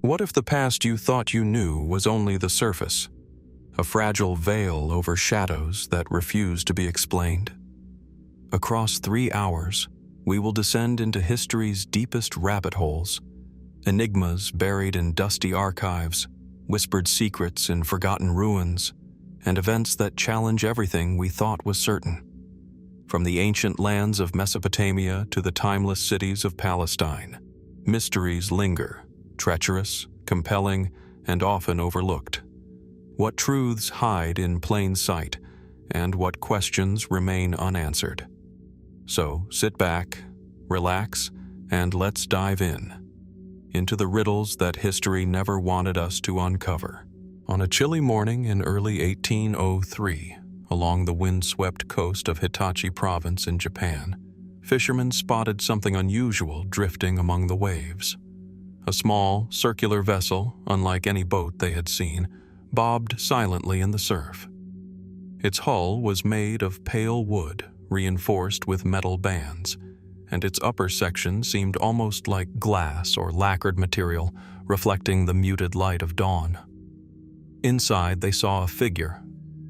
What if the past you thought you knew was only the surface, a fragile veil over shadows that refuse to be explained? Across 3 hours, we will descend into history's deepest rabbit holes, enigmas buried in dusty archives, whispered secrets in forgotten ruins, and events that challenge everything we thought was certain. From the ancient lands of Mesopotamia to the timeless cities of Palestine, mysteries linger, treacherous, compelling, and often overlooked. What truths hide in plain sight, and what questions remain unanswered? So sit back, relax, and let's dive into the riddles that history never wanted us to uncover. On a chilly morning in early 1803, along the windswept coast of Hitachi Province in Japan, fishermen spotted something unusual drifting among the waves. A small, circular vessel, unlike any boat they had seen, bobbed silently in the surf. Its hull was made of pale wood, reinforced with metal bands, and its upper section seemed almost like glass or lacquered material, reflecting the muted light of dawn. Inside, they saw a figure,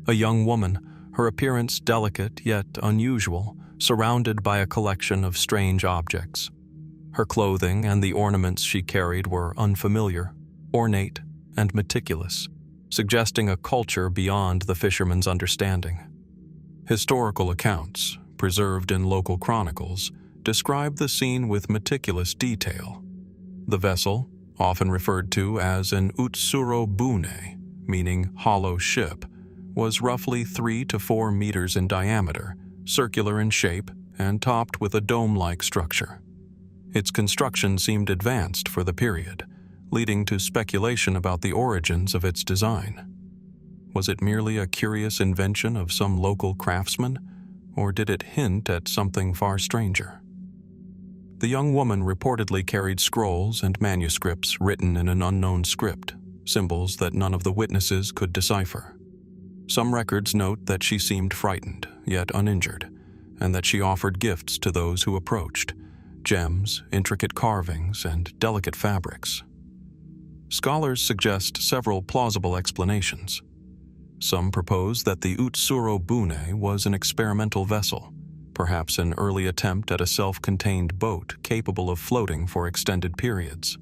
a young woman, her appearance delicate yet unusual, surrounded by a collection of strange objects. Her clothing and the ornaments she carried were unfamiliar, ornate, and meticulous, suggesting a culture beyond the fisherman's understanding. Historical accounts, preserved in local chronicles, describe the scene with meticulous detail. The vessel, often referred to as an Utsuro-bune, meaning hollow ship, was roughly 3 to 4 meters in diameter, circular in shape, and topped with a dome-like structure. Its construction seemed advanced for the period, leading to speculation about the origins of its design. Was it merely a curious invention of some local craftsman, or did it hint at something far stranger? The young woman reportedly carried scrolls and manuscripts written in an unknown script, symbols that none of the witnesses could decipher. Some records note that she seemed frightened, yet uninjured, and that she offered gifts to those who approached, gems, intricate carvings, and delicate fabrics. Scholars suggest several plausible explanations. Some propose that the Utsuro-bune was an experimental vessel, perhaps an early attempt at a self-contained boat capable of floating for extended periods.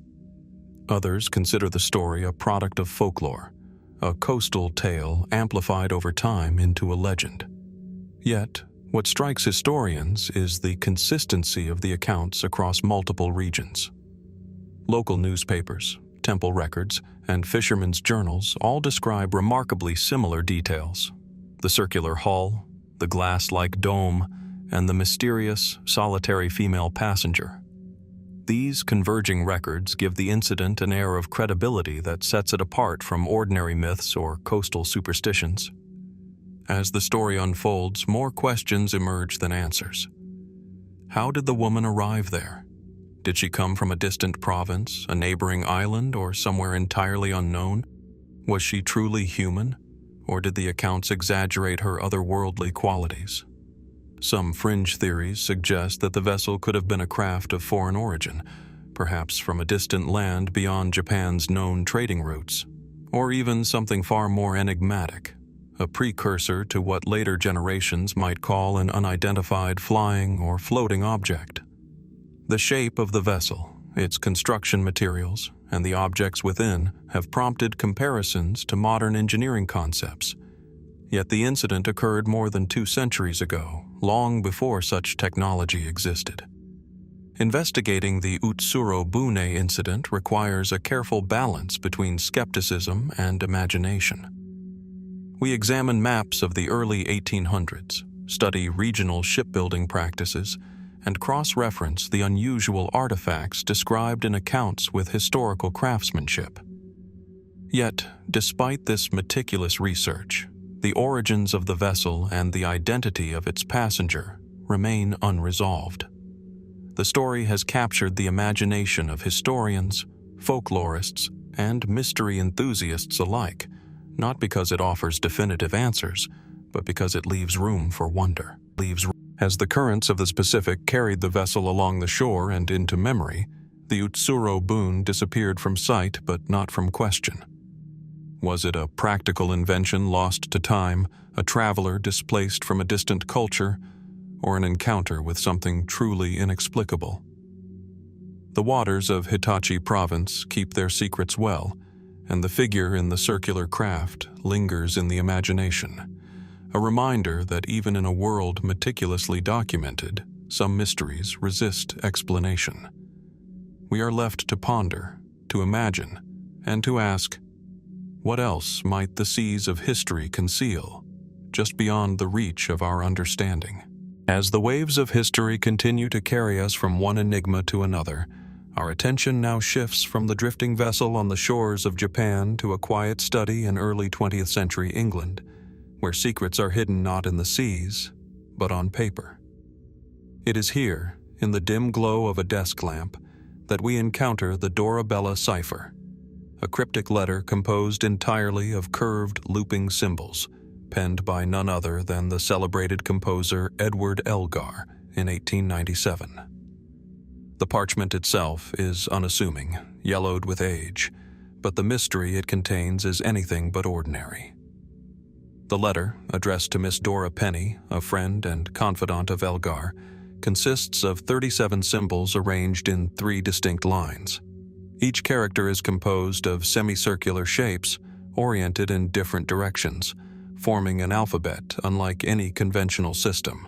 Others consider the story a product of folklore, a coastal tale amplified over time into a legend. Yet, what strikes historians is the consistency of the accounts across multiple regions. Local newspapers, temple records, and fishermen's journals all describe remarkably similar details: the circular hull, the glass-like dome, and the mysterious, solitary female passenger. These converging records give the incident an air of credibility that sets it apart from ordinary myths or coastal superstitions. As the story unfolds, more questions emerge than answers. How did the woman arrive there? Did she come from a distant province, a neighboring island, or somewhere entirely unknown? Was she truly human, or did the accounts exaggerate her otherworldly qualities? Some fringe theories suggest that the vessel could have been a craft of foreign origin, perhaps from a distant land beyond Japan's known trading routes, or even something far more enigmatic, a precursor to what later generations might call an unidentified flying or floating object. The shape of the vessel, its construction materials, and the objects within have prompted comparisons to modern engineering concepts. Yet the incident occurred more than 2 centuries ago, long before such technology existed. Investigating the Utsuro-bune incident requires a careful balance between skepticism and imagination. We examine maps of the early 1800s, study regional shipbuilding practices, and cross-reference the unusual artifacts described in accounts with historical craftsmanship. Yet, despite this meticulous research, the origins of the vessel and the identity of its passenger remain unresolved. The story has captured the imagination of historians, folklorists, and mystery enthusiasts alike, not because it offers definitive answers, but because it leaves room for wonder. As the currents of the Pacific carried the vessel along the shore and into memory, The Utsuro-bune disappeared from sight but not from question. Was it a practical invention lost to time, a traveler displaced from a distant culture, or an encounter with something truly inexplicable? The waters of Hitachi province keep their secrets well, and the figure in the circular craft lingers in the imagination, a reminder that even in a world meticulously documented, some mysteries resist explanation. We are left to ponder, to imagine, and to ask, what else might the seas of history conceal, just beyond the reach of our understanding? As the waves of history continue to carry us from one enigma to another, our attention now shifts from the drifting vessel on the shores of Japan to a quiet study in early 20th century England, where secrets are hidden not in the seas, but on paper. It is here, in the dim glow of a desk lamp, that we encounter the Dorabella Cipher, a cryptic letter composed entirely of curved, looping symbols, penned by none other than the celebrated composer Edward Elgar in 1897. The parchment itself is unassuming, yellowed with age, but the mystery it contains is anything but ordinary. The letter, addressed to Miss Dora Penny, a friend and confidant of Elgar, consists of 37 symbols arranged in 3 distinct lines. Each character is composed of semicircular shapes, oriented in different directions, forming an alphabet unlike any conventional system.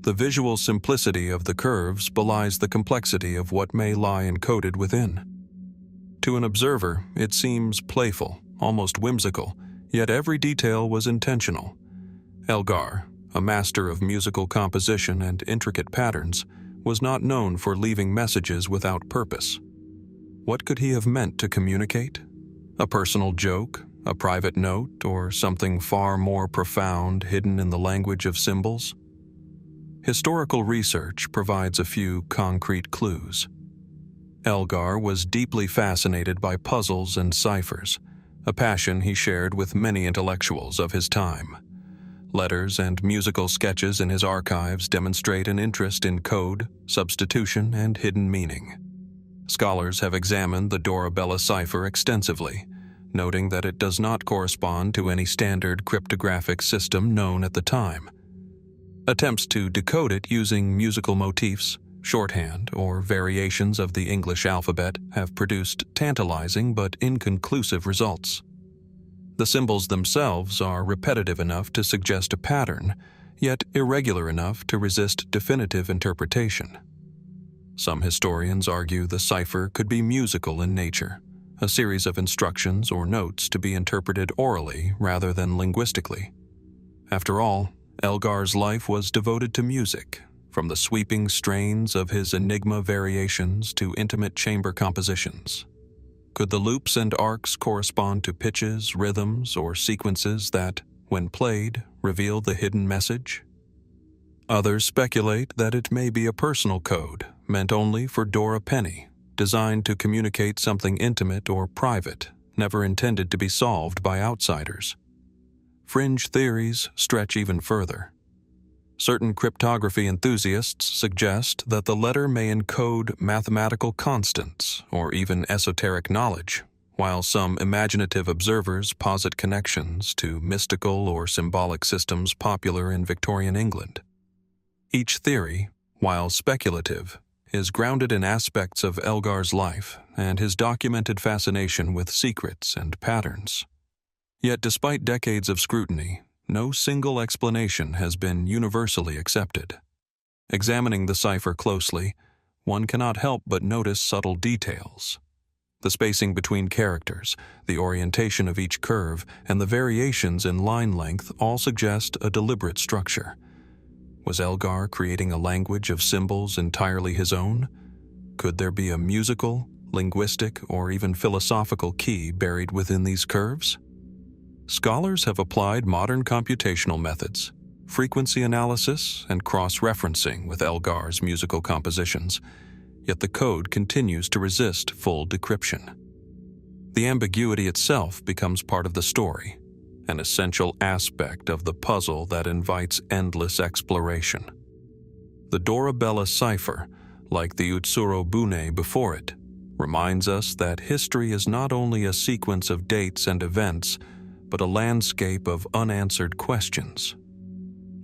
The visual simplicity of the curves belies the complexity of what may lie encoded within. To an observer, it seems playful, almost whimsical, yet every detail was intentional. Elgar, a master of musical composition and intricate patterns, was not known for leaving messages without purpose. What could he have meant to communicate? A personal joke, a private note, or something far more profound hidden in the language of symbols? Historical research provides a few concrete clues. Elgar was deeply fascinated by puzzles and ciphers, a passion he shared with many intellectuals of his time. Letters and musical sketches in his archives demonstrate an interest in code, substitution, and hidden meaning. Scholars have examined the Dorabella cipher extensively, noting that it does not correspond to any standard cryptographic system known at the time. Attempts to decode it using musical motifs, shorthand, or variations of the English alphabet have produced tantalizing but inconclusive results. The symbols themselves are repetitive enough to suggest a pattern, yet irregular enough to resist definitive interpretation. Some historians argue the cipher could be musical in nature, a series of instructions or notes to be interpreted orally rather than linguistically. After all, Elgar's life was devoted to music, from the sweeping strains of his enigma variations to intimate chamber compositions. Could the loops and arcs correspond to pitches, rhythms, or sequences that, when played, reveal the hidden message? Others speculate that it may be a personal code meant only for Dora Penny, designed to communicate something intimate or private, never intended to be solved by outsiders. Fringe theories stretch even further. Certain cryptography enthusiasts suggest that the letter may encode mathematical constants or even esoteric knowledge, while some imaginative observers posit connections to mystical or symbolic systems popular in Victorian England. Each theory, while speculative, is grounded in aspects of Elgar's life and his documented fascination with secrets and patterns. Yet despite decades of scrutiny, no single explanation has been universally accepted. Examining the cipher closely, one cannot help but notice subtle details. The spacing between characters, the orientation of each curve, and the variations in line length all suggest a deliberate structure. Was Elgar creating a language of symbols entirely his own? Could there be a musical, linguistic, or even philosophical key buried within these curves? Scholars have applied modern computational methods, frequency analysis, and cross-referencing with Elgar's musical compositions, yet the code continues to resist full decryption. The ambiguity itself becomes part of the story, an essential aspect of the puzzle that invites endless exploration. The Dorabella cipher, like the Utsuro-bune before it, reminds us that history is not only a sequence of dates and events, but a landscape of unanswered questions.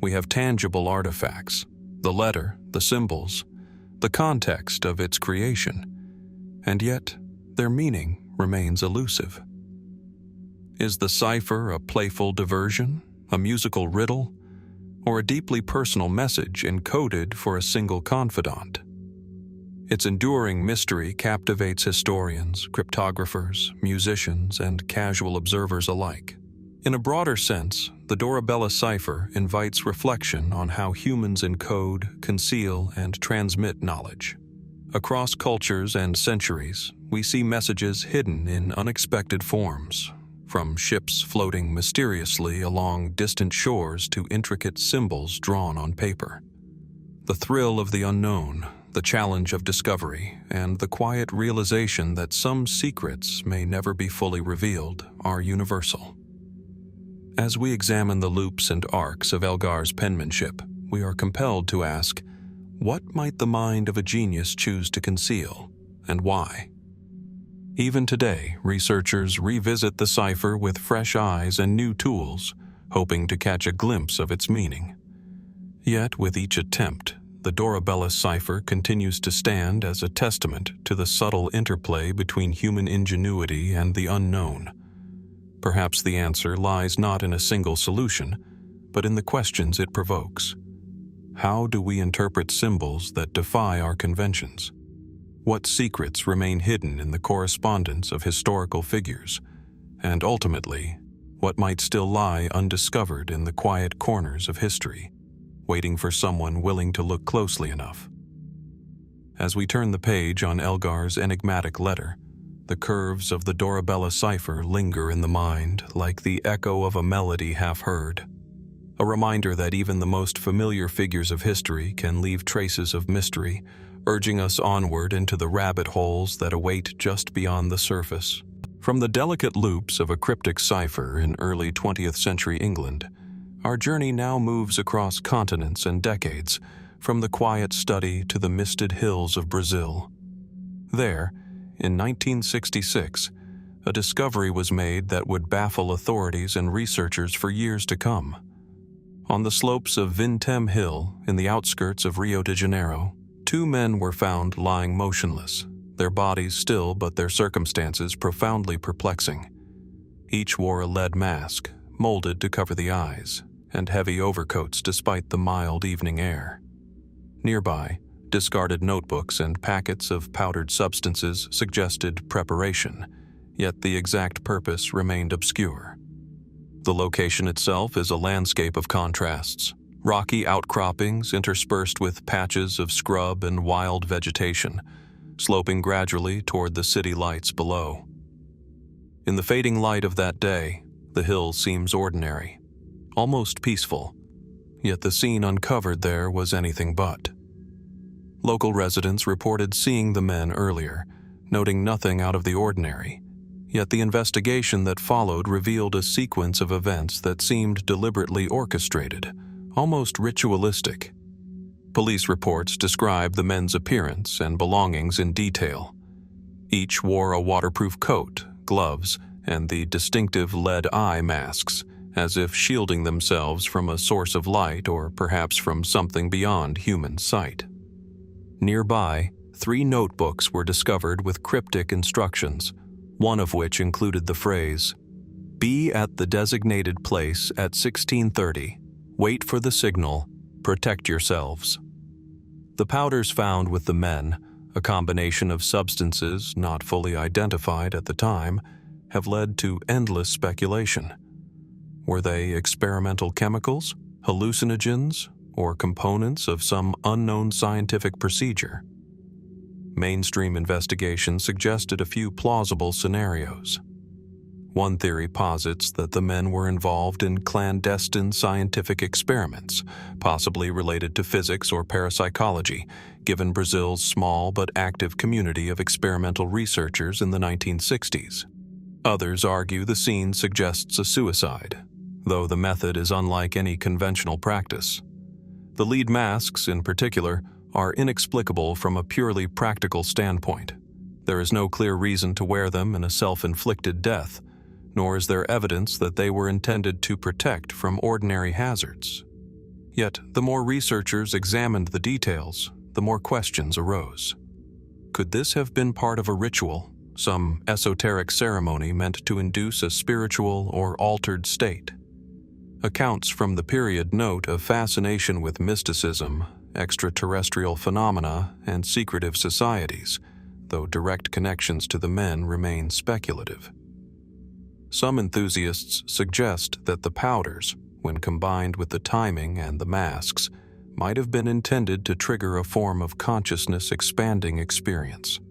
We have tangible artifacts, the letter, the symbols, the context of its creation, and yet their meaning remains elusive. Is the cipher a playful diversion, a musical riddle, or a deeply personal message encoded for a single confidant? Its enduring mystery captivates historians, cryptographers, musicians, and casual observers alike. In a broader sense, the Dorabella Cipher invites reflection on how humans encode, conceal, and transmit knowledge. Across cultures and centuries, we see messages hidden in unexpected forms, from ships floating mysteriously along distant shores to intricate symbols drawn on paper. The thrill of the unknown, the challenge of discovery, and the quiet realization that some secrets may never be fully revealed are universal. As we examine the loops and arcs of Elgar's penmanship, we are compelled to ask, what might the mind of a genius choose to conceal, and why? Even today, researchers revisit the cipher with fresh eyes and new tools, hoping to catch a glimpse of its meaning. Yet, with each attempt, the Dorabella Cipher continues to stand as a testament to the subtle interplay between human ingenuity and the unknown. Perhaps the answer lies not in a single solution, but in the questions it provokes. How do we interpret symbols that defy our conventions? What secrets remain hidden in the correspondence of historical figures? And ultimately, what might still lie undiscovered in the quiet corners of history, waiting for someone willing to look closely enough? As we turn the page on Elgar's enigmatic letter, the curves of the Dorabella Cipher linger in the mind like the echo of a melody half heard, a reminder that even the most familiar figures of history can leave traces of mystery, urging us onward into the rabbit holes that await just beyond the surface. From the delicate loops of a cryptic cipher in early 20th century England, our journey now moves across continents and decades, from the quiet study to the misted hills of Brazil. There, in 1966, a discovery was made that would baffle authorities and researchers for years to come. On the slopes of Vintém Hill, in the outskirts of Rio de Janeiro, 2 men were found lying motionless, their bodies still but their circumstances profoundly perplexing. Each wore a lead mask, molded to cover the eyes, and heavy overcoats despite the mild evening air. Nearby, discarded notebooks and packets of powdered substances suggested preparation, yet the exact purpose remained obscure. The location itself is a landscape of contrasts. Rocky outcroppings interspersed with patches of scrub and wild vegetation, sloping gradually toward the city lights below. In the fading light of that day, the hill seems ordinary, almost peaceful, yet the scene uncovered there was anything but. Local residents reported seeing the men earlier, noting nothing out of the ordinary, yet the investigation that followed revealed a sequence of events that seemed deliberately orchestrated, almost ritualistic. Police reports describe the men's appearance and belongings in detail. Each wore a waterproof coat, gloves, and the distinctive lead eye masks, as if shielding themselves from a source of light or perhaps from something beyond human sight. Nearby, 3 notebooks were discovered with cryptic instructions, one of which included the phrase, "Be at the designated place at 16:30. Wait for the signal. Protect yourselves." The powders found with the men, a combination of substances not fully identified at the time, have led to endless speculation. Were they experimental chemicals, hallucinogens, or components of some unknown scientific procedure? Mainstream investigation suggested a few plausible scenarios. One theory posits that the men were involved in clandestine scientific experiments, possibly related to physics or parapsychology, given Brazil's small but active community of experimental researchers in the 1960s. Others argue the scene suggests a suicide, though the method is unlike any conventional practice. The lead masks, in particular, are inexplicable from a purely practical standpoint. There is no clear reason to wear them in a self-inflicted death, nor is there evidence that they were intended to protect from ordinary hazards. Yet, the more researchers examined the details, the more questions arose. Could this have been part of a ritual, some esoteric ceremony meant to induce a spiritual or altered state? Accounts from the period note a fascination with mysticism, extraterrestrial phenomena, and secretive societies, though direct connections to the men remain speculative. Some enthusiasts suggest that the powders, when combined with the timing and the masks, might have been intended to trigger a form of consciousness-expanding experience.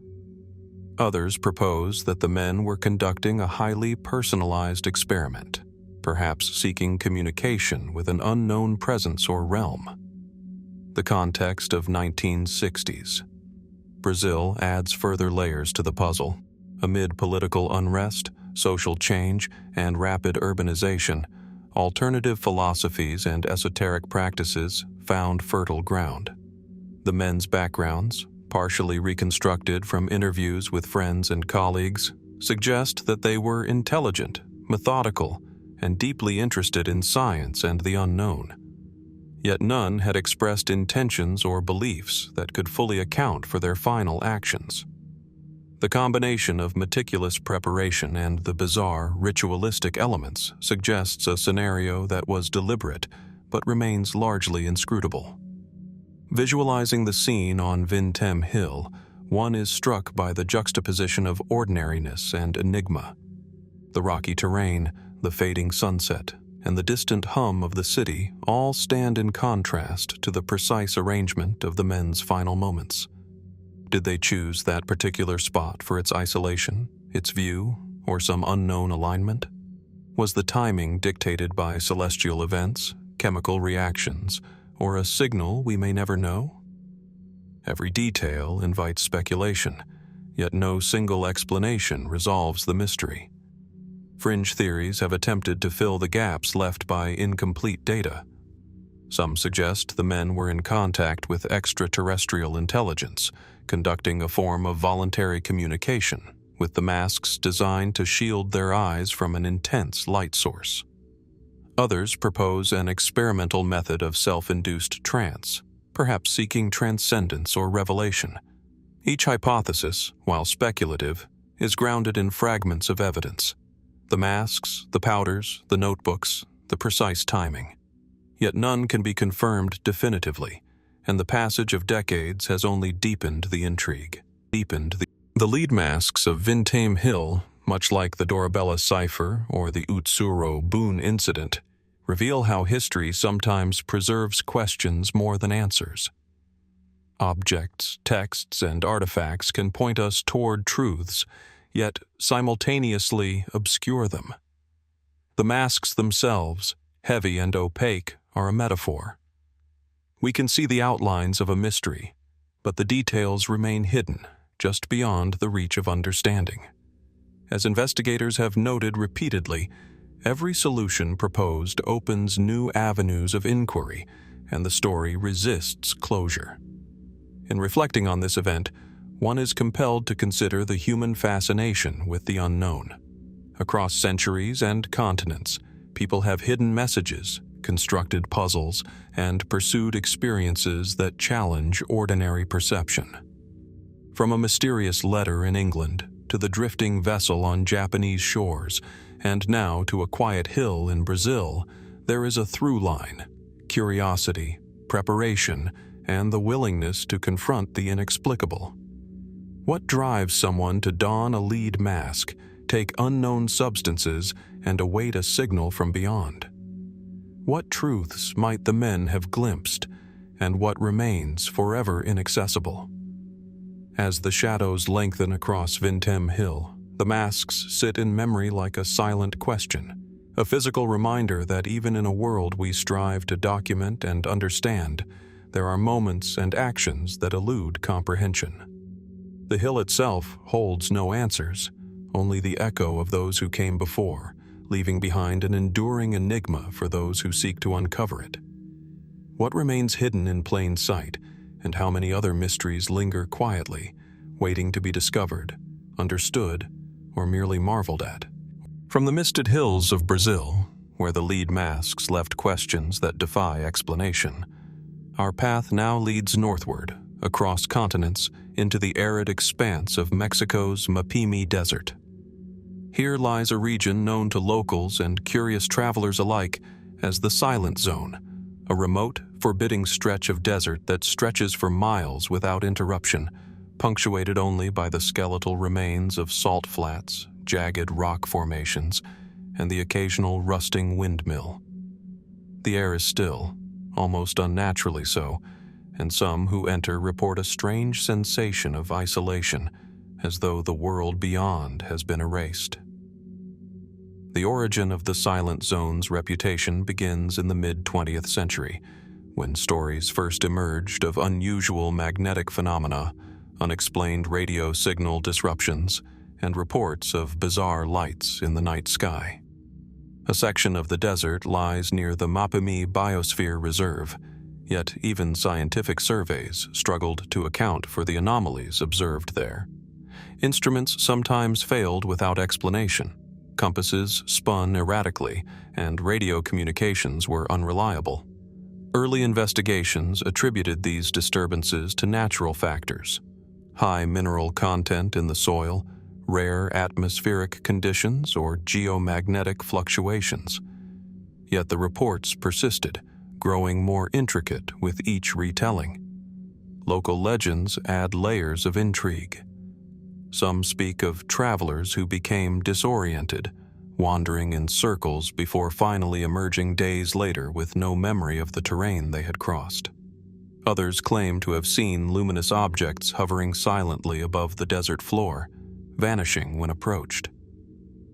Others propose that the men were conducting a highly personalized experiment, perhaps seeking communication with an unknown presence or realm. The context of 1960s. Brazil adds further layers to the puzzle. Amid political unrest, social change, and rapid urbanization, alternative philosophies and esoteric practices found fertile ground. The men's backgrounds, partially reconstructed from interviews with friends and colleagues, suggest that they were intelligent, methodical, and deeply interested in science and the unknown. Yet none had expressed intentions or beliefs that could fully account for their final actions. The combination of meticulous preparation and the bizarre, ritualistic elements suggests a scenario that was deliberate but remains largely inscrutable. Visualizing the scene on Vintém Hill, one is struck by the juxtaposition of ordinariness and enigma. The rocky terrain, the fading sunset, and the distant hum of the city all stand in contrast to the precise arrangement of the men's final moments. Did they choose that particular spot for its isolation, its view, or some unknown alignment? Was the timing dictated by celestial events, chemical reactions, or a signal we may never know? Every detail invites speculation, yet no single explanation resolves the mystery. Fringe theories have attempted to fill the gaps left by incomplete data. Some suggest the men were in contact with extraterrestrial intelligence, conducting a form of voluntary communication, with the masks designed to shield their eyes from an intense light source. Others propose an experimental method of self-induced trance, perhaps seeking transcendence or revelation. Each hypothesis, while speculative, is grounded in fragments of evidence: the masks, the powders, the notebooks, the precise timing. Yet none can be confirmed definitively, and the passage of decades has only deepened the intrigue. The lead masks of Vintém Hill, much like the Dorabella Cipher or the Utsuro-bune Incident, reveal how history sometimes preserves questions more than answers. Objects, texts, and artifacts can point us toward truths, yet simultaneously obscure them. The masks themselves, heavy and opaque, are a metaphor. We can see the outlines of a mystery, but the details remain hidden, just beyond the reach of understanding. As investigators have noted repeatedly, every solution proposed opens new avenues of inquiry, and the story resists closure. In reflecting on this event, one is compelled to consider the human fascination with the unknown. Across centuries and continents, people have hidden messages, constructed puzzles, and pursued experiences that challenge ordinary perception. From a mysterious letter in England to the drifting vessel on Japanese shores, and now to a quiet hill in Brazil, there is a through line: curiosity, preparation, and the willingness to confront the inexplicable. What drives someone to don a lead mask, take unknown substances, and await a signal from beyond? What truths might the men have glimpsed, and what remains forever inaccessible? As the shadows lengthen across Vintém Hill, the masks sit in memory like a silent question, a physical reminder that even in a world we strive to document and understand, there are moments and actions that elude comprehension. The hill itself holds no answers, only the echo of those who came before, leaving behind an enduring enigma for those who seek to uncover it. What remains hidden in plain sight, and how many other mysteries linger quietly, waiting to be discovered, understood, or merely marveled at. From the misted hills of Brazil, where the lead masks left questions that defy explanation, our path now leads northward, across continents, into the arid expanse of Mexico's Mapimí Desert. Here lies a region known to locals and curious travelers alike as the Silent Zone, a remote, forbidding stretch of desert that stretches for miles without interruption, punctuated only by the skeletal remains of salt flats, jagged rock formations, and the occasional rusting windmill. The air is still, almost unnaturally so, and some who enter report a strange sensation of isolation, as though the world beyond has been erased. The origin of the Silent Zone's reputation begins in the mid-20th century, when stories first emerged of unusual magnetic phenomena, unexplained radio signal disruptions, and reports of bizarre lights in the night sky. A section of the desert lies near the Mapimí Biosphere Reserve, yet even scientific surveys struggled to account for the anomalies observed there. Instruments sometimes failed without explanation, compasses spun erratically, and radio communications were unreliable. Early investigations attributed these disturbances to natural factors: high mineral content in the soil, rare atmospheric conditions, or geomagnetic fluctuations. Yet the reports persisted, growing more intricate with each retelling. Local legends add layers of intrigue. Some speak of travelers who became disoriented, wandering in circles before finally emerging days later with no memory of the terrain they had crossed. Others claim to have seen luminous objects hovering silently above the desert floor, vanishing when approached.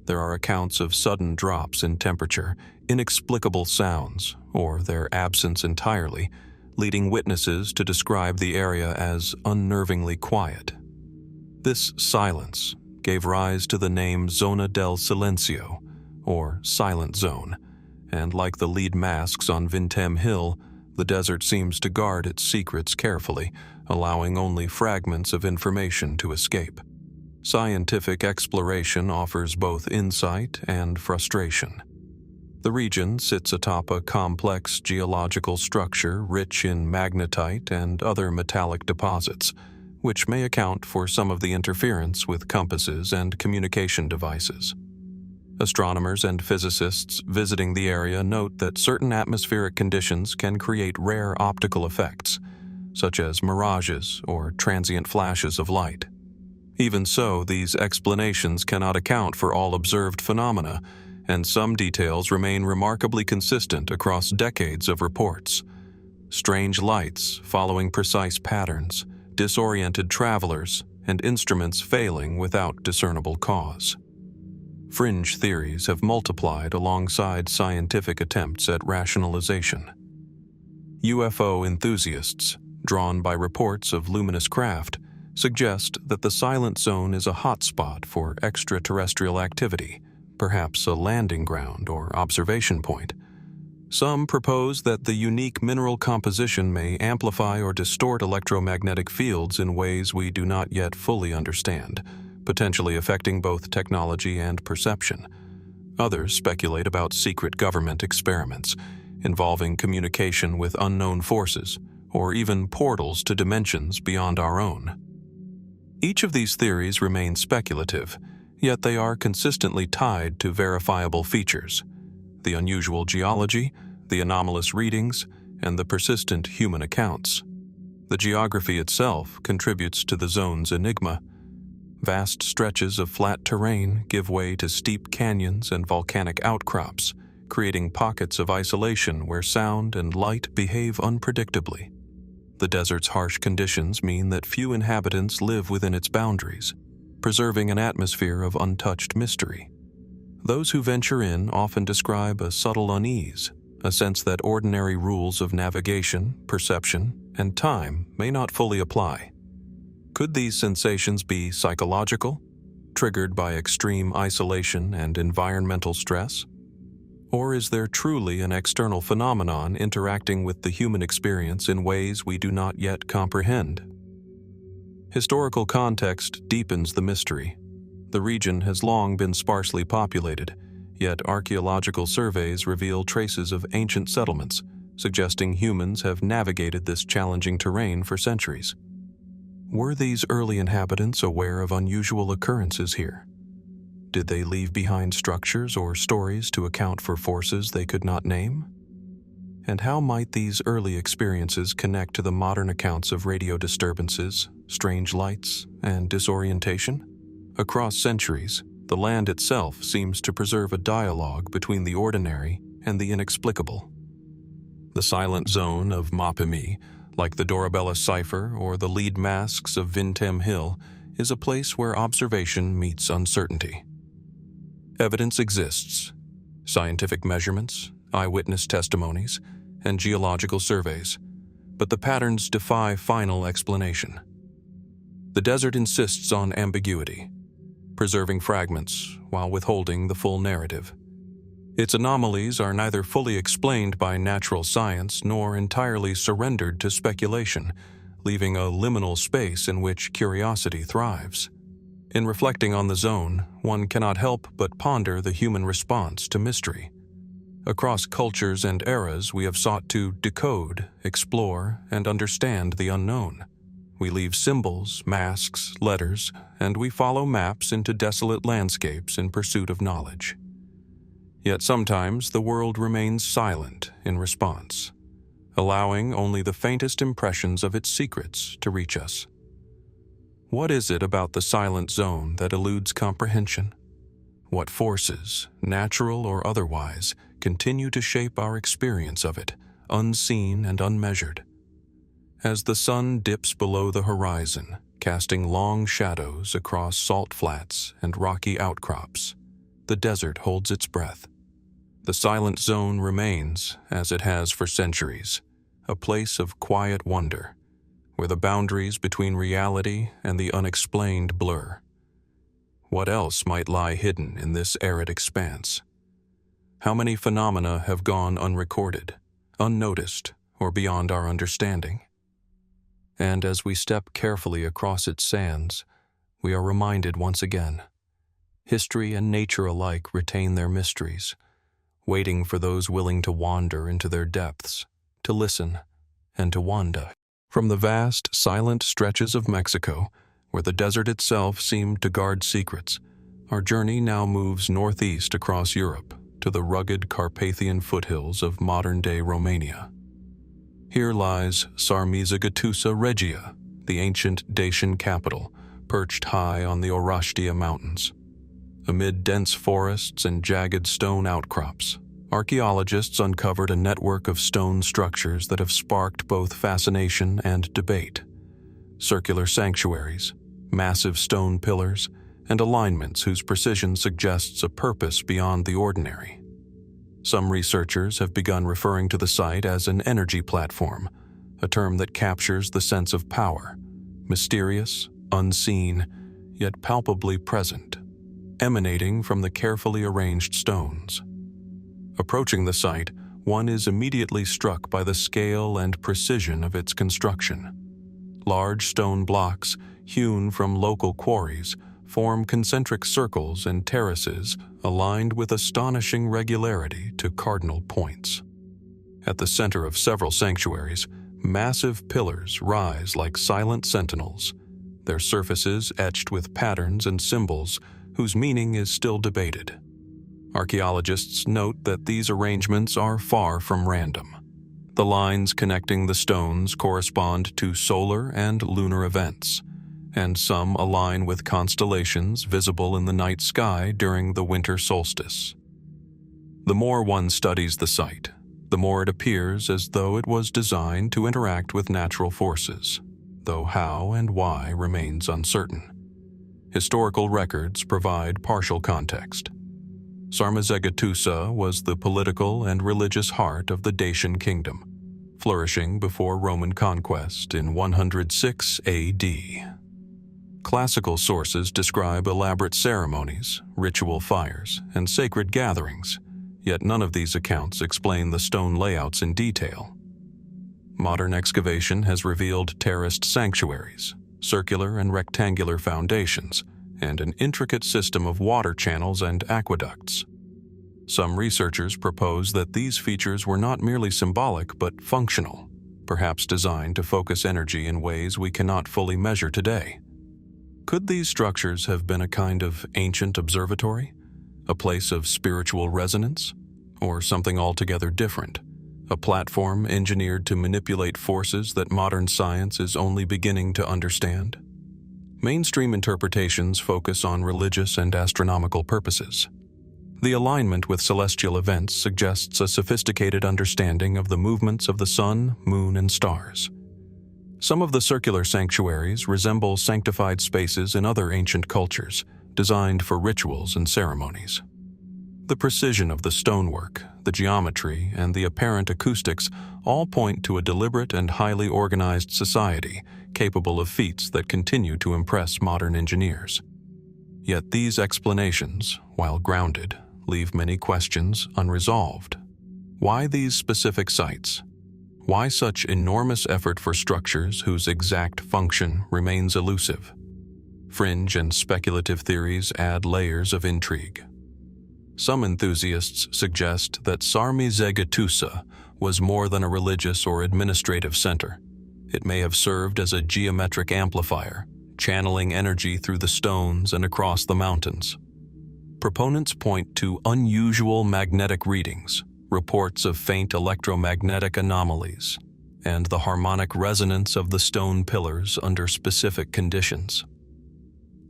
There are accounts of sudden drops in temperature, inexplicable sounds, or their absence entirely, leading witnesses to describe the area as unnervingly quiet. This silence gave rise to the name Zona del Silencio, or Silent Zone, and like the lead masks on Vintém Hill, the desert seems to guard its secrets carefully, allowing only fragments of information to escape. Scientific exploration offers both insight and frustration. The region sits atop a complex geological structure rich in magnetite and other metallic deposits, which may account for some of the interference with compasses and communication devices. Astronomers and physicists visiting the area note that certain atmospheric conditions can create rare optical effects, such as mirages or transient flashes of light. Even so, these explanations cannot account for all observed phenomena, and some details remain remarkably consistent across decades of reports. Strange lights following precise patterns, disoriented travelers, and instruments failing without discernible cause. Fringe theories have multiplied alongside scientific attempts at rationalization. UFO enthusiasts, drawn by reports of luminous craft, suggest that the Silent Zone is a hotspot for extraterrestrial activity, perhaps a landing ground or observation point. Some propose that the unique mineral composition may amplify or distort electromagnetic fields in ways we do not yet fully understand, potentially affecting both technology and perception. Others speculate about secret government experiments, involving communication with unknown forces, or even portals to dimensions beyond our own. Each of these theories remains speculative, yet they are consistently tied to verifiable features: the unusual geology, the anomalous readings, and the persistent human accounts. The geography itself contributes to the zone's enigma. Vast stretches of flat terrain give way to steep canyons and volcanic outcrops, creating pockets of isolation where sound and light behave unpredictably. The desert's harsh conditions mean that few inhabitants live within its boundaries, preserving an atmosphere of untouched mystery. Those who venture in often describe a subtle unease, a sense that ordinary rules of navigation, perception, and time may not fully apply. Could these sensations be psychological, triggered by extreme isolation and environmental stress? Or is there truly an external phenomenon interacting with the human experience in ways we do not yet comprehend? Historical context deepens the mystery. The region has long been sparsely populated, yet archaeological surveys reveal traces of ancient settlements, suggesting humans have navigated this challenging terrain for centuries. Were these early inhabitants aware of unusual occurrences here? Did they leave behind structures or stories to account for forces they could not name? And how might these early experiences connect to the modern accounts of radio disturbances, strange lights, and disorientation? Across centuries, the land itself seems to preserve a dialogue between the ordinary and the inexplicable. The silent zone of Mapimí, like the Dorabella Cipher or the lead masks of Vintém Hill, is a place where observation meets uncertainty. Evidence exists: scientific measurements, eyewitness testimonies, and geological surveys, but the patterns defy final explanation. The desert insists on ambiguity, preserving fragments while withholding the full narrative. Its anomalies are neither fully explained by natural science nor entirely surrendered to speculation, leaving a liminal space in which curiosity thrives. In reflecting on the zone, one cannot help but ponder the human response to mystery. Across cultures and eras, we have sought to decode, explore, and understand the unknown. We leave symbols, masks, letters, and we follow maps into desolate landscapes in pursuit of knowledge. Yet sometimes the world remains silent in response, allowing only the faintest impressions of its secrets to reach us. What is it about the silent zone that eludes comprehension? What forces, natural or otherwise, continue to shape our experience of it, unseen and unmeasured? As the sun dips below the horizon, casting long shadows across salt flats and rocky outcrops, the desert holds its breath. The silent zone remains, as it has for centuries, a place of quiet wonder, where the boundaries between reality and the unexplained blur. What else might lie hidden in this arid expanse? How many phenomena have gone unrecorded, unnoticed, or beyond our understanding? And as we step carefully across its sands, we are reminded once again, history and nature alike retain their mysteries, waiting for those willing to wander into their depths, to listen, and to wonder. From the vast, silent stretches of Mexico, where the desert itself seemed to guard secrets, our journey now moves northeast across Europe to the rugged Carpathian foothills of modern-day Romania. Here lies Sarmizegetusa Regia, the ancient Dacian capital, perched high on the Orashtia Mountains. Amid dense forests and jagged stone outcrops, archaeologists uncovered a network of stone structures that have sparked both fascination and debate. Circular sanctuaries, massive stone pillars, and alignments whose precision suggests a purpose beyond the ordinary. Some researchers have begun referring to the site as an energy platform, a term that captures the sense of power, mysterious, unseen, yet palpably present, emanating from the carefully arranged stones. Approaching the site, one is immediately struck by the scale and precision of its construction. Large stone blocks, hewn from local quarries, form concentric circles and terraces aligned with astonishing regularity to cardinal points. At the center of several sanctuaries, massive pillars rise like silent sentinels, their surfaces etched with patterns and symbols whose meaning is still debated. Archaeologists note that these arrangements are far from random. The lines connecting the stones correspond to solar and lunar events, and some align with constellations visible in the night sky during the winter solstice. The more one studies the site, the more it appears as though it was designed to interact with natural forces, though how and why remains uncertain. Historical records provide partial context. Sarmizegetusa was the political and religious heart of the Dacian kingdom, flourishing before Roman conquest in 106 AD. Classical sources describe elaborate ceremonies, ritual fires, and sacred gatherings, yet none of these accounts explain the stone layouts in detail. Modern excavation has revealed terraced sanctuaries, circular and rectangular foundations, and an intricate system of water channels and aqueducts. Some researchers propose that these features were not merely symbolic but functional, perhaps designed to focus energy in ways we cannot fully measure today. Could these structures have been a kind of ancient observatory, a place of spiritual resonance, or something altogether different, a platform engineered to manipulate forces that modern science is only beginning to understand? Mainstream interpretations focus on religious and astronomical purposes. The alignment with celestial events suggests a sophisticated understanding of the movements of the sun, moon, and stars. Some of the circular sanctuaries resemble sanctified spaces in other ancient cultures, designed for rituals and ceremonies. The precision of the stonework, the geometry, and the apparent acoustics all point to a deliberate and highly organized society capable of feats that continue to impress modern engineers. Yet these explanations, while grounded, leave many questions unresolved. Why these specific sites? Why such enormous effort for structures whose exact function remains elusive? Fringe and speculative theories add layers of intrigue. Some enthusiasts suggest that Sarmizegetusa was more than a religious or administrative center. It may have served as a geometric amplifier, channeling energy through the stones and across the mountains. Proponents point to unusual magnetic readings, reports of faint electromagnetic anomalies, and the harmonic resonance of the stone pillars under specific conditions.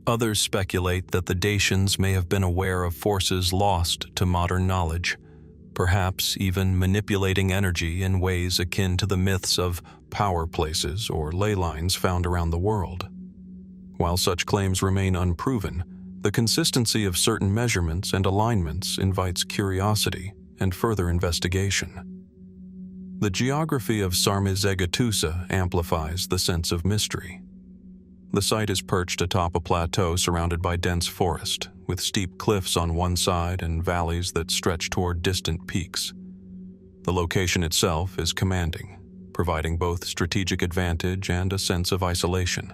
Others speculate that the Dacians may have been aware of forces lost to modern knowledge, perhaps even manipulating energy in ways akin to the myths of power places or ley lines found around the world. While such claims remain unproven, the consistency of certain measurements and alignments invites curiosity and further investigation. The geography of Sarmizegetusa amplifies the sense of mystery. The site is perched atop a plateau surrounded by dense forest, with steep cliffs on one side and valleys that stretch toward distant peaks. The location itself is commanding, providing both strategic advantage and a sense of isolation.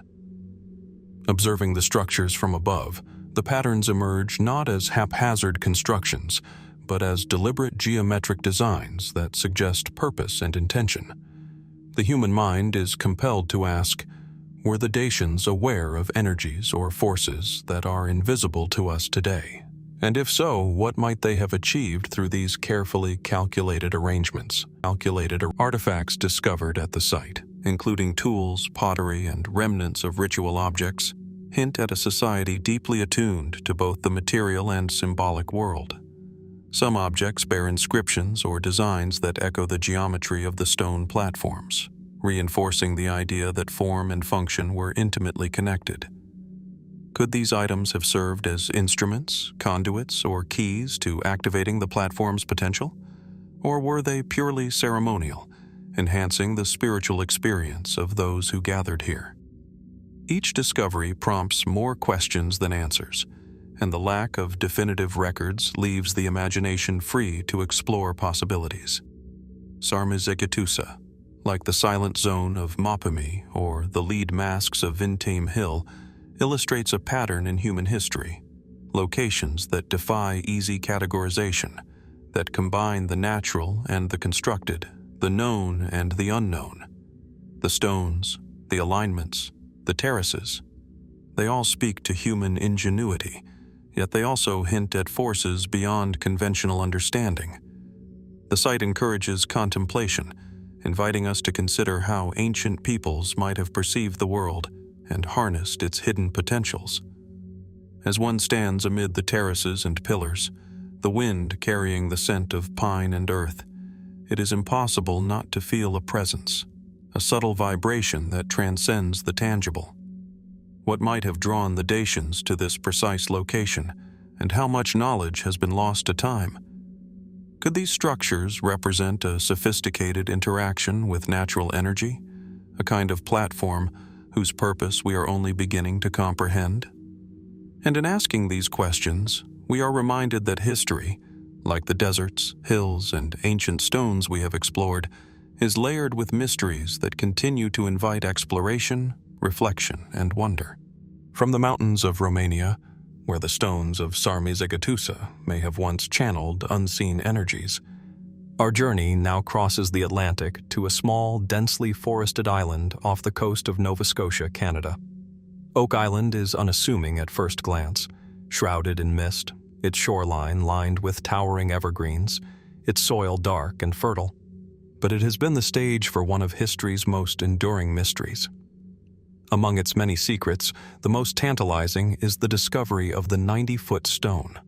Observing the structures from above, the patterns emerge not as haphazard constructions, but as deliberate geometric designs that suggest purpose and intention. The human mind is compelled to ask, were the Dacians aware of energies or forces that are invisible to us today? And if so, what might they have achieved through these carefully calculated arrangements? Artifacts discovered at the site, including tools, pottery, and remnants of ritual objects, hint at a society deeply attuned to both the material and symbolic world. Some objects bear inscriptions or designs that echo the geometry of the stone platforms, reinforcing the idea that form and function were intimately connected. Could these items have served as instruments, conduits, or keys to activating the platform's potential? Or were they purely ceremonial, enhancing the spiritual experience of those who gathered here? Each discovery prompts more questions than answers, and the lack of definitive records leaves the imagination free to explore possibilities. Sarmizegetusa, like the silent zone of Mapimí or the lead masks of Vintém Hill, illustrates a pattern in human history, locations that defy easy categorization, that combine the natural and the constructed, the known and the unknown. The stones, the alignments, the terraces, they all speak to human ingenuity, yet they also hint at forces beyond conventional understanding. The site encourages contemplation, inviting us to consider how ancient peoples might have perceived the world and harnessed its hidden potentials. As one stands amid the terraces and pillars, the wind carrying the scent of pine and earth, it is impossible not to feel a presence, a subtle vibration that transcends the tangible. What might have drawn the Dacians to this precise location, and how much knowledge has been lost to time? Could these structures represent a sophisticated interaction with natural energy, a kind of platform whose purpose we are only beginning to comprehend? And in asking these questions, we are reminded that history, like the deserts, hills, and ancient stones we have explored, is layered with mysteries that continue to invite exploration, reflection, and wonder. From the mountains of Romania, where the stones of Sarmizegetusa may have once channeled unseen energies, our journey now crosses the Atlantic to a small, densely forested island off the coast of Nova Scotia, Canada. Oak Island is unassuming at first glance, shrouded in mist, its shoreline lined with towering evergreens, its soil dark and fertile. But it has been the stage for one of history's most enduring mysteries. Among its many secrets, the most tantalizing is the discovery of the 90-foot stone,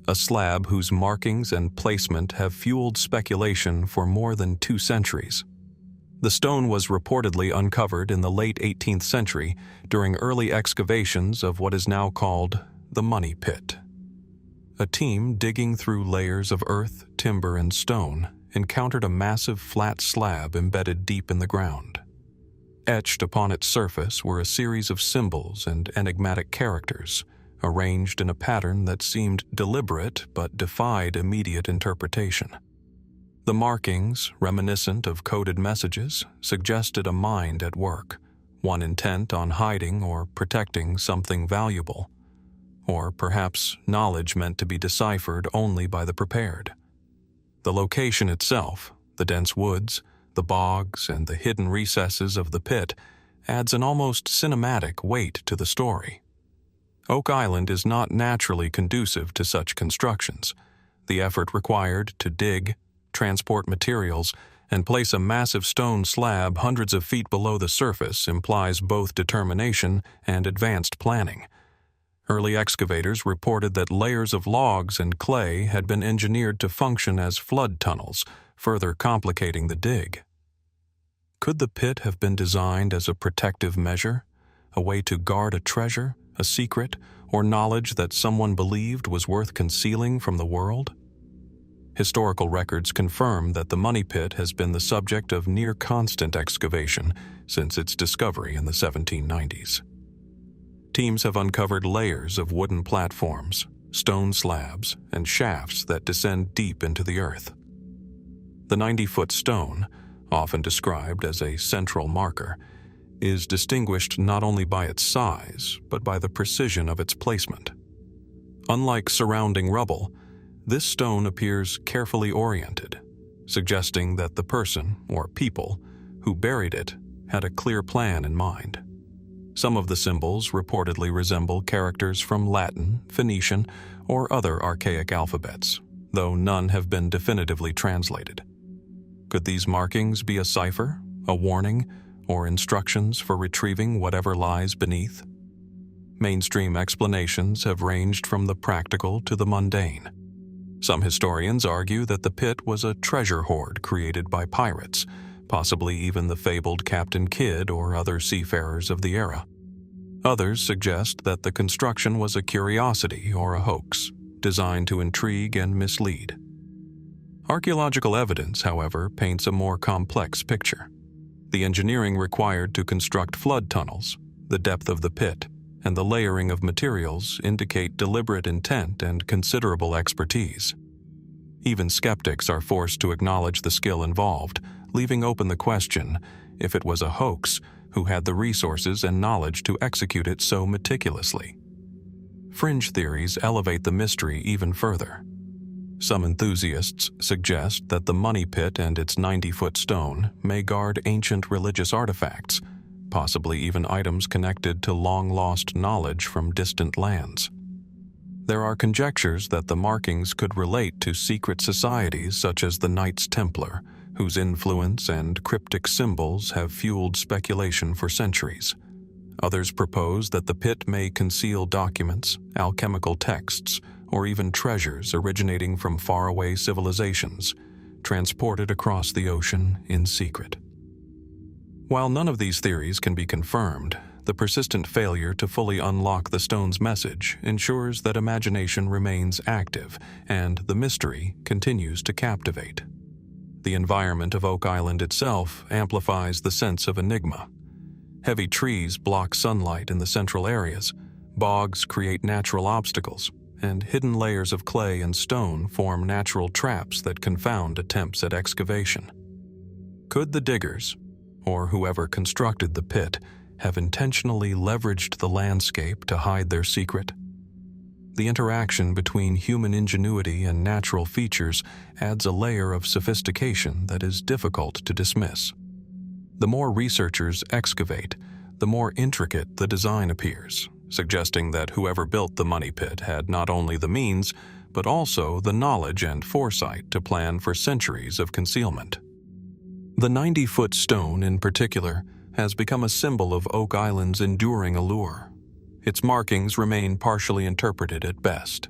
a slab whose markings and placement have fueled speculation for more than 2 centuries. The stone was reportedly uncovered in the late 18th century during early excavations of what is now called the Money Pit. A team digging through layers of earth, timber, and stone encountered a massive flat slab embedded deep in the ground. Etched upon its surface were a series of symbols and enigmatic characters, arranged in a pattern that seemed deliberate but defied immediate interpretation. The markings, reminiscent of coded messages, suggested a mind at work, one intent on hiding or protecting something valuable, or perhaps knowledge meant to be deciphered only by the prepared. The location itself, the dense woods, the bogs, and the hidden recesses of the pit, adds an almost cinematic weight to the story. Oak Island is not naturally conducive to such constructions. The effort required to dig, transport materials, and place a massive stone slab hundreds of feet below the surface implies both determination and advanced planning. Early excavators reported that layers of logs and clay had been engineered to function as flood tunnels, further complicating the dig. Could the pit have been designed as a protective measure, a way to guard a treasure, a secret, or knowledge that someone believed was worth concealing from the world? Historical records confirm that the Money Pit has been the subject of near-constant excavation since its discovery in the 1790s. Teams have uncovered layers of wooden platforms, stone slabs, and shafts that descend deep into the earth. The 90-foot stone, often described as a central marker, is distinguished not only by its size, but by the precision of its placement. Unlike surrounding rubble, this stone appears carefully oriented, suggesting that the person, or people, who buried it had a clear plan in mind. Some of the symbols reportedly resemble characters from Latin, Phoenician, or other archaic alphabets, though none have been definitively translated. Could these markings be a cipher, a warning, or instructions for retrieving whatever lies beneath? Mainstream explanations have ranged from the practical to the mundane. Some historians argue that the pit was a treasure hoard created by pirates, possibly even the fabled Captain Kidd or other seafarers of the era. Others suggest that the construction was a curiosity or a hoax, designed to intrigue and mislead. Archaeological evidence, however, paints a more complex picture. The engineering required to construct flood tunnels, the depth of the pit, and the layering of materials indicate deliberate intent and considerable expertise. Even skeptics are forced to acknowledge the skill involved, leaving open the question if it was a hoax, who had the resources and knowledge to execute it so meticulously. Fringe theories elevate the mystery even further. Some enthusiasts suggest that the Money Pit and its 90-foot stone may guard ancient religious artifacts, possibly even items connected to long-lost knowledge from distant lands. There are conjectures that the markings could relate to secret societies such as the Knights Templar, whose influence and cryptic symbols have fueled speculation for centuries. Others propose that the pit may conceal documents, alchemical texts, or even treasures originating from faraway civilizations, transported across the ocean in secret. While none of these theories can be confirmed, the persistent failure to fully unlock the stone's message ensures that imagination remains active and the mystery continues to captivate. The environment of Oak Island itself amplifies the sense of enigma. Heavy trees block sunlight in the central areas, bogs create natural obstacles, and hidden layers of clay and stone form natural traps that confound attempts at excavation. Could the diggers, or whoever constructed the pit, have intentionally leveraged the landscape to hide their secret. The interaction between human ingenuity and natural features adds a layer of sophistication that is difficult to dismiss. The more researchers excavate, the more intricate the design appears, suggesting that whoever built the money pit had not only the means, but also the knowledge and foresight to plan for centuries of concealment. The 90-foot stone, in particular, has become a symbol of Oak Island's enduring allure. Its markings remain partially interpreted at best.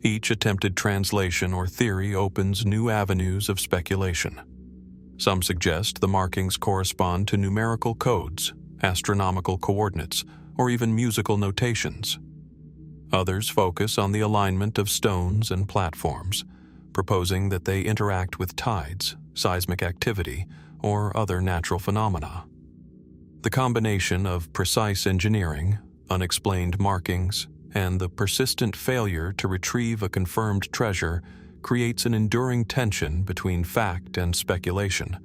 Each attempted translation or theory opens new avenues of speculation. Some suggest the markings correspond to numerical codes, astronomical coordinates, or even musical notations. Others focus on the alignment of stones and platforms, proposing that they interact with tides, seismic activity, or other natural phenomena. The combination of precise engineering, unexplained markings, and the persistent failure to retrieve a confirmed treasure creates an enduring tension between fact and speculation,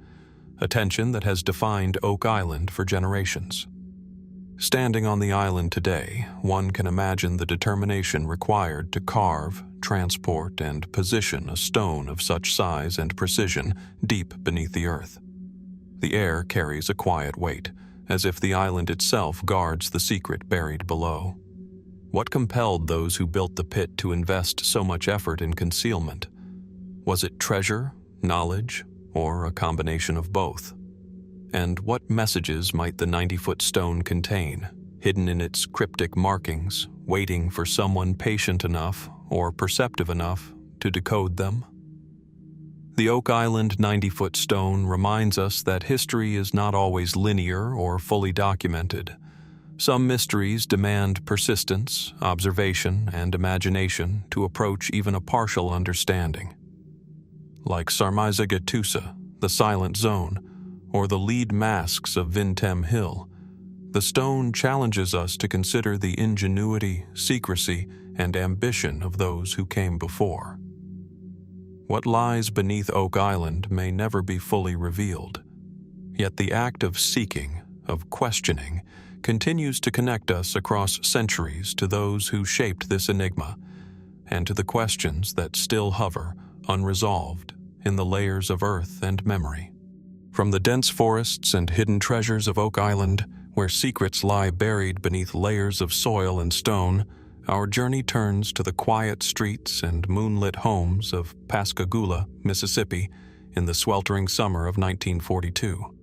a tension that has defined Oak Island for generations. Standing on the island today, one can imagine the determination required to carve, transport, and position a stone of such size and precision deep beneath the earth. The air carries a quiet weight, as if the island itself guards the secret buried below. What compelled those who built the pit to invest so much effort in concealment? Was it treasure, knowledge, or a combination of both? And what messages might the 90-foot stone contain, hidden in its cryptic markings, waiting for someone patient enough or perceptive enough to decode them? The Oak Island 90-foot stone reminds us that history is not always linear or fully documented. Some mysteries demand persistence, observation, and imagination to approach even a partial understanding. Like Sarmizegetusa, the Silent Zone, or the lead masks of Vintém Hill, the stone challenges us to consider the ingenuity, secrecy, and ambition of those who came before. What lies beneath Oak Island may never be fully revealed, yet the act of seeking, of questioning, continues to connect us across centuries to those who shaped this enigma, and to the questions that still hover, unresolved, in the layers of earth and memory. From the dense forests and hidden treasures of Oak Island, where secrets lie buried beneath layers of soil and stone, our journey turns to the quiet streets and moonlit homes of Pascagoula, Mississippi, in the sweltering summer of 1942.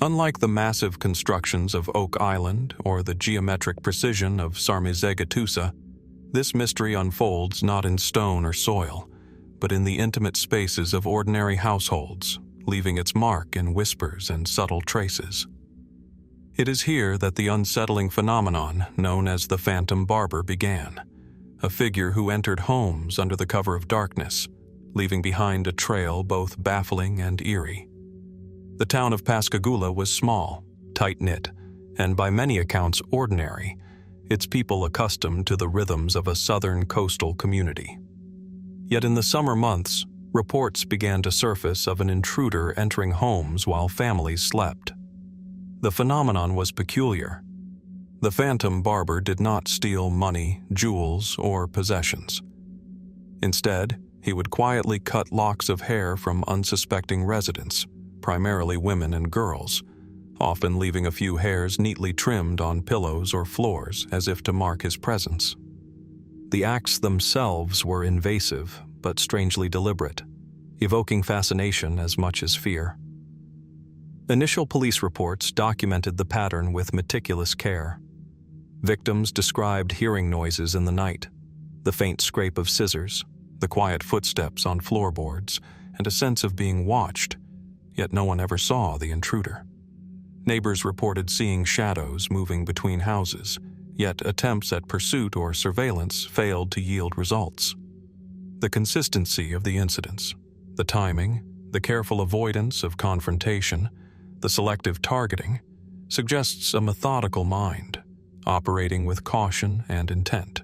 Unlike the massive constructions of Oak Island or the geometric precision of Sarmizegetusa, this mystery unfolds not in stone or soil, but in the intimate spaces of ordinary households, leaving its mark in whispers and subtle traces. It is here that the unsettling phenomenon known as the Phantom Barber began, a figure who entered homes under the cover of darkness, leaving behind a trail both baffling and eerie. The town of Pascagoula was small, tight-knit, and by many accounts ordinary, its people accustomed to the rhythms of a southern coastal community. Yet in the summer months, reports began to surface of an intruder entering homes while families slept. The phenomenon was peculiar. The Phantom Barber did not steal money, jewels, or possessions. Instead, he would quietly cut locks of hair from unsuspecting residents, primarily women and girls, often leaving a few hairs neatly trimmed on pillows or floors as if to mark his presence. The acts themselves were invasive, but strangely deliberate, evoking fascination as much as fear. Initial police reports documented the pattern with meticulous care. Victims described hearing noises in the night, the faint scrape of scissors, the quiet footsteps on floorboards, and a sense of being watched, yet no one ever saw the intruder. Neighbors reported seeing shadows moving between houses, yet attempts at pursuit or surveillance failed to yield results. The consistency of the incidents, the timing, the careful avoidance of confrontation, the selective targeting, suggests a methodical mind, operating with caution and intent.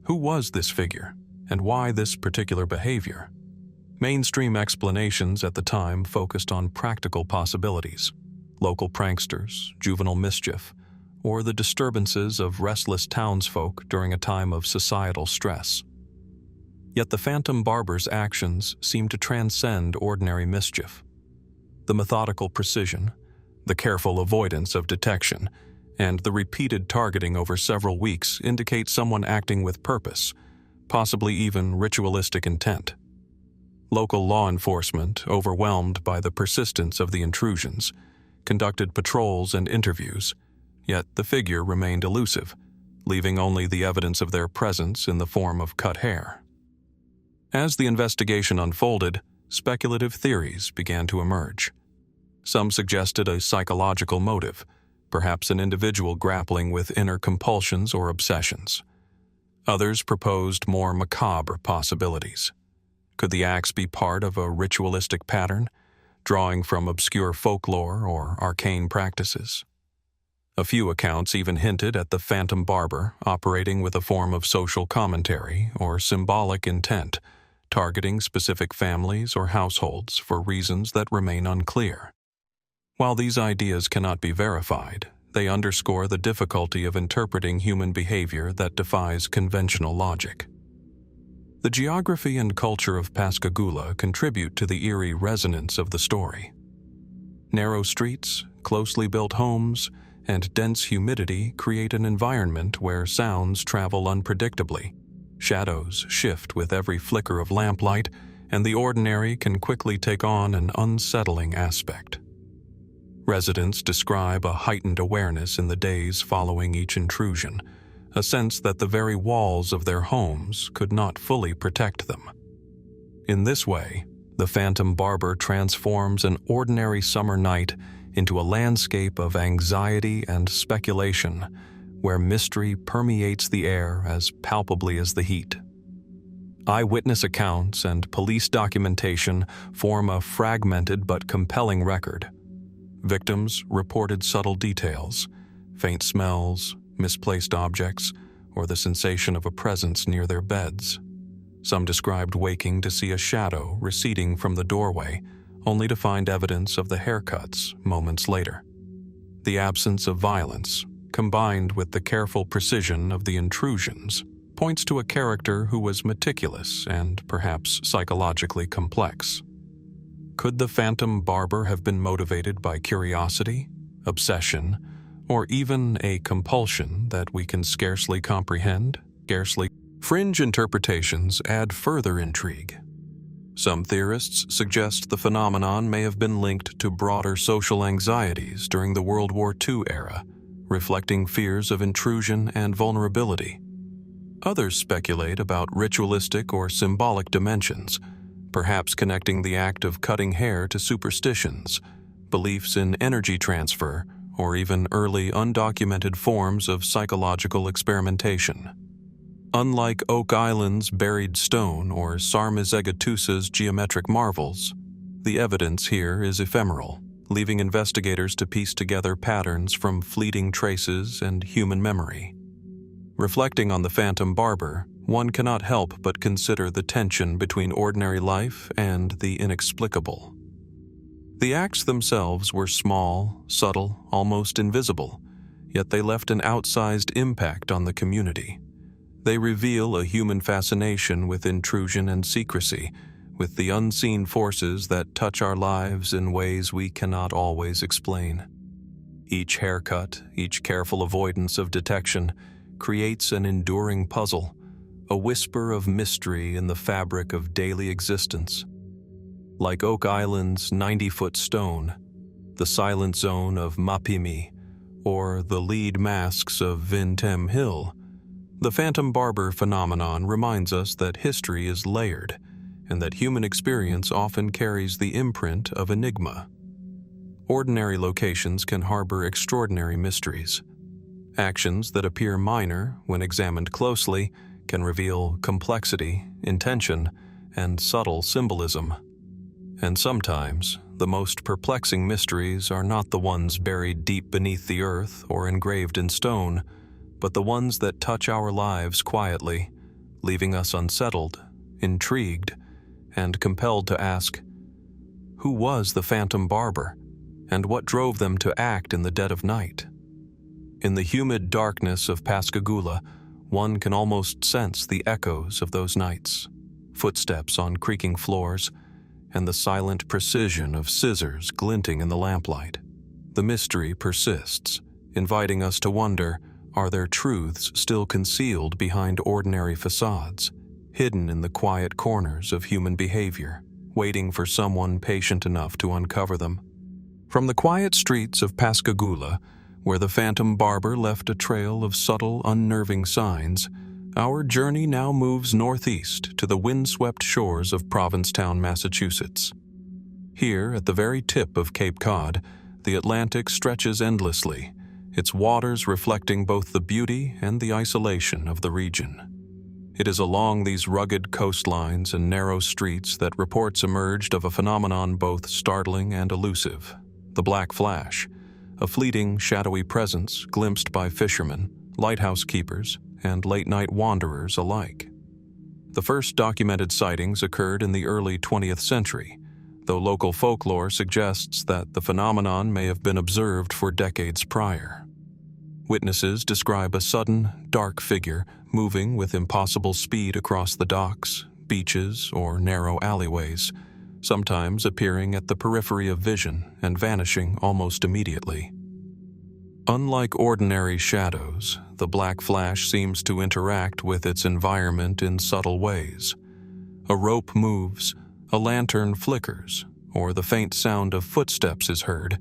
Who was this figure, and why this particular behavior? Mainstream explanations at the time focused on practical possibilities. local pranksters, juvenile mischief, or the disturbances of restless townsfolk during a time of societal stress. Yet the Phantom Barber's actions seem to transcend ordinary mischief. The methodical precision, the careful avoidance of detection, and the repeated targeting over several weeks indicate someone acting with purpose, possibly even ritualistic intent. Local law enforcement, overwhelmed by the persistence of the intrusions, conducted patrols and interviews, yet the figure remained elusive, leaving only the evidence of their presence in the form of cut hair. As the investigation unfolded, speculative theories began to emerge. Some suggested a psychological motive, perhaps an individual grappling with inner compulsions or obsessions. Others proposed more macabre possibilities. Could the axe be part of a ritualistic pattern, drawing from obscure folklore or arcane practices? A few accounts even hinted at the Phantom Barber operating with a form of social commentary or symbolic intent, targeting specific families or households for reasons that remain unclear. While these ideas cannot be verified, they underscore the difficulty of interpreting human behavior that defies conventional logic. The geography and culture of Pascagoula contribute to the eerie resonance of the story. Narrow streets, closely built homes, and dense humidity create an environment where sounds travel unpredictably. Shadows shift with every flicker of lamplight, and the ordinary can quickly take on an unsettling aspect. Residents describe a heightened awareness in the days following each intrusion, a sense that the very walls of their homes could not fully protect them. In this way, the Phantom Barber transforms an ordinary summer night into a landscape of anxiety and speculation, where mystery permeates the air as palpably as the heat. Eyewitness accounts and police documentation form a fragmented but compelling record. Victims reported subtle details, faint smells, misplaced objects, or the sensation of a presence near their beds. Some described waking to see a shadow receding from the doorway, only to find evidence of the haircuts moments later. The absence of violence, combined with the careful precision of the intrusions, points to a character who was meticulous and perhaps psychologically complex. Could the Phantom Barber have been motivated by curiosity, obsession, or even a compulsion that we can scarcely comprehend? Fringe interpretations add further intrigue. Some theorists suggest the phenomenon may have been linked to broader social anxieties during the World War II era, reflecting fears of intrusion and vulnerability. Others speculate about ritualistic or symbolic dimensions, perhaps connecting the act of cutting hair to superstitions, beliefs in energy transfer, or even early undocumented forms of psychological experimentation. Unlike Oak Island's buried stone or Sarmizegetusa's geometric marvels, the evidence here is ephemeral, leaving investigators to piece together patterns from fleeting traces and human memory. Reflecting on the Phantom Barber, one cannot help but consider the tension between ordinary life and the inexplicable. The acts themselves were small, subtle, almost invisible, yet they left an outsized impact on the community. They reveal a human fascination with intrusion and secrecy, with the unseen forces that touch our lives in ways we cannot always explain. Each haircut, each careful avoidance of detection, creates an enduring puzzle, a whisper of mystery in the fabric of daily existence. Like Oak Island's 90-foot stone, the silent zone of Mapimí, or the lead masks of Vintém Hill, the Phantom Barber phenomenon reminds us that history is layered and that human experience often carries the imprint of enigma. Ordinary locations can harbor extraordinary mysteries. Actions that appear minor when examined closely can reveal complexity, intention, and subtle symbolism. And sometimes, the most perplexing mysteries are not the ones buried deep beneath the earth or engraved in stone, but the ones that touch our lives quietly, leaving us unsettled, intrigued, and compelled to ask, who was the Phantom Barber, and what drove them to act in the dead of night. In the humid darkness of Pascagoula, one can almost sense the echoes of those nights, footsteps on creaking floors, and the silent precision of scissors glinting in the lamplight. The mystery persists, inviting us to wonder, are there truths still concealed behind ordinary facades, hidden in the quiet corners of human behavior, waiting for someone patient enough to uncover them? From the quiet streets of Pascagoula, where the phantom barber left a trail of subtle, unnerving signs, our journey now moves northeast to the windswept shores of Provincetown, Massachusetts. Here, at the very tip of Cape Cod, the Atlantic stretches endlessly, its waters reflecting both the beauty and the isolation of the region. It is along these rugged coastlines and narrow streets that reports emerged of a phenomenon both startling and elusive: the Black Flash, a fleeting, shadowy presence glimpsed by fishermen, lighthouse keepers, and late-night wanderers alike. The first documented sightings occurred in the early 20th century, though local folklore suggests that the phenomenon may have been observed for decades prior. Witnesses describe a sudden, dark figure moving with impossible speed across the docks, beaches, or narrow alleyways, sometimes appearing at the periphery of vision and vanishing almost immediately. Unlike ordinary shadows, the Black Flash seems to interact with its environment in subtle ways. A rope moves, a lantern flickers, or the faint sound of footsteps is heard,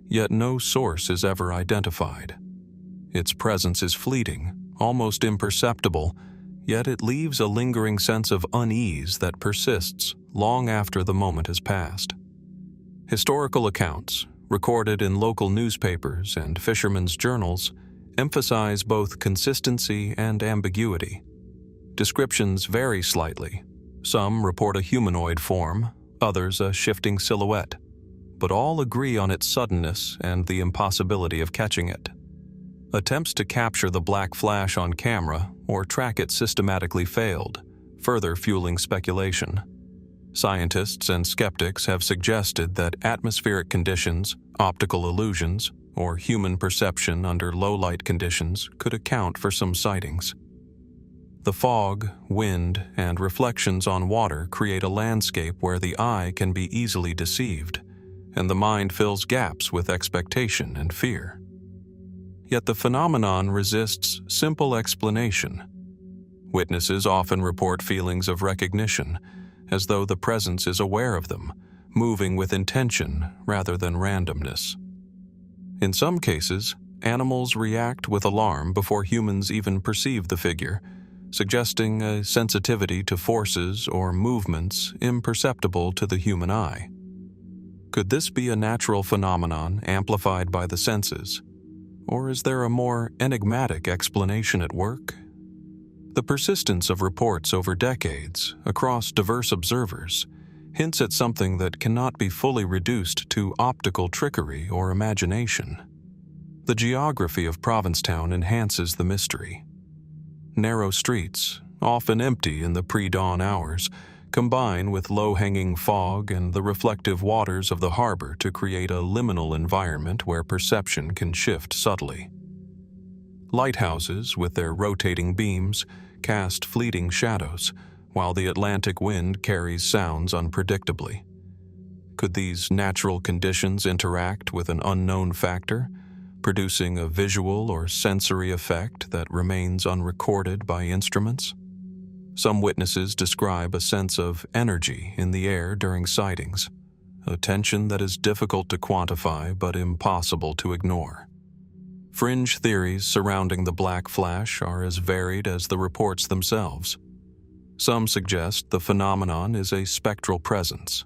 yet no source is ever identified. Its presence is fleeting, almost imperceptible, yet it leaves a lingering sense of unease that persists long after the moment has passed. Historical accounts, recorded in local newspapers and fishermen's journals, emphasize both consistency and ambiguity. Descriptions vary slightly. Some report a humanoid form, others a shifting silhouette, but all agree on its suddenness and the impossibility of catching it. Attempts to capture the Black Flash on camera or track it systematically failed, further fueling speculation. Scientists and skeptics have suggested that atmospheric conditions, optical illusions, or human perception under low-light conditions could account for some sightings. The fog, wind, and reflections on water create a landscape where the eye can be easily deceived, and the mind fills gaps with expectation and fear. Yet the phenomenon resists simple explanation. Witnesses often report feelings of recognition, as though the presence is aware of them, moving with intention rather than randomness. In some cases, animals react with alarm before humans even perceive the figure, suggesting a sensitivity to forces or movements imperceptible to the human eye. Could this be a natural phenomenon amplified by the senses? Or is there a more enigmatic explanation at work? The persistence of reports over decades, across diverse observers, hints at something that cannot be fully reduced to optical trickery or imagination. The geography of Provincetown enhances the mystery. Narrow streets, often empty in the pre-dawn hours, combine with low-hanging fog and the reflective waters of the harbor to create a liminal environment where perception can shift subtly. Lighthouses, with their rotating beams, cast fleeting shadows, while the Atlantic wind carries sounds unpredictably. Could these natural conditions interact with an unknown factor, producing a visual or sensory effect that remains unrecorded by instruments? Some witnesses describe a sense of energy in the air during sightings, a tension that is difficult to quantify but impossible to ignore. Fringe theories surrounding the Black Flash are as varied as the reports themselves. Some suggest the phenomenon is a spectral presence,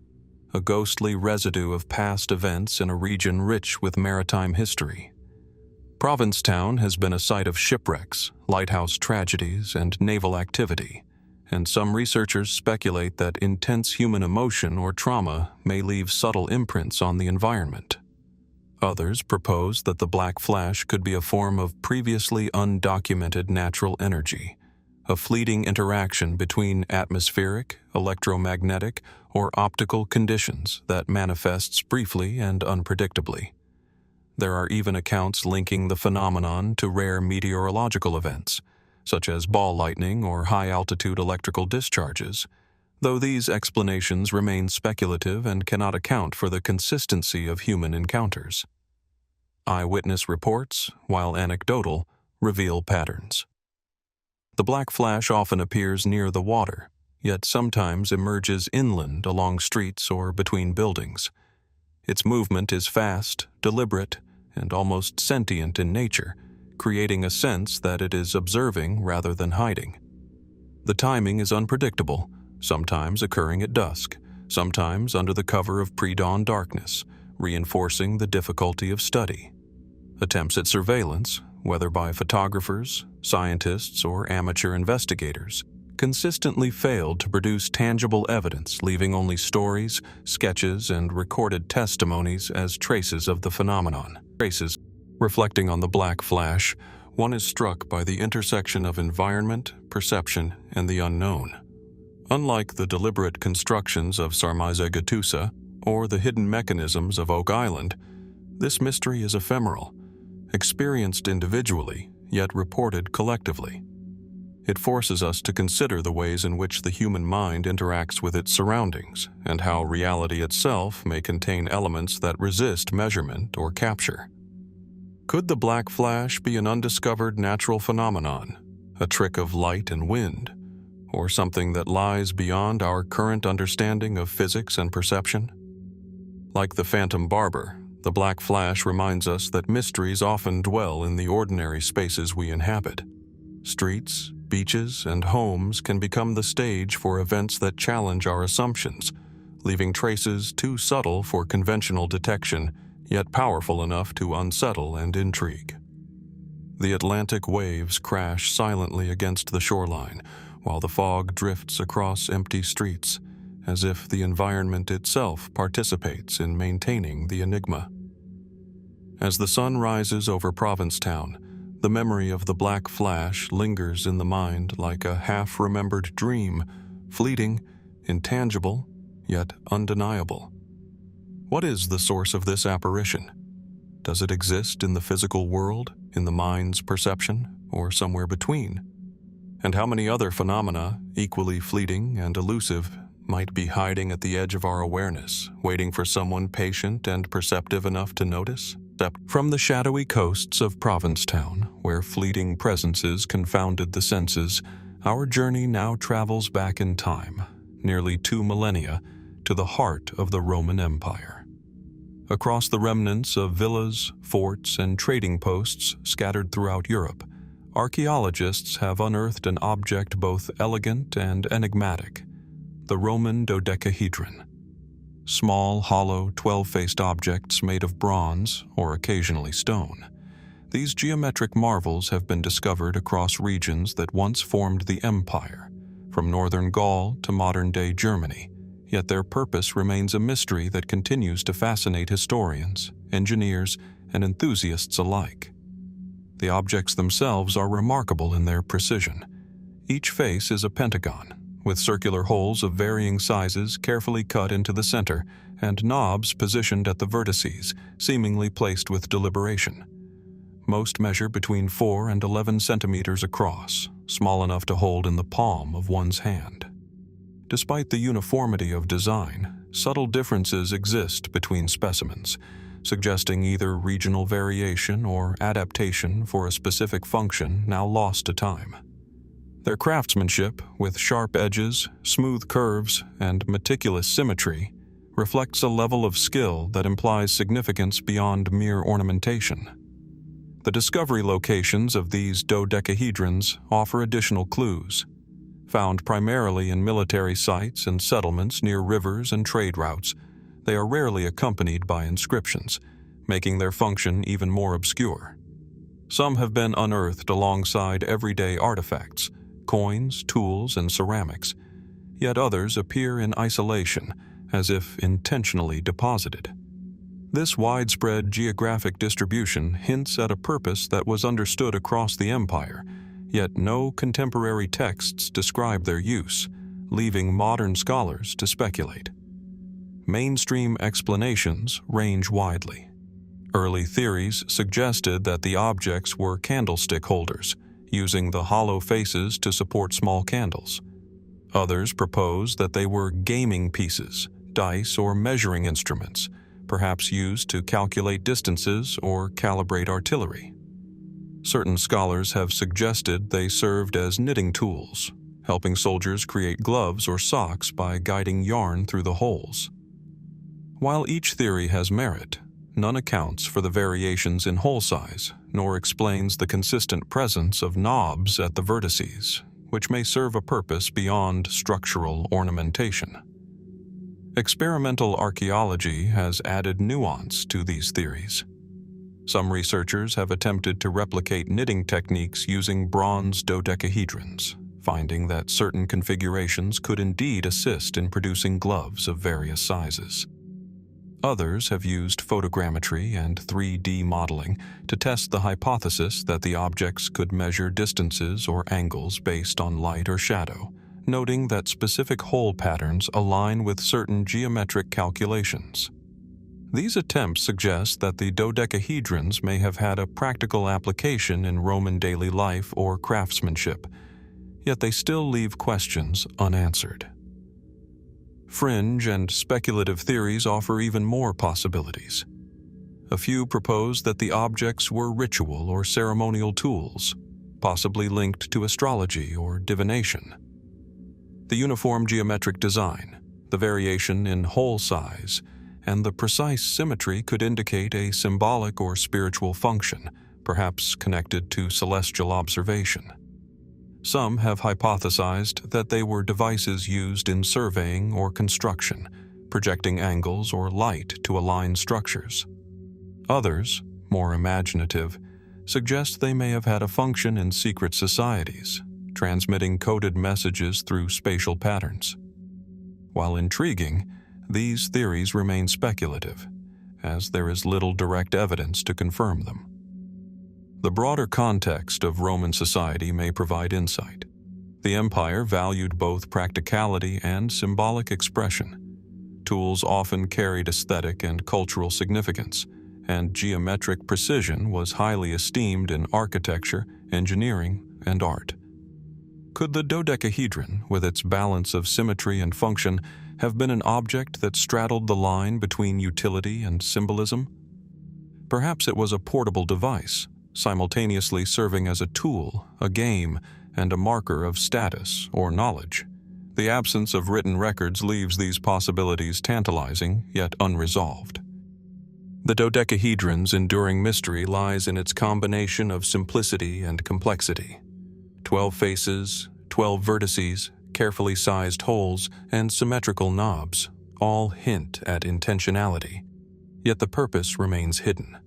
a ghostly residue of past events in a region rich with maritime history. Provincetown has been a site of shipwrecks, lighthouse tragedies, and naval activity, and some researchers speculate that intense human emotion or trauma may leave subtle imprints on the environment. Others propose that the Black Flash could be a form of previously undocumented natural energy, a fleeting interaction between atmospheric, electromagnetic, or optical conditions that manifests briefly and unpredictably. There are even accounts linking the phenomenon to rare meteorological events, such as ball lightning or high-altitude electrical discharges, though these explanations remain speculative and cannot account for the consistency of human encounters. Eyewitness reports, while anecdotal, reveal patterns. The black flash often appears near the water, yet sometimes emerges inland along streets or between buildings. Its movement is fast, deliberate, and almost sentient in nature, creating a sense that it is observing rather than hiding. The timing is unpredictable, sometimes occurring at dusk, sometimes under the cover of pre-dawn darkness, reinforcing the difficulty of study. Attempts at surveillance, whether by photographers, scientists, or amateur investigators, consistently failed to produce tangible evidence, leaving only stories, sketches, and recorded testimonies as traces of the phenomenon. Reflecting on the black flash, one is struck by the intersection of environment, perception, and the unknown. Unlike the deliberate constructions of Sarmizegetusa or the hidden mechanisms of Oak Island, this mystery is ephemeral, experienced individually, yet reported collectively. It forces us to consider the ways in which the human mind interacts with its surroundings and how reality itself may contain elements that resist measurement or capture. Could the black flash be an undiscovered natural phenomenon, a trick of light and wind, or something that lies beyond our current understanding of physics and perception? Like the phantom barber, the black flash reminds us that mysteries often dwell in the ordinary spaces we inhabit. Streets, beaches, and homes can become the stage for events that challenge our assumptions, leaving traces too subtle for conventional detection, yet powerful enough to unsettle and intrigue. The Atlantic waves crash silently against the shoreline, while the fog drifts across empty streets, as if the environment itself participates in maintaining the enigma. As the sun rises over Provincetown, the memory of the black flash lingers in the mind like a half-remembered dream, fleeting, intangible, yet undeniable. What is the source of this apparition? Does it exist in the physical world, in the mind's perception, or somewhere between? And how many other phenomena, equally fleeting and elusive, might be hiding at the edge of our awareness, waiting for someone patient and perceptive enough to notice? From the shadowy coasts of Provincetown, where fleeting presences confounded the senses, our journey now travels back in time, nearly 2 millennia, to the heart of the Roman Empire. Across the remnants of villas, forts, and trading posts scattered throughout Europe, archaeologists have unearthed an object both elegant and enigmatic: the Roman Dodecahedron. Small, hollow, 12-faced objects made of bronze or occasionally stone. These geometric marvels have been discovered across regions that once formed the empire, from northern Gaul to modern-day Germany, yet their purpose remains a mystery that continues to fascinate historians, engineers, and enthusiasts alike. The objects themselves are remarkable in their precision. Each face is a pentagon, with circular holes of varying sizes carefully cut into the center and knobs positioned at the vertices, seemingly placed with deliberation. Most measure between 4 and 11 centimeters across, small enough to hold in the palm of one's hand. Despite the uniformity of design, subtle differences exist between specimens, suggesting either regional variation or adaptation for a specific function now lost to time. Their craftsmanship, with sharp edges, smooth curves, and meticulous symmetry, reflects a level of skill that implies significance beyond mere ornamentation. The discovery locations of these dodecahedrons offer additional clues. Found primarily in military sites and settlements near rivers and trade routes, they are rarely accompanied by inscriptions, making their function even more obscure. Some have been unearthed alongside everyday artifacts, coins, tools, and ceramics, yet others appear in isolation, as if intentionally deposited. This widespread geographic distribution hints at a purpose that was understood across the empire, yet no contemporary texts describe their use, leaving modern scholars to speculate. Mainstream explanations range widely. Early theories suggested that the objects were candlestick holders, using the hollow faces to support small candles. Others proposed that they were gaming pieces, dice, or measuring instruments, perhaps used to calculate distances or calibrate artillery. Certain scholars have suggested they served as knitting tools, helping soldiers create gloves or socks by guiding yarn through the holes. While each theory has merit, none accounts for the variations in hole size, nor explains the consistent presence of knobs at the vertices, which may serve a purpose beyond structural ornamentation. Experimental archaeology has added nuance to these theories. Some researchers have attempted to replicate knitting techniques using bronze dodecahedrons, finding that certain configurations could indeed assist in producing gloves of various sizes. Others have used photogrammetry and 3D modeling to test the hypothesis that the objects could measure distances or angles based on light or shadow, noting that specific hole patterns align with certain geometric calculations. These attempts suggest that the dodecahedrons may have had a practical application in Roman daily life or craftsmanship, yet they still leave questions unanswered. Fringe and speculative theories offer even more possibilities. A few propose that the objects were ritual or ceremonial tools, possibly linked to astrology or divination. The uniform geometric design, the variation in hole size, and the precise symmetry could indicate a symbolic or spiritual function, perhaps connected to celestial observation. Some have hypothesized that they were devices used in surveying or construction, projecting angles or light to align structures. Others, more imaginative, suggest they may have had a function in secret societies, transmitting coded messages through spatial patterns. While intriguing, these theories remain speculative, as there is little direct evidence to confirm them. The broader context of Roman society may provide insight. The empire valued both practicality and symbolic expression. Tools often carried aesthetic and cultural significance, and geometric precision was highly esteemed in architecture, engineering, and art. Could the dodecahedron, with its balance of symmetry and function, have been an object that straddled the line between utility and symbolism? Perhaps it was a portable device, simultaneously serving as a tool, a game, and a marker of status or knowledge. The absence of written records leaves these possibilities tantalizing, yet unresolved. The dodecahedron's enduring mystery lies in its combination of simplicity and complexity. 12 faces, 12 vertices, carefully sized holes, and symmetrical knobs all hint at intentionality, yet the purpose remains hidden.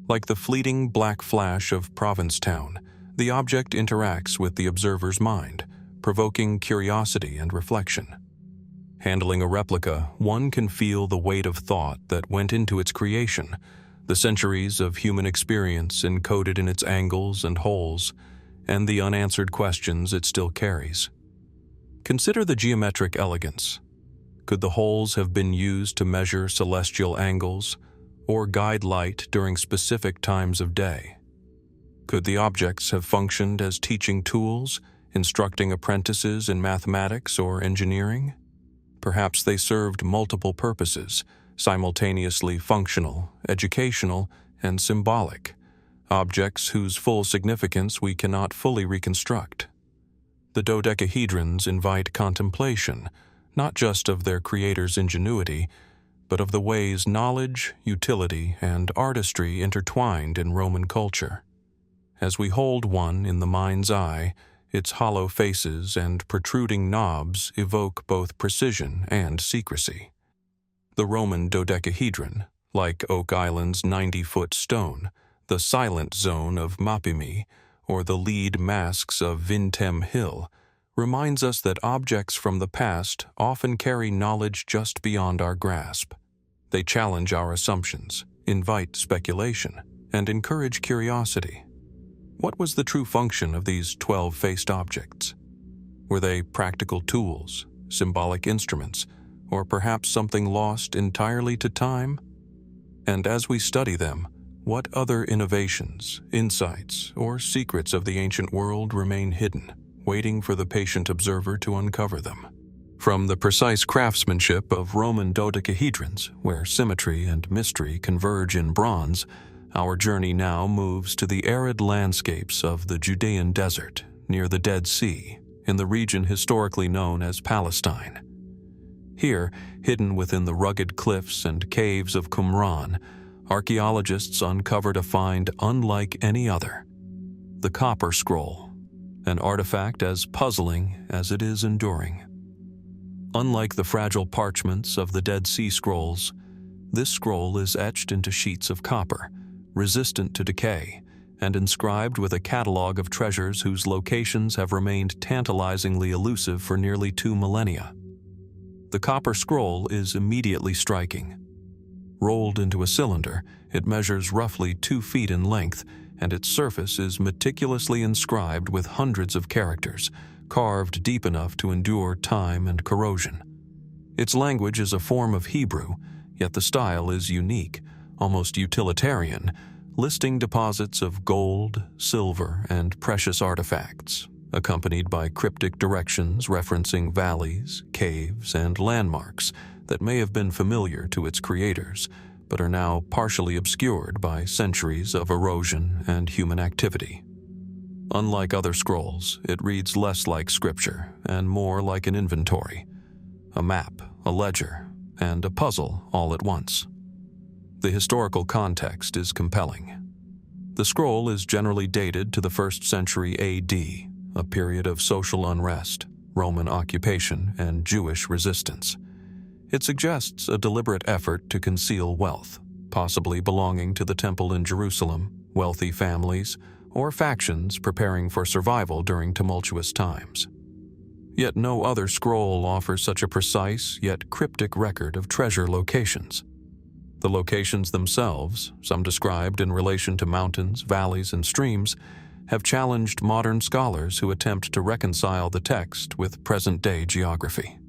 Like the fleeting black flash of Provincetown, the object interacts with the observer's mind, provoking curiosity and reflection. Handling a replica, one can feel the weight of thought that went into its creation, the centuries of human experience encoded in its angles and holes, and the unanswered questions it still carries. Consider the geometric elegance. Could the holes have been used to measure celestial angles, or guide light during specific times of day? Could the objects have functioned as teaching tools, instructing apprentices in mathematics or engineering? Perhaps they served multiple purposes, simultaneously functional, educational, and symbolic, objects whose full significance we cannot fully reconstruct. The dodecahedrons invite contemplation, not just of their creator's ingenuity, but of the ways knowledge, utility, and artistry intertwined in Roman culture. As we hold one in the mind's eye, its hollow faces and protruding knobs evoke both precision and secrecy. The Roman dodecahedron, like Oak Island's 90-foot stone, the silent zone of Mapimí, or the lead masks of Vintém Hill, reminds us that objects from the past often carry knowledge just beyond our grasp. They challenge our assumptions, invite speculation, and encourage curiosity. What was the true function of these 12-faced objects? Were they practical tools, symbolic instruments, or perhaps something lost entirely to time? And as we study them, what other innovations, insights, or secrets of the ancient world remain hidden, waiting for the patient observer to uncover them? From the precise craftsmanship of Roman dodecahedrons, where symmetry and mystery converge in bronze, our journey now moves to the arid landscapes of the Judean desert near the Dead Sea, in the region historically known as Palestine. Here, hidden within the rugged cliffs and caves of Qumran, archaeologists uncovered a find unlike any other: the Copper Scroll, an artifact as puzzling as it is enduring. Unlike the fragile parchments of the Dead Sea Scrolls, this scroll is etched into sheets of copper, resistant to decay, and inscribed with a catalog of treasures whose locations have remained tantalizingly elusive for nearly 2 millennia. The Copper Scroll is immediately striking. Rolled into a cylinder, it measures roughly 2 feet in length, and its surface is meticulously inscribed with hundreds of characters, carved deep enough to endure time and corrosion. Its language is a form of Hebrew, yet the style is unique, almost utilitarian, listing deposits of gold, silver, and precious artifacts, accompanied by cryptic directions referencing valleys, caves, and landmarks that may have been familiar to its creators, but are now partially obscured by centuries of erosion and human activity. Unlike other scrolls, it reads less like scripture and more like an inventory, a map, a ledger, and a puzzle all at once. The historical context is compelling. The scroll is generally dated to the 1st century AD, a period of social unrest, Roman occupation, and Jewish resistance. It suggests a deliberate effort to conceal wealth, possibly belonging to the temple in Jerusalem, wealthy families, or factions preparing for survival during tumultuous times. Yet no other scroll offers such a precise yet cryptic record of treasure locations. The locations themselves, some described in relation to mountains, valleys, and streams, have challenged modern scholars who attempt to reconcile the text with present-day geography.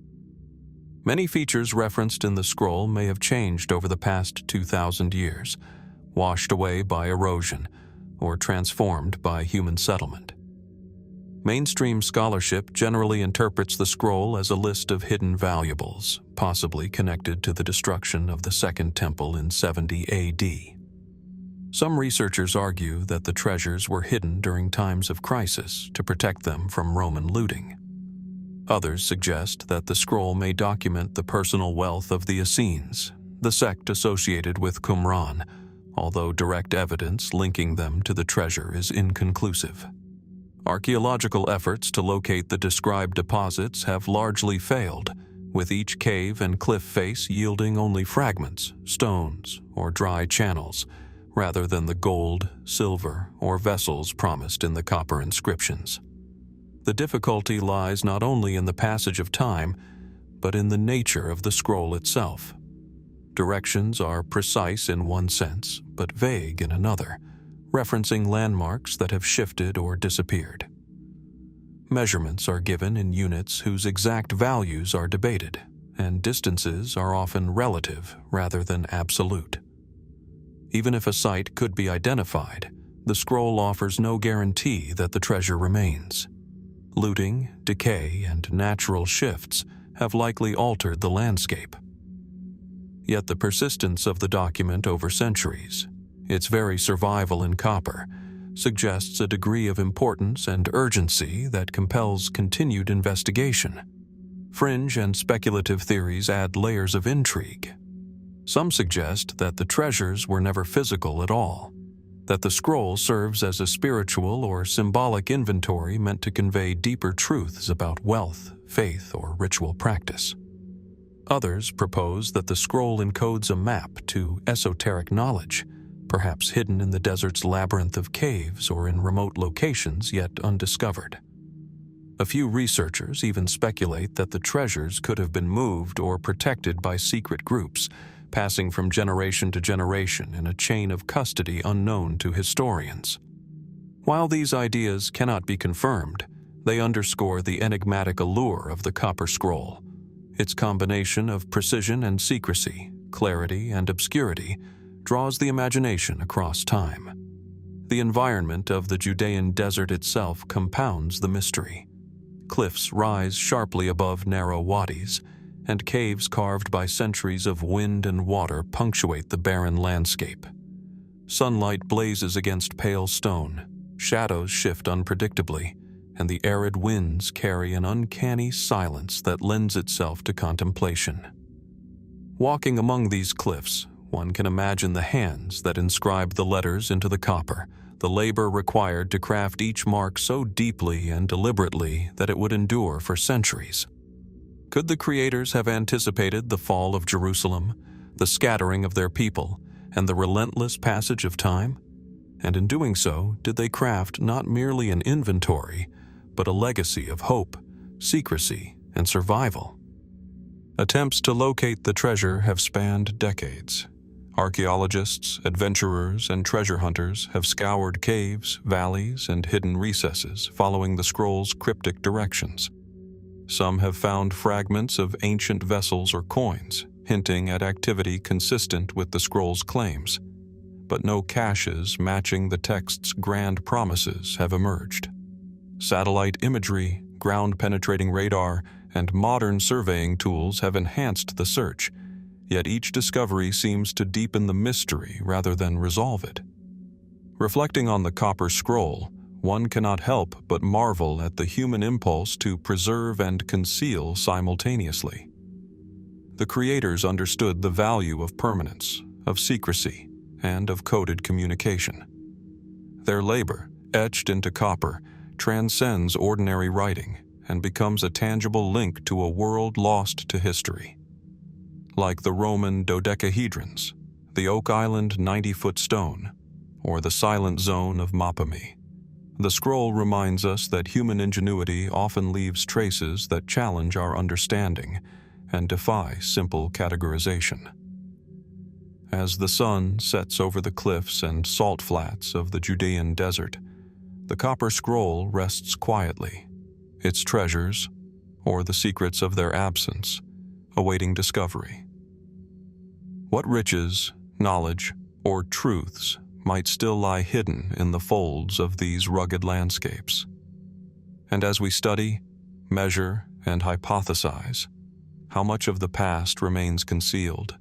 Many features referenced in the scroll may have changed over the past 2,000 years, washed away by erosion, or transformed by human settlement. Mainstream scholarship generally interprets the scroll as a list of hidden valuables, possibly connected to the destruction of the Second Temple in 70 AD. Some researchers argue that the treasures were hidden during times of crisis to protect them from Roman looting. Others suggest that the scroll may document the personal wealth of the Essenes, the sect associated with Qumran, although direct evidence linking them to the treasure is inconclusive. Archaeological efforts to locate the described deposits have largely failed, with each cave and cliff face yielding only fragments, stones, or dry channels, rather than the gold, silver, or vessels promised in the copper inscriptions. The difficulty lies not only in the passage of time, but in the nature of the scroll itself. Directions are precise in one sense, but vague in another, referencing landmarks that have shifted or disappeared. Measurements are given in units whose exact values are debated, and distances are often relative rather than absolute. Even if a site could be identified, the scroll offers no guarantee that the treasure remains. Looting, decay, and natural shifts have likely altered the landscape. Yet the persistence of the document over centuries, its very survival in copper, suggests a degree of importance and urgency that compels continued investigation. Fringe and speculative theories add layers of intrigue. Some suggest that the treasures were never physical at all, that the scroll serves as a spiritual or symbolic inventory meant to convey deeper truths about wealth, faith, or ritual practice. Others propose that the scroll encodes a map to esoteric knowledge, perhaps hidden in the desert's labyrinth of caves or in remote locations yet undiscovered. A few researchers even speculate that the treasures could have been moved or protected by secret groups, passing from generation to generation in a chain of custody unknown to historians. While these ideas cannot be confirmed, they underscore the enigmatic allure of the Copper Scroll. Its combination of precision and secrecy, clarity and obscurity, draws the imagination across time. The environment of the Judean desert itself compounds the mystery. Cliffs rise sharply above narrow wadis, and caves carved by centuries of wind and water punctuate the barren landscape. Sunlight blazes against pale stone, shadows shift unpredictably, and the arid winds carry an uncanny silence that lends itself to contemplation. Walking among these cliffs, one can imagine the hands that inscribed the letters into the copper, the labor required to craft each mark so deeply and deliberately that it would endure for centuries. Could the creators have anticipated the fall of Jerusalem, the scattering of their people, and the relentless passage of time? And in doing so, did they craft not merely an inventory, but a legacy of hope, secrecy, and survival? Attempts to locate the treasure have spanned decades. Archaeologists, adventurers, and treasure hunters have scoured caves, valleys, and hidden recesses following the scroll's cryptic directions. Some have found fragments of ancient vessels or coins, hinting at activity consistent with the scroll's claims. But no caches matching the text's grand promises have emerged. Satellite imagery, ground-penetrating radar, and modern surveying tools have enhanced the search, yet each discovery seems to deepen the mystery rather than resolve it. Reflecting on the Copper Scroll, one cannot help but marvel at the human impulse to preserve and conceal simultaneously. The creators understood the value of permanence, of secrecy, and of coded communication. Their labor, etched into copper, transcends ordinary writing and becomes a tangible link to a world lost to history. Like the Roman Dodecahedrons, the Oak Island 90-foot stone, or the Silent Zone of Mapimí, the scroll reminds us that human ingenuity often leaves traces that challenge our understanding and defy simple categorization. As the sun sets over the cliffs and salt flats of the Judean desert, the Copper Scroll rests quietly, its treasures, or the secrets of their absence, awaiting discovery. What riches, knowledge, or truths might still lie hidden in the folds of these rugged landscapes? And as we study, measure, and hypothesize, how much of the past remains concealed,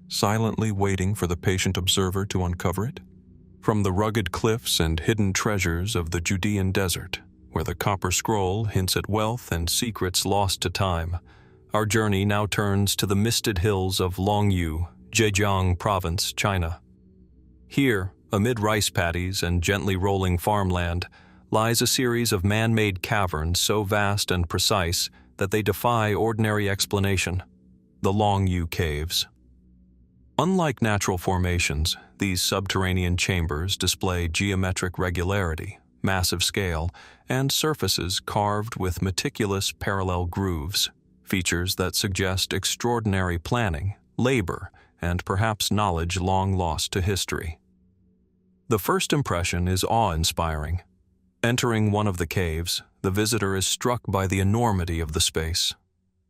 silently waiting for the patient observer to uncover it? From the rugged cliffs and hidden treasures of the Judean desert, where the Copper Scroll hints at wealth and secrets lost to time, our journey now turns to the misted hills of Longyou, Zhejiang Province, China. Here, amid rice paddies and gently rolling farmland, lies a series of man-made caverns so vast and precise that they defy ordinary explanation: the Longyou Caves. Unlike natural formations, these subterranean chambers display geometric regularity, massive scale, and surfaces carved with meticulous parallel grooves, features that suggest extraordinary planning, labor, and perhaps knowledge long lost to history. The first impression is awe-inspiring. Entering one of the caves, the visitor is struck by the enormity of the space.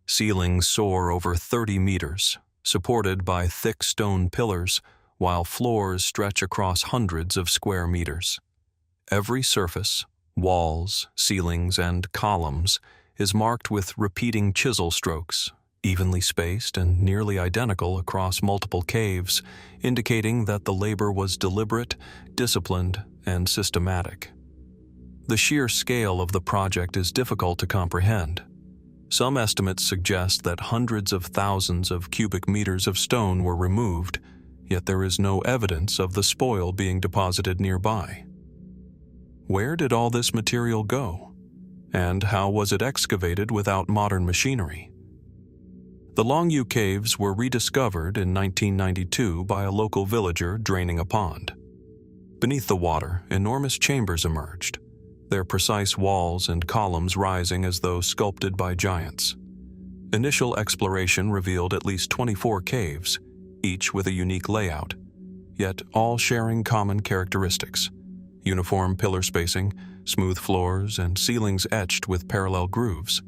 Ceilings soar over 30 meters, supported by thick stone pillars, while floors stretch across hundreds of square meters. Every surface, walls, ceilings, and columns, is marked with repeating chisel strokes, evenly spaced and nearly identical across multiple caves, indicating that the labor was deliberate, disciplined, and systematic. The sheer scale of the project is difficult to comprehend. Some estimates suggest that hundreds of thousands of cubic meters of stone were removed, yet there is no evidence of the spoil being deposited nearby. Where did all this material go? And how was it excavated without modern machinery? The Longyou Caves were rediscovered in 1992 by a local villager draining a pond. Beneath the water, enormous chambers emerged, their precise walls and columns rising as though sculpted by giants. Initial exploration revealed at least 24 caves, each with a unique layout, yet all sharing common characteristics: uniform pillar spacing, smooth floors, and ceilings etched with parallel grooves.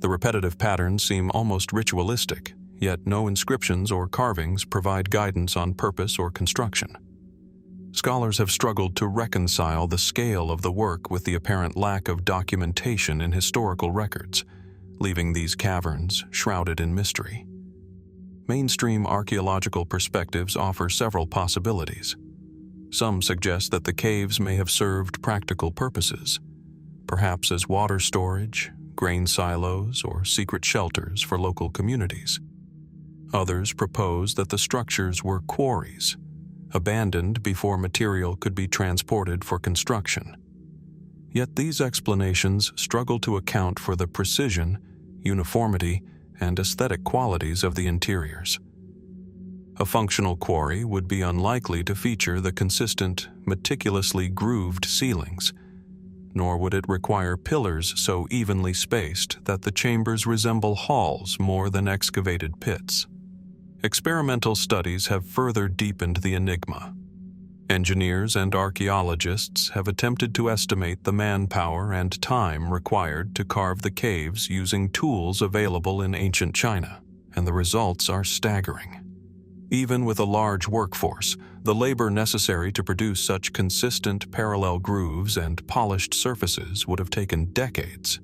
The repetitive patterns seem almost ritualistic, yet no inscriptions or carvings provide guidance on purpose or construction. Scholars have struggled to reconcile the scale of the work with the apparent lack of documentation in historical records, leaving these caverns shrouded in mystery. Mainstream archaeological perspectives offer several possibilities. Some suggest that the caves may have served practical purposes, perhaps as water storage, grain silos, or secret shelters for local communities. Others propose that the structures were quarries, abandoned before material could be transported for construction. Yet these explanations struggle to account for the precision, uniformity, and aesthetic qualities of the interiors. A functional quarry would be unlikely to feature the consistent, meticulously grooved ceilings, nor would it require pillars so evenly spaced that the chambers resemble halls more than excavated pits. Experimental studies have further deepened the enigma. Engineers and archaeologists have attempted to estimate the manpower and time required to carve the caves using tools available in ancient China, and the results are staggering. Even with a large workforce, the labor necessary to produce such consistent parallel grooves and polished surfaces would have taken decades.